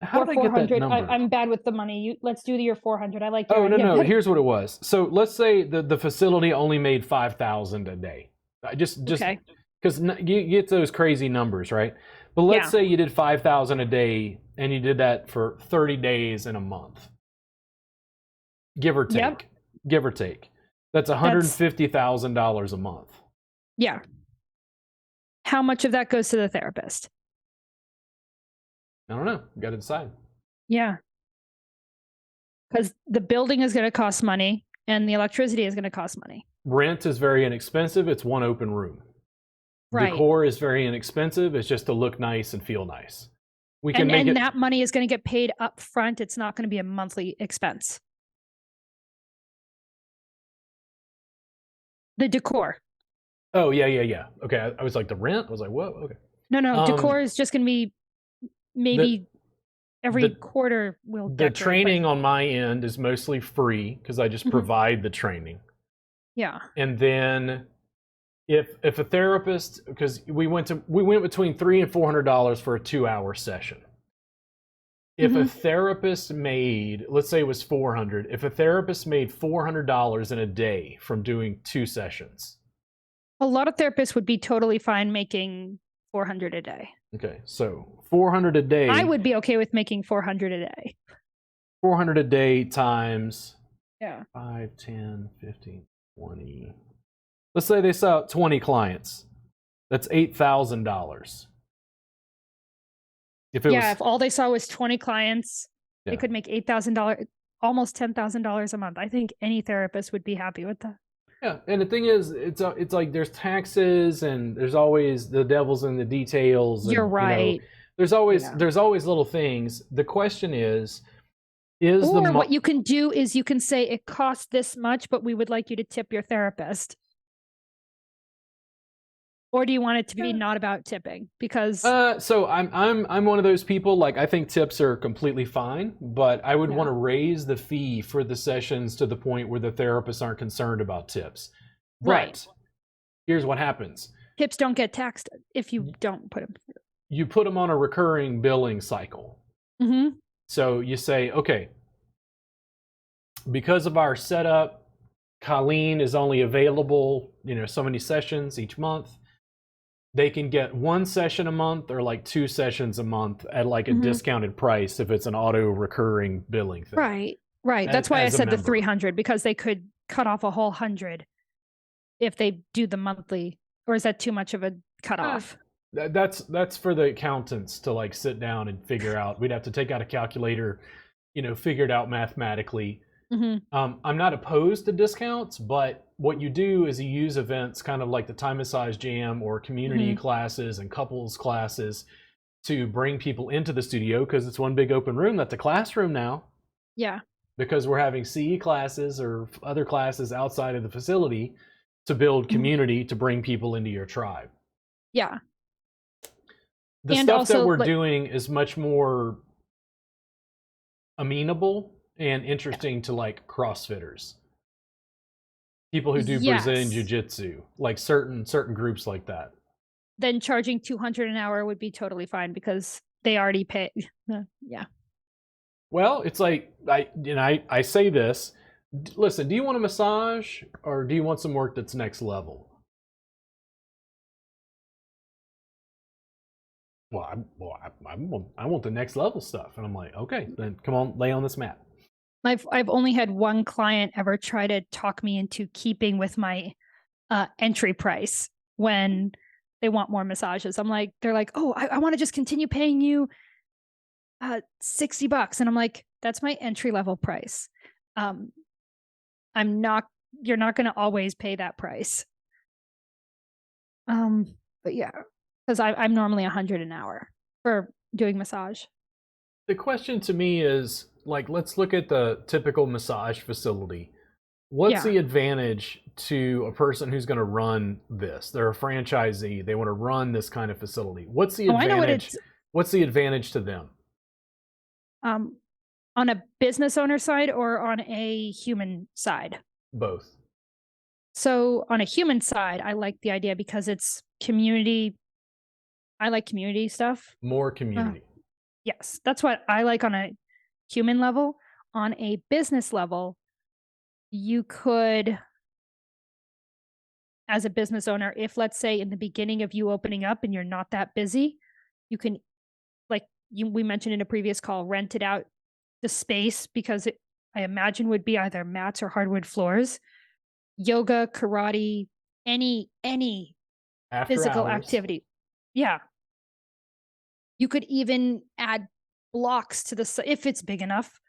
how did I get that number? I'm bad with the money. Let's do your 400. I like. Oh no. Here's what it was. So let's say the facility only made $5,000 a day. Just Okay. because you get those crazy numbers, right? But let's say you did $5,000 a day and you did that for 30 days in a month, give or take. Yep. Give or take. That's $150,000 a month. Yeah. How much of that goes to the therapist? I don't know. You got to decide. Yeah. Because the building is going to cost money and the electricity is going to cost money. Rent is very inexpensive. It's one open room. Right. Decor is very inexpensive. It's just to look nice and feel nice. We can make it. And that money is going to get paid up front. It's not going to be a monthly expense. The decor. Oh, yeah. Okay, I was like, the rent? I was like, whoa, okay. No, decor is just going to be maybe every quarter we'll The decorate, training but on my end is mostly free because I just provide the training. yeah. And then if a therapist, because we went between $300 and $400 for a 2-hour session. If a therapist made, let's say it was $400, if a therapist made $400 in a day from doing 2 sessions. A lot of therapists would be totally fine making $400 a day. Okay, so $400 a day. I would be okay with making $400 a day. $400 a day times 5, 10, 15, 20. Let's say they saw 20 clients. That's $8,000. If all they saw was 20 clients, they could make $8,000, almost $10,000 a month. I think any therapist would be happy with that. Yeah, and the thing is, it's like there's taxes and there's always the devil's in the details. You're right. There's always little things. The question is what you can do is you can say it costs this much, but we would like you to tip your therapist. Or do you want it to be not about tipping? Because so I'm one of those people, like, I think tips are completely fine, but I would want to raise the fee for the sessions to the point where the therapists aren't concerned about tips. But here's what happens. Tips don't get taxed if you don't put them through. You put them on a recurring billing cycle. So you say, okay, because of our setup, Colleen is only available, so many sessions each month. They can get 1 session a month or like 2 sessions a month at like a discounted price if it's an auto recurring billing thing. Right. That's why I said the 300, because they could cut off a whole 100 if they do the monthly. Or is that too much of a cutoff? That's for the accountants to like sit down and figure out. We'd have to take out a calculator, figure it out mathematically. I'm not opposed to discounts, but what you do is you use events kind of like the Thai Massage Jam or community classes and couples classes to bring people into the studio, because it's one big open room. That's a classroom now. Yeah. Because we're having CE classes or other classes outside of the facility to build community, to bring people into your tribe. Yeah. The stuff that we're doing is much more amenable and interesting to like CrossFitters. People who do Brazilian Yes. jiu-jitsu, like certain groups like that. Then charging $200 an hour would be totally fine because they already pay. Yeah. Well, it's like I say this. Listen, do you want a massage or do you want some work that's next level? I want the next level stuff, and I'm like, okay, then come on, lay on this mat. I've only had one client ever try to talk me into keeping with my entry price when they want more massages. They're like, oh, I want to just continue paying you $60. And I'm like, that's my entry level price. You're not going to always pay that price. But yeah, because I'm normally $100 an hour for doing massage. The question to me is, like, let's look at the typical massage facility. What's the advantage to a person who's going to run this? They're a franchisee. They want to run this kind of facility. What's the advantage? What's the advantage to them? On a business owner side or on a human side? Both. So on a human side, I like the idea because it's community. I like community stuff. More community. Yes, that's what I like on a human level. On a business level, you could, as a business owner, if let's say in the beginning of you opening up and you're not that busy, you can, like we mentioned in a previous call, rent it out the space because I imagine would be either mats or hardwood floors, yoga, karate, any After physical hours. activity. Yeah. You could even add blocks to the, if it's big enough,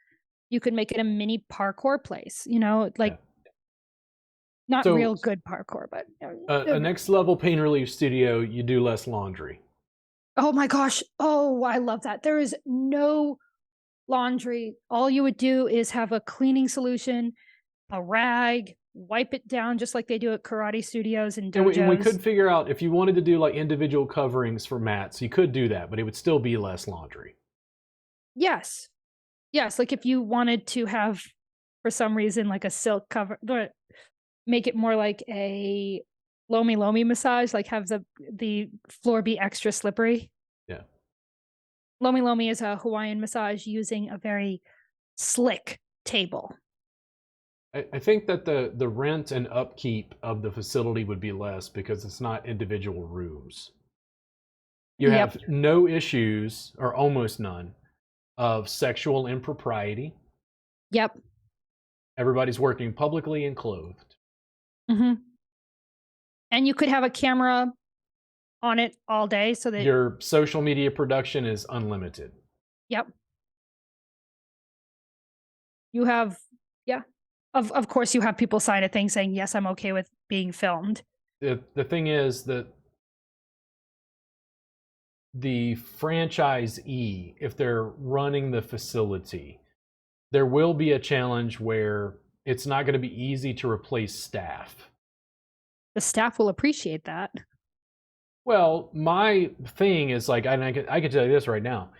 you could make it a mini parkour place, not real good parkour, but a next level pain relief studio, you do less laundry. Oh my gosh. Oh, I love that. There is no laundry. All you would do is have a cleaning solution, a rag, wipe it down just like they do at karate studios and dojos. And we could figure out if you wanted to do like individual coverings for mats, you could do that, but it would still be less laundry. Yes. Like if you wanted to have, for some reason, like a silk cover, make it more like a lomi massage, like have the floor be extra slippery. Yeah. Lomi is a Hawaiian massage using a very slick table. I think that the rent and upkeep of the facility would be less because it's not individual rooms. You have no issues, or almost none, of sexual impropriety. Yep. Everybody's working publicly and clothed. Mm-hmm. And you could have a camera on it all day so that your social media production is unlimited. Yep. You have, of course you have people sign a thing saying, yes, I'm okay with being filmed. The thing is that the franchisee, if they're running the facility, there will be a challenge where it's not going to be easy to replace staff. The staff will appreciate that. Well, my thing is like, I can tell you this right now.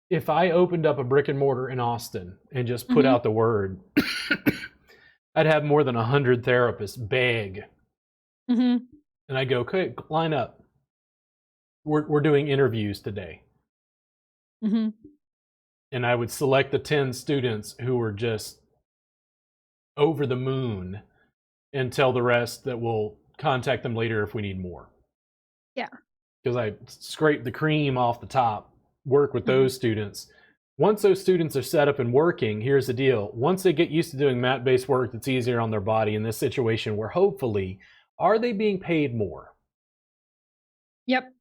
If I opened up a brick and mortar in Austin and just put out the word, I'd have more than 100 therapists beg. Mm-hmm. And I go, okay, line up. We're doing interviews today. Mm-hmm. And I would select the 10 students who were just over the moon and tell the rest that we'll contact them later if we need more. Yeah. Because I scrape the cream off the top, work with those students. Once those students are set up and working, here's the deal. Once they get used to doing mat-based work that's easier on their body in this situation where hopefully, are they being paid more? Yep.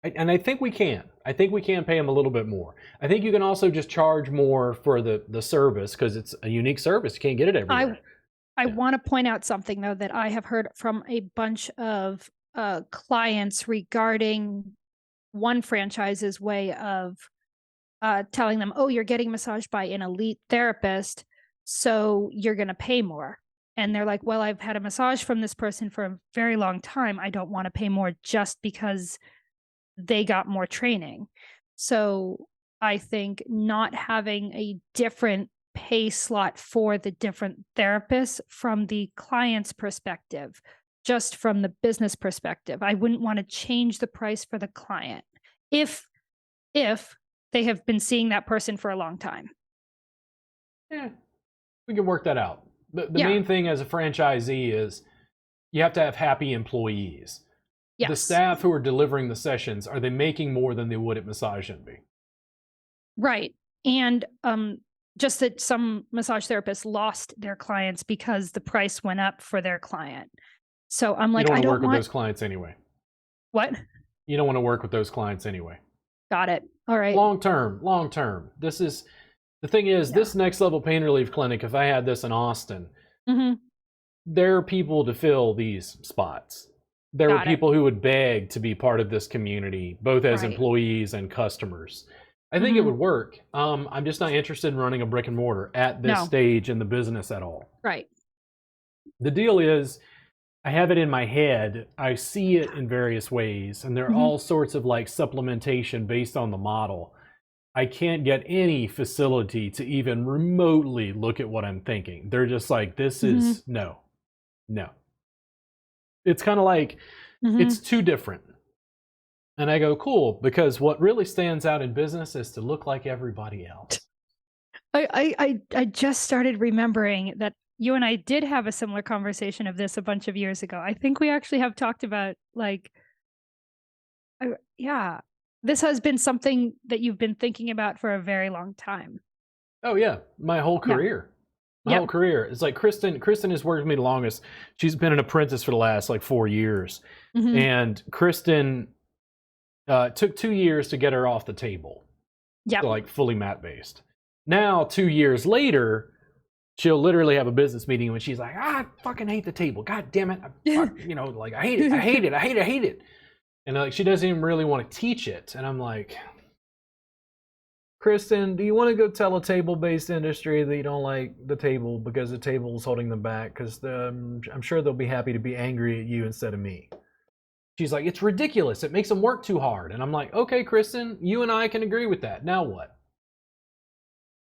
And I think we can. I think we can pay them a little bit more. I think you can also just charge more for the service because it's a unique service. You can't get it everywhere. I want to point out something, though, that I have heard from a bunch of clients regarding one franchise's way of telling them, oh, you're getting massaged by an elite therapist, so you're going to pay more. And they're like, well, I've had a massage from this person for a very long time. I don't want to pay more just because they got more training. So I think not having a different pay slot for the different therapists from the client's perspective, just from the business perspective. I wouldn't want to change the price for the client if they have been seeing that person for a long time. Yeah, we can work that out. The Yeah. main thing as a franchisee is you have to have happy employees. The Yes. staff who are delivering the sessions, are they making more than they would at Massage Envy? Right. And just that some massage therapists lost their clients because the price went up for their client. So I'm You like, don't I want to don't work with want those clients anyway. what? You don't want to work with those clients anyway. Got it. All right. Long term. This is the thing is Yeah. this next level pain relief clinic, if I had this in Austin, Mhm. there are people to fill these spots. There were Got it. people who would beg to be part of this community, both as Right. employees and customers. I think it Mhm. would work. I'm just not interested in running a brick and mortar at this No. stage in the business at all. Right. The deal is, I have it in my head. I see it in various ways, and there are Mhm. all sorts of like supplementation based on the model. I can't get any facility to even remotely look at what I'm thinking. They're just like, this is no. It's kind of like, it's too different. And I go, cool, because what really stands out in business is to look like everybody else. I just started remembering that you and I did have a similar conversation of this a bunch of years ago. I think we actually have talked about like, yeah, this has been something that you've been thinking about for a very long time. Oh yeah, my whole Yeah. career. My Yep. whole career. It's like Kristen has worked with me the longest. She's been an apprentice for the last like 4 years. Mhm. And Kristen took 2 years to get her off the table. Yep. So like fully mat based. Now 2 years later, she'll literally have a business meeting when she's like, I fucking hate the table. God damn it. Like I hate it. I hate it. I hate it. I hate it. And like she doesn't even really want to teach it. And I'm like, Kristen, do you want to go tell a table-based industry that you don't like the table because the table is holding them back? Because I'm sure they'll be happy to be angry at you instead of me. She's like, it's ridiculous. It makes them work too hard. And I'm like, okay, Kristen, you and I can agree with that. Now what?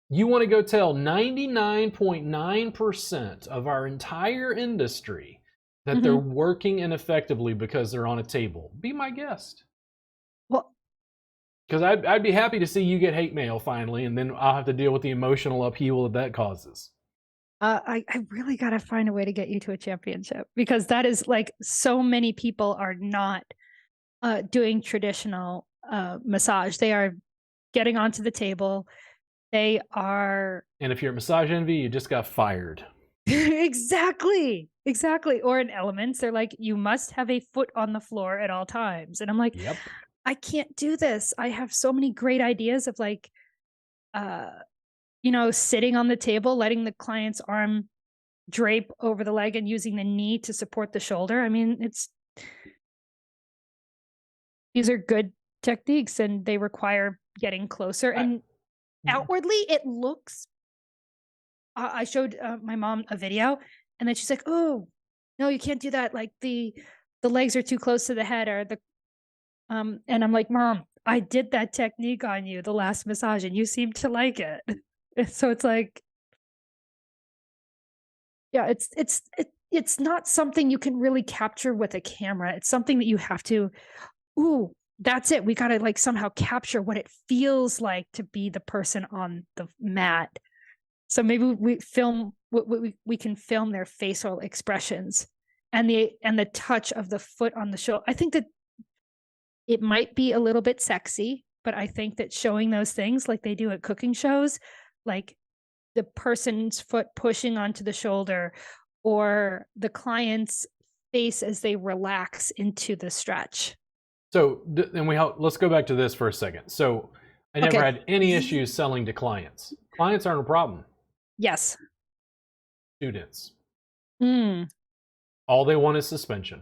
You want to go tell 99.9% of our entire industry that they're working ineffectively because they're on a table. Be my guest. Well, because I'd be happy to see you get hate mail finally, and then I'll have to deal with the emotional upheaval that causes. I really got to find a way to get you to a championship, because that is like, so many people are not doing traditional massage. They are getting onto the table. They are And if you're at Massage Envy, you just got fired. exactly. Or in Elements, they're like, you must have a foot on the floor at all times. And I'm like, Yep. I can't do this. I have so many great ideas of like, sitting on the table, letting the client's arm drape over the leg and using the knee to support the shoulder. I mean, these are good techniques, and they require getting closer. And outwardly, it looks. I showed my mom a video, and then she's like, "Oh, no, you can't do that. Like the legs are too close to the head, or the." And I'm like, Mom, I did that technique on you the last massage, and you seemed to like it. So it's like, yeah, it's not something you can really capture with a camera. It's something that you have to. Ooh, that's it. We got to like somehow capture what it feels like to be the person on the mat. So maybe we can film their facial expressions and the touch of the foot on the shoulder. I think that it might be a little bit sexy, but I think that showing those things like they do at cooking shows, like the person's foot pushing onto the shoulder, or the client's face as they relax into the stretch. So, let's go back to this for a second. So, I never Okay. had any issues selling to clients. Clients aren't a problem. Yes. Students. Mm. All they want is suspension.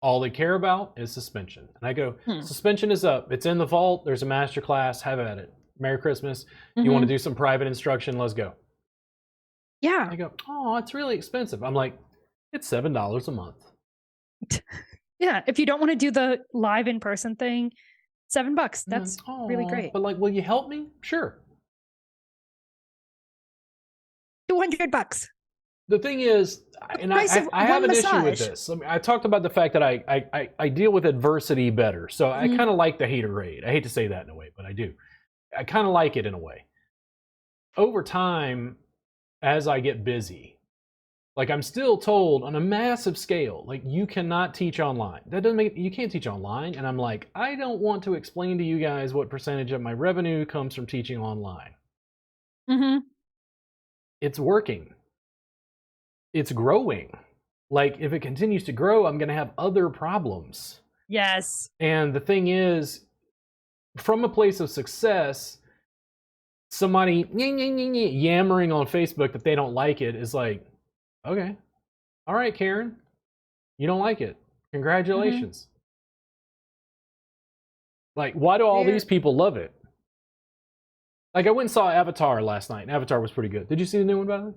All they care about is suspension. And I go, suspension is up. It's in the vault. There's a master class. Have at it. Merry Christmas. You want to do some private instruction? Let's go. Yeah. I go, oh, it's really expensive. I'm like, it's $7 a month. Yeah. If you don't want to do the live in-person thing, $7. That's really great. But like, will you help me? Sure. $200. The thing is, and price of I have one an issue with massage. this. I mean, I talked about the fact that I deal with adversity better. So I kind of like the haterade. I hate to say that in a way, but I do. I kind of like it in a way. Over time, as I get busy, like I'm still told on a massive scale, like you cannot teach online. That doesn't make you can't teach online. And I'm like, I don't want to explain to you guys what percentage of my revenue comes from teaching online. Mm-hmm. It's working. It's growing. Like if it continues to grow, I'm going to have other problems. Yes. And the thing is, from a place of success, somebody yammering on Facebook that they don't like it is like, okay, all right, Karen, you don't like it. Congratulations. Like, why do all these people love it? Like, I went and saw Avatar last night, and Avatar was pretty good. Did you see the new one, by the way?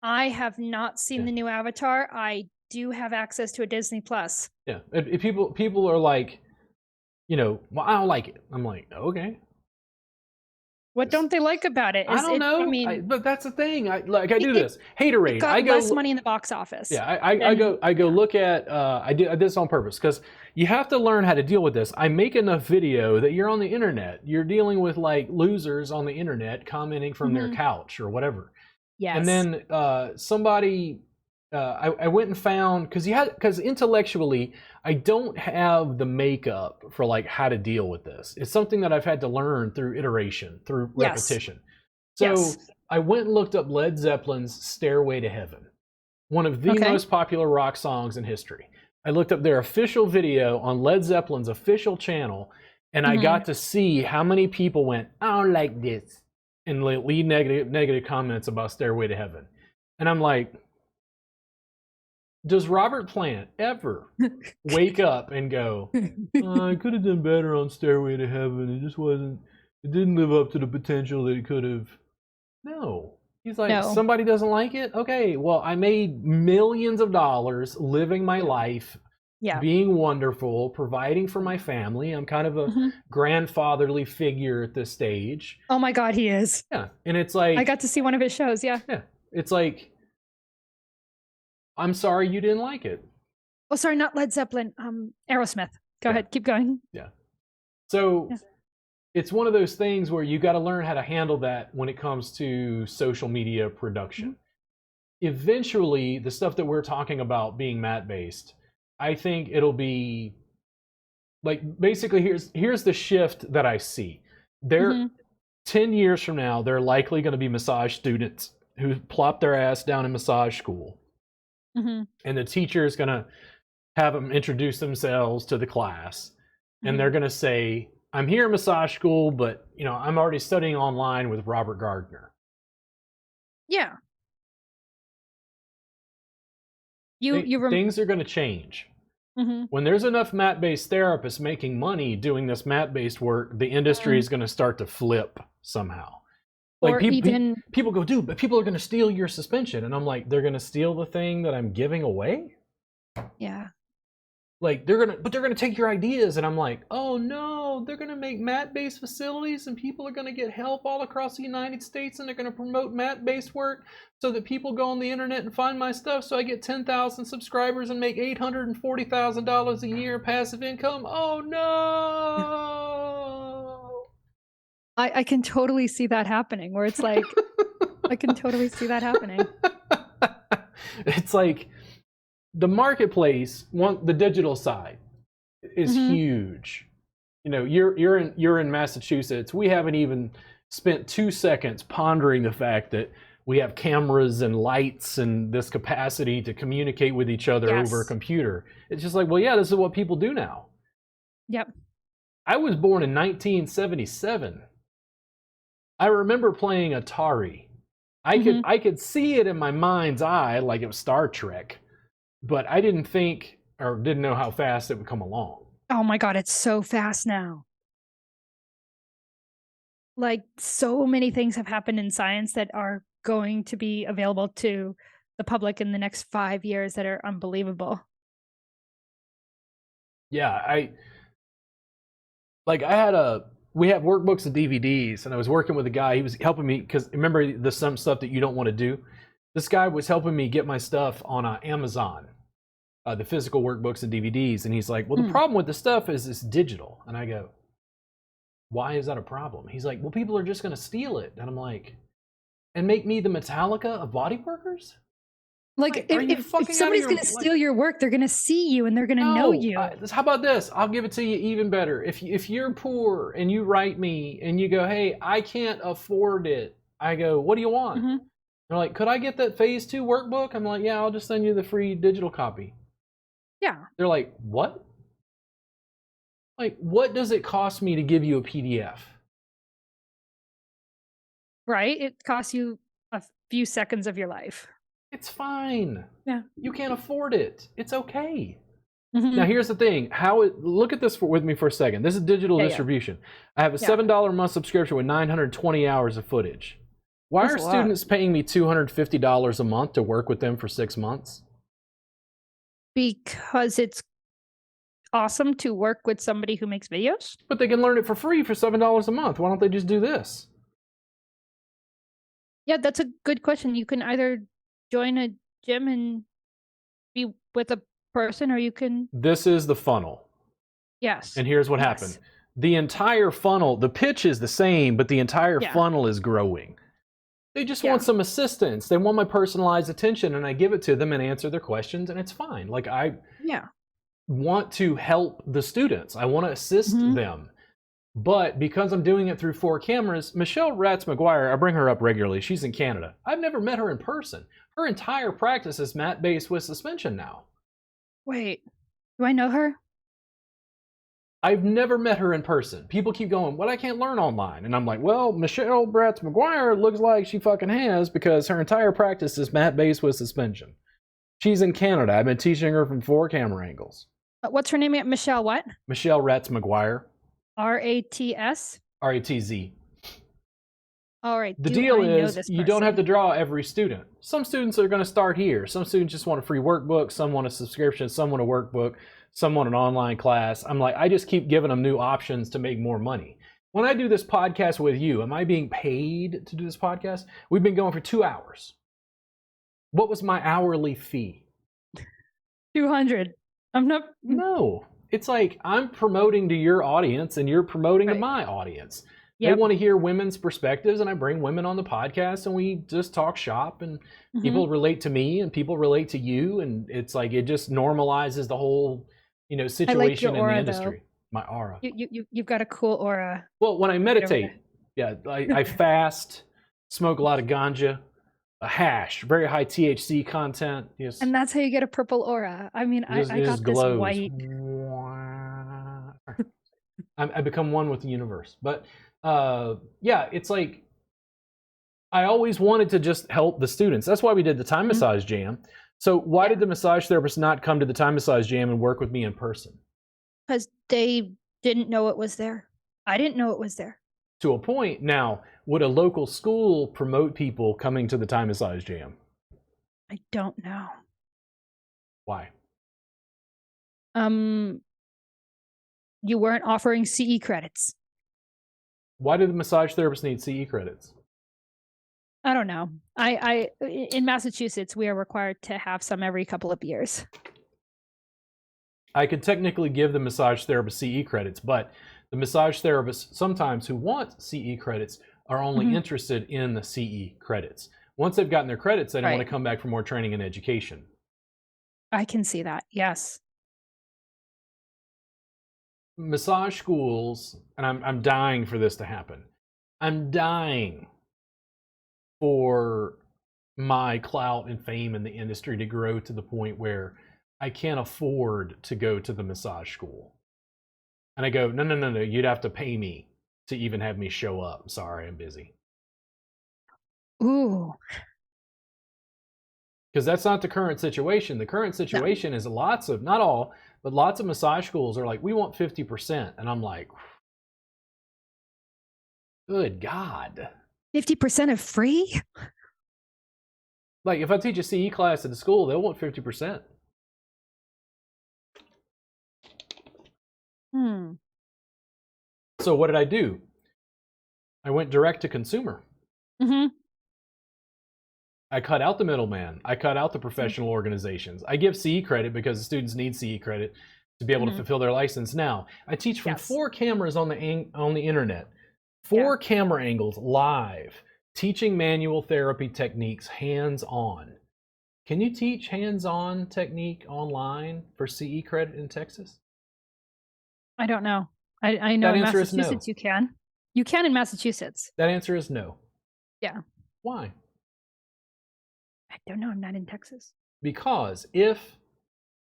I have not seen the new Avatar. I do have access to a Disney Plus. Yeah, people are like, you know, well, I don't like it. I'm like, okay. What don't they like about it? I don't know. I mean, but that's the thing. I do this haterade. It got I go less money in the box office. Yeah, I go look at. I did this on purpose because you have to learn how to deal with this. I make enough video that you're on the internet. You're dealing with like losers on the internet commenting from their couch or whatever. Yes. And then somebody, I went and found because intellectually I don't have the makeup for like how to deal with this. It's something that I've had to learn through iteration, through repetition. So I went and looked up Led Zeppelin's "Stairway to Heaven," one of the most popular rock songs in history. I looked up their official video on Led Zeppelin's official channel, and I got to see how many people went, "I don't like this," and leave negative comments about "Stairway to Heaven." And I'm like, does Robert Plant ever wake up and go, I could have done better on "Stairway to Heaven. It didn't live up to the potential that it could have. No. He's like, somebody doesn't like it? Okay, well, I made millions of dollars living my life, being wonderful, providing for my family. I'm kind of a grandfatherly figure at this stage. Oh my God, he is. Yeah, and it's like... I got to see one of his shows, yeah. Yeah, it's like, I'm sorry you didn't like it. Oh, sorry, not Led Zeppelin. Aerosmith. Go ahead, keep going. Yeah. So it's one of those things where you got to learn how to handle that when it comes to social media production. Eventually, the stuff that we're talking about being mat-based, I think it'll be like, basically here's the shift that I see. 10 years from now, they're likely going to be massage students who plop their ass down in massage school. And the teacher is going to have them introduce themselves to the class. And they're going to say, I'm here in massage school, but you know, I'm already studying online with Robert Gardner. Yeah. Things are going to change. When there's enough mat-based therapists making money doing this mat-based work, the industry is going to start to flip somehow. Like people go, dude, but people are going to steal your suspension. And I'm like, they're going to steal the thing that I'm giving away? Yeah. Like they're going to take your ideas. And I'm like, oh no, they're going to make mat-based facilities and people are going to get help all across the United States and they're going to promote mat-based work so that people go on the internet and find my stuff so I get 10,000 subscribers and make $840,000 a year passive income. Oh no. I can totally see that happening where it's like, I can totally see that happening. It's like the marketplace, the digital side is huge. You know, you're in Massachusetts. We haven't even spent 2 seconds pondering the fact that we have cameras and lights and this capacity to communicate with each other over a computer. It's just like, well, yeah, this is what people do now. Yep. I was born in 1977. I remember playing Atari. I could see it in my mind's eye like it was Star Trek, but I didn't think or didn't know how fast it would come along. Oh my God, it's so fast now. Like so many things have happened in science that are going to be available to the public in the next 5 years that are unbelievable. Yeah, I had a we have workbooks and DVDs, and I was working with a guy. He was helping me because remember the some stuff that you don't want to do. This guy was helping me get my stuff on Amazon, the physical workbooks and DVDs, and he's like, "Well, the problem with the stuff is it's digital." And I go, "Why is that a problem?" He's like, "Well, people are just going to steal it," and I'm like, "And make me the Metallica of body workers?" Like, if somebody's going to steal your work, they're going to see you and they're going to know you. How about this? I'll give it to you even better. If you're poor and you write me and you go, "Hey, I can't afford it," I go, "What do you want?" They're like, "Could I get that phase 2 workbook?" I'm like, "Yeah, I'll just send you the free digital copy." Yeah. They're like, "What? Like, what does it cost me to give you a PDF?" Right? It costs you a few seconds of your life. It's fine. Yeah. You can't afford it. It's okay. Now, here's the thing. Look at this with me for a second. This is digital distribution. I have a $7 a month subscription with 920 hours of footage. Why are students paying me $250 a month to work with them for 6 months? Because it's awesome to work with somebody who makes videos. But they can learn it for free for $7 a month. Why don't they just do this? Yeah, that's a good question. You can either join a gym and be with a person, or you can... This is the funnel. Yes. And here's what happened. The entire funnel, the pitch is the same, but the entire funnel is growing. They just want some assistance. They want my personalized attention, and I give it to them and answer their questions, and it's fine. Like, I want to help the students. I want to assist them. But because I'm doing it through 4 cameras, Michelle Ratz McGuire, I bring her up regularly. She's in Canada. I've never met her in person. Her entire practice is mat-based with suspension now. Wait, do I know her? I've never met her in person. People keep going, "Well, I can't learn online." And I'm like, well, Michelle Ratz McGuire looks like she fucking has, because her entire practice is mat-based with suspension. She's in Canada. I've been teaching her from 4 camera angles. What's her name again? Michelle what? Michelle Ratz McGuire. R-A-T-S? R-A-T-Z. All right. The deal is you don't have to draw every student. Some students are going to start here. Some students just want a free workbook. Some want a subscription. Some want a workbook. Some want an online class. I'm like, I just keep giving them new options to make more money. When I do this podcast with you, am I being paid to do this podcast? We've been going for 2 hours. What was my hourly fee? 200. I'm not... No. It's like I'm promoting to your audience and you're promoting to my audience. They want to hear women's perspectives, and I bring women on the podcast and we just talk shop, and people relate to me and people relate to you, and it's like it just normalizes the whole, situation in the industry. Though. My aura. You've got a cool aura. Well, when I meditate, I fast, smoke a lot of ganja, a hash, very high THC content. Yes. And that's how you get a purple aura. I mean, I got this white. I become one with the universe. But it's like I always wanted to just help the students. That's why we did the Time Massage Jam. So why did the massage therapists not come to the Time Massage Jam and work with me in person? Because they didn't know it was there. I didn't know it was there. To a point. Now, would a local school promote people coming to the Time Massage Jam? I don't know. Why? You weren't offering CE credits. Why do the massage therapists need CE credits? I don't know. In Massachusetts, we are required to have some every couple of years. I could technically give the massage therapist CE credits, but the massage therapists sometimes who want CE credits are only interested in the CE credits. Once they've gotten their credits, they don't want to come back for more training and education. I can see that. Yes. Massage schools, and I'm dying for this to happen. I'm dying for my clout and fame in the industry to grow to the point where I can't afford to go to the massage school. And I go, no, you'd have to pay me to even have me show up. Sorry, I'm busy. Ooh. Because that's not the current situation. The current situation is lots of, not all, but lots of massage schools are like, we want 50%. And I'm like, good God. 50% of free? Like, if I teach a CE class at the school, they'll want 50%. So what did I do? I went direct to consumer. Mm-hmm. I cut out the middleman. I cut out the professional organizations. I give CE credit because the students need CE credit to be able to fulfill their license. Now, I teach from 4 cameras on the internet, 4 camera angles live, teaching manual therapy techniques hands-on. Can you teach hands-on technique online for CE credit in Texas? I don't know. I know That in answer is no. Massachusetts you can. You can in Massachusetts. That answer is no. Yeah. Why? I don't know. I'm not in Texas. Because if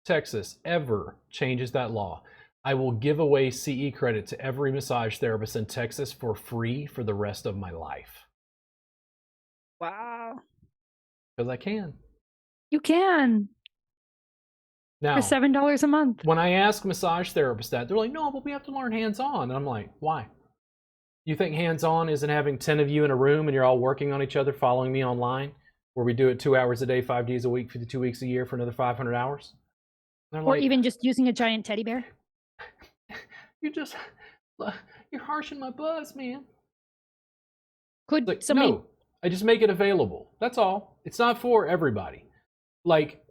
Texas ever changes that law, I will give away CE credit to every massage therapist in Texas for free for the rest of my life. Wow. Because I can. You can. Now, For $7 a month. when I ask massage therapists that, they're like, no, but we have to learn hands-on. And I'm like, why? You think hands-on isn't having 10 of you in a room and you're all working on each other, following me online, where we do it 2 hours a day, 5 days a week, 52 weeks a year for another 500 hours? Or like, even just using a giant teddy bear? You're harshing my buzz, man. Could Like, somebody... No, I just make it available. That's all. It's not for everybody. Like,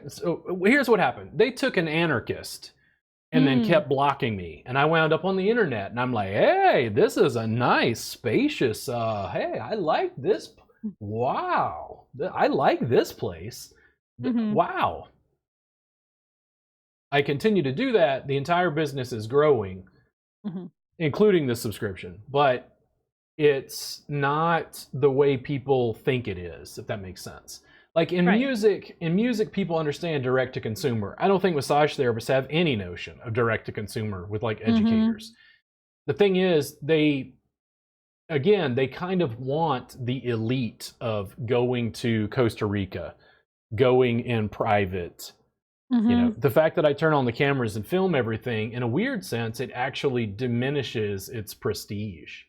so here's what happened. They took an anarchist and then kept blocking me. And I wound up on the internet and I'm like, hey, this is a nice, spacious, hey, I like this. Wow. I like this place. Wow. I continue to do that. The entire business is growing, including the subscription, but it's not the way people think it is, if that makes sense. Like in music, people understand direct to consumer. I don't think massage therapists have any notion of direct to consumer with like educators. The thing is, they kind of want the elite of going to Costa Rica, going in private. You know, the fact that I turn on the cameras and film everything, in a weird sense, it actually diminishes its prestige.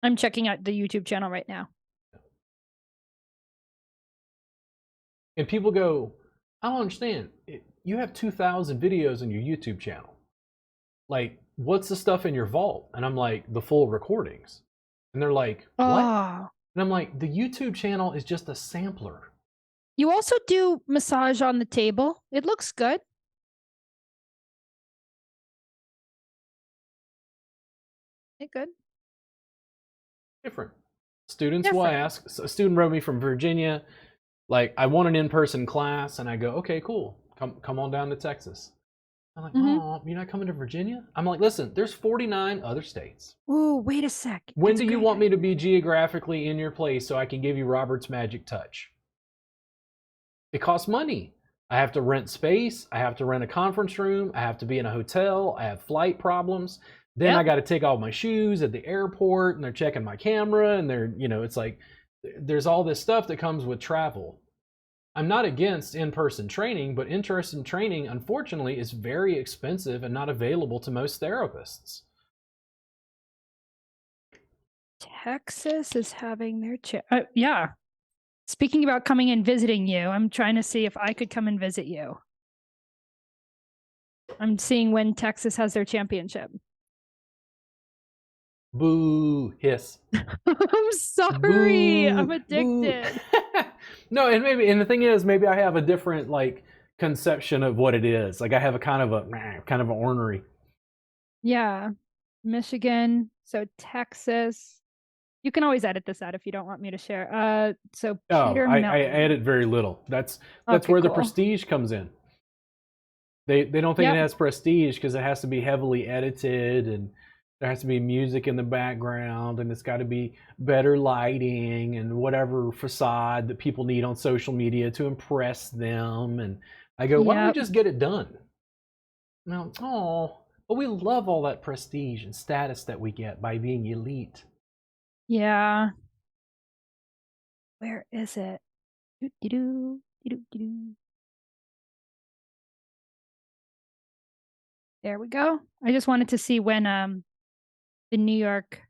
I'm checking out the YouTube channel right now. And people go, I don't understand. You have 2,000 videos on your YouTube channel. Like, what's the stuff in your vault? And I'm like, the full recordings. And they're like, what? And I'm like, the YouTube channel is just a sampler. You also do massage on the table. It looks good. It good. Different. Students will ask. So a student wrote me from Virginia, like, I want an in-person class. And I go, okay, cool. Come on down to Texas. I'm like, oh, you're not coming to Virginia? I'm like, listen, there's 49 other states. Ooh, wait a sec. When do you want me to be geographically in your place so I can give you Robert's magic touch? It costs money. I have to rent space. I have to rent a conference room. I have to be in a hotel. I have flight problems. Then I got to take off my shoes at the airport and they're checking my camera and they're, you know, it's like, there's all this stuff that comes with travel. I'm not against in-person training, but in-person training, unfortunately, is very expensive and not available to most therapists. Texas is having their yeah. Speaking about coming and visiting you, I'm trying to see if I could come and visit you. I'm seeing when Texas has their championship. Boo, hiss. I'm sorry. Boo, I'm addicted. No, and the thing is, maybe I have a different like conception of what it is. Like I have a kind of an ornery. Yeah. Michigan. So Texas. You can always edit this out if you don't want me to share. So Peter I edit very little. That's where the prestige comes in. They don't think it has prestige because it has to be heavily edited and there has to be music in the background and it's got to be better lighting and whatever facade that people need on social media to impress them. And I go, why don't we just get it done? No, but we love all that prestige and status that we get by being elite. Yeah. Where is it? Do-do-do. There we go. I just wanted to see when the New York.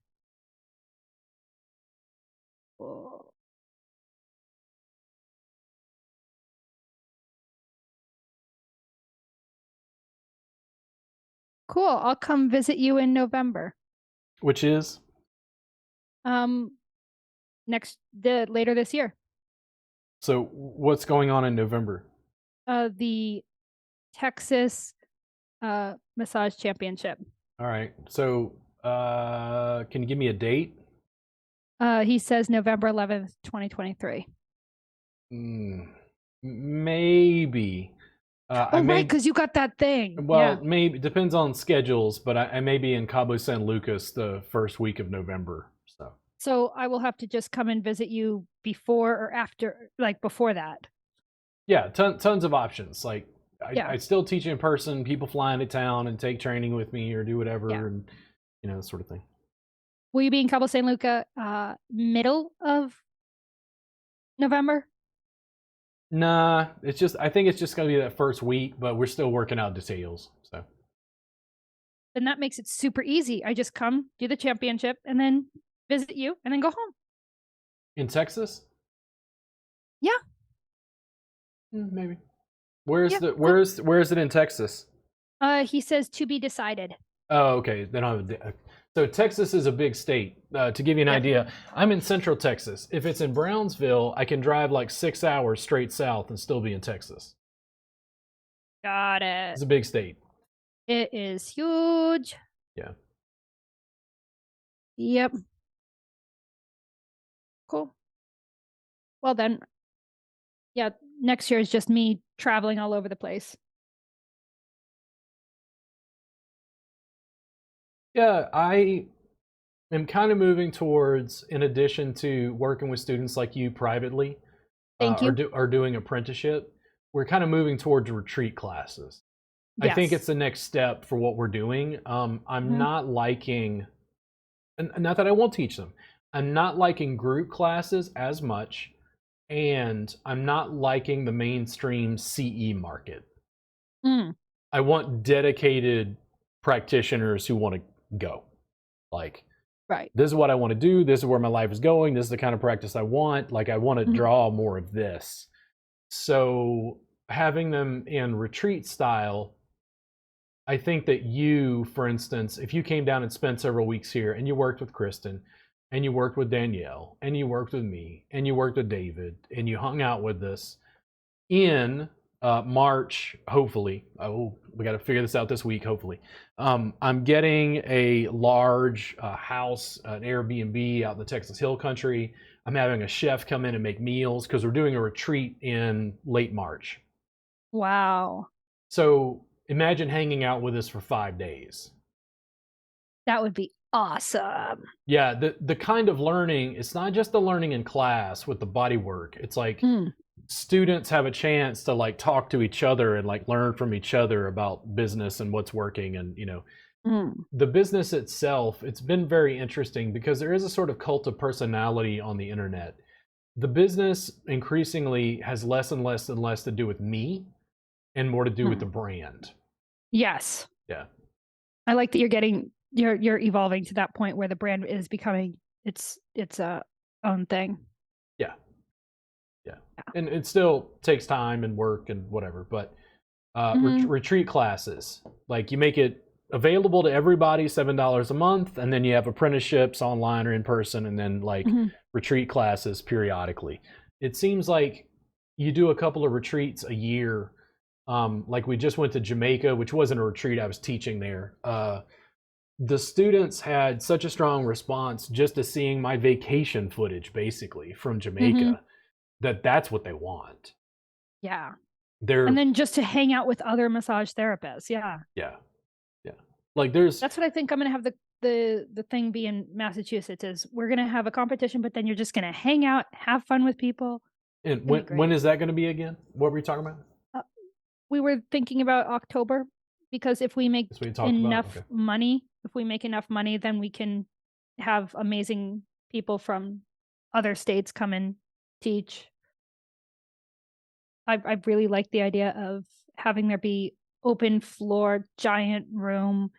Oh. Cool. I'll come visit you in November. Which is Later this year. so. What's going on in November? The Texas Massage Championship. All right. So, can you give me a date? He says November 11th, 2023. Maybe. I may, right, because you got that thing. well, Yeah. maybe depends on schedules, but I may be in Cabo San Lucas the first week of November. So I will have to just come and visit you before or after, like before that. Yeah, tons of options. Like Yeah. I still teach in person. People fly into town and take training with me or do whatever, Yeah. and that sort of thing. Will you be in Cabo San Lucas middle of November? Nah, I think it's just gonna be that first week, but we're still working out details. So Then that makes it super easy. I just come, do the championship, and then visit you, and then go home. in Texas? Yeah. Maybe. Where's Yeah, where is it in Texas? He says to be decided. Oh, okay. Then so Texas is a big state. To give you an idea, I'm in Central Texas. If it's in Brownsville, I can drive like 6 hours straight south and still be in Texas. Got it. It's a big state. It is huge. Yeah. Yep. Cool. Well then, yeah, next year is just me traveling all over the place. Yeah, I am kind of moving towards, in addition to working with students like you privately, Thank you. or doing apprenticeship, we're kind of moving towards retreat classes. I think Yes. it's the next step for what we're doing. I'm Mhm. not liking, and not that I won't teach them, I'm not liking group classes as much, and I'm not liking the mainstream CE market. Mm. I want dedicated practitioners who want to go. Like, Right. this is what I want to do. This is where my life is going. This is the kind of practice I want. Like, I want to Mhm. draw more of this. So having them in retreat style, I think that you, for instance, if you came down and spent several weeks here and you worked with Kristen and you worked with Danielle and you worked with me and you worked with David and you hung out with us in March, hopefully. Oh, we got to figure this out this week, hopefully. I'm getting a large house, an Airbnb out in the Texas Hill Country. I'm having a chef come in and make meals because we're doing a retreat in late March. Wow. So imagine hanging out with us for 5 days. That would be awesome. Yeah, the kind of learning, it's not just the learning in class with the bodywork. It's like students have a chance to like talk to each other and like learn from each other about business and what's working. And the business itself, it's been very interesting because there is a sort of cult of personality on the internet. The business increasingly has less and less and less to do with me and more to do with the brand. Yes. Yeah. I like that you're evolving to that point where the brand is becoming its own thing. Yeah. And it still takes time and work and whatever, but retreat classes, like you make it available to everybody, $7 a month, and then you have apprenticeships online or in person, and then like retreat classes periodically. It seems like you do a couple of retreats a year. Like we just went to Jamaica, which wasn't a retreat, I was teaching there. The students had such a strong response just to seeing my vacation footage basically from Jamaica. That's what they want. Yeah. And then just to hang out with other massage therapists. Yeah. Yeah. Like that's what I think I'm gonna have the thing be in Massachusetts is we're gonna have a competition, but then you're just gonna hang out, have fun with people. And when is that gonna be again? What were we talking about? We were thinking about October because if we make enough money, then we can have amazing people from other states come and teach. I really like the idea of having there be open floor, giant room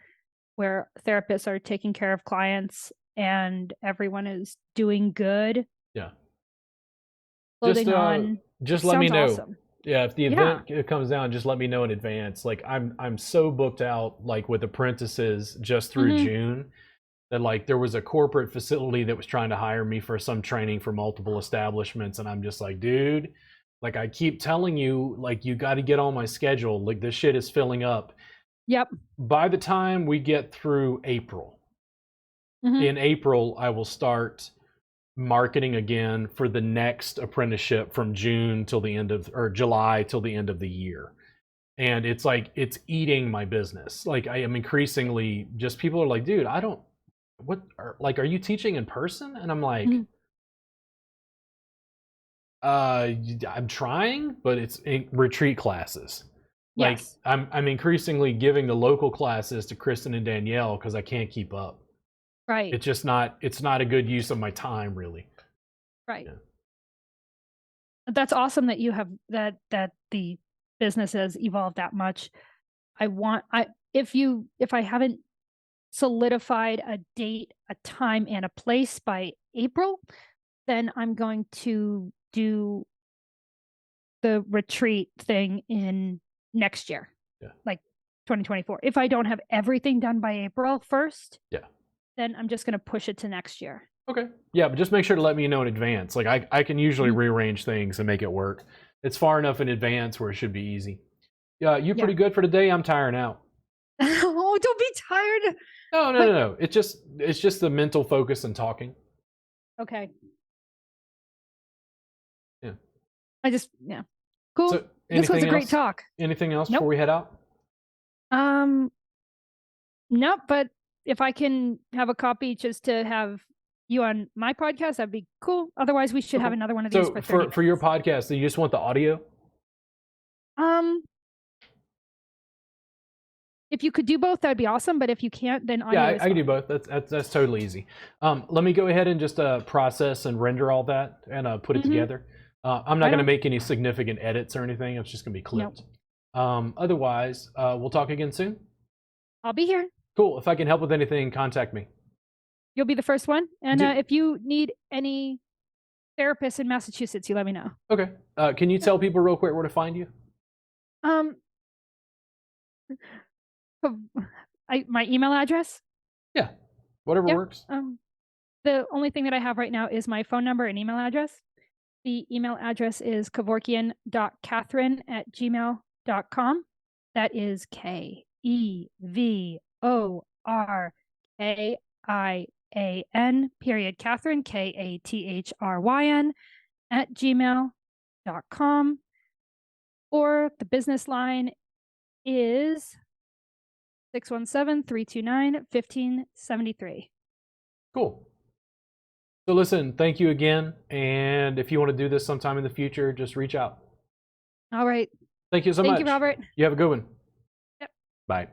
where therapists are taking care of clients and everyone is doing good. Yeah. Clothing on. Just let me know. Awesome. Yeah, if the event comes down, just let me know in advance. Like I'm so booked out, like with apprentices just through June, that like there was a corporate facility that was trying to hire me for some training for multiple establishments, and I'm just like, dude, like I keep telling you, like you got to get on my schedule. Like this shit is filling up. Yep. By the time we get through April, in April I will start marketing again for the next apprenticeship from June till the end of, or July till the end of the year. And it's like, it's eating my business. Like I am increasingly just, people are like, dude, I don't, are you teaching in person? And I'm like, I'm trying, but it's in retreat classes. Like Yes. I'm increasingly giving the local classes to Kristen and Danielle because I can't keep up. Right. It's just not, it's not a good use of my time, really. Right. Yeah. That's awesome that you have that the business has evolved that much. If I haven't solidified a date, a time, and a place by April, then I'm going to do the retreat thing in next year. Yeah. Like 2024. If I don't have everything done by April 1st, then I'm just going to push it to next year. Okay. Yeah, but just make sure to let me know in advance. Like I can usually rearrange things and make it work. It's far enough in advance where it should be easy. Yeah, you pretty good for today? I'm tiring out. Oh, don't be tired. No. It's just the mental focus and talking. Okay. Yeah. Cool. So, this was a great talk. Anything else before we head out? No, but if I can have a copy just to have you on my podcast, that'd be cool. Otherwise, we should have another one of these for 30 for your podcast, do you just want the audio? If you could do both, that'd be awesome. But if you can't, then audio I can do both. That's totally easy. Let me go ahead and just process and render all that and put it together. I'm not going to make any significant edits or anything. It's just going to be clipped. Otherwise, we'll talk again soon. I'll be here. Cool. If I can help with anything, contact me. You'll be the first one. And if you need any therapists in Massachusetts, you let me know. Okay. Can you tell people real quick where to find you? My email address? Yeah. Whatever works. The only thing that I have right now is my phone number and email address. The email address is kevorkian@gmail.com. That is KEVORKIAN Kathryn KATHRYN @gmail.com. Or the business line is 617-329-1573. Cool. So listen, thank you again. And if you want to do this sometime in the future, just reach out. All right. Thank you so much. Thank you, Robert. You have a good one. Yep. Bye.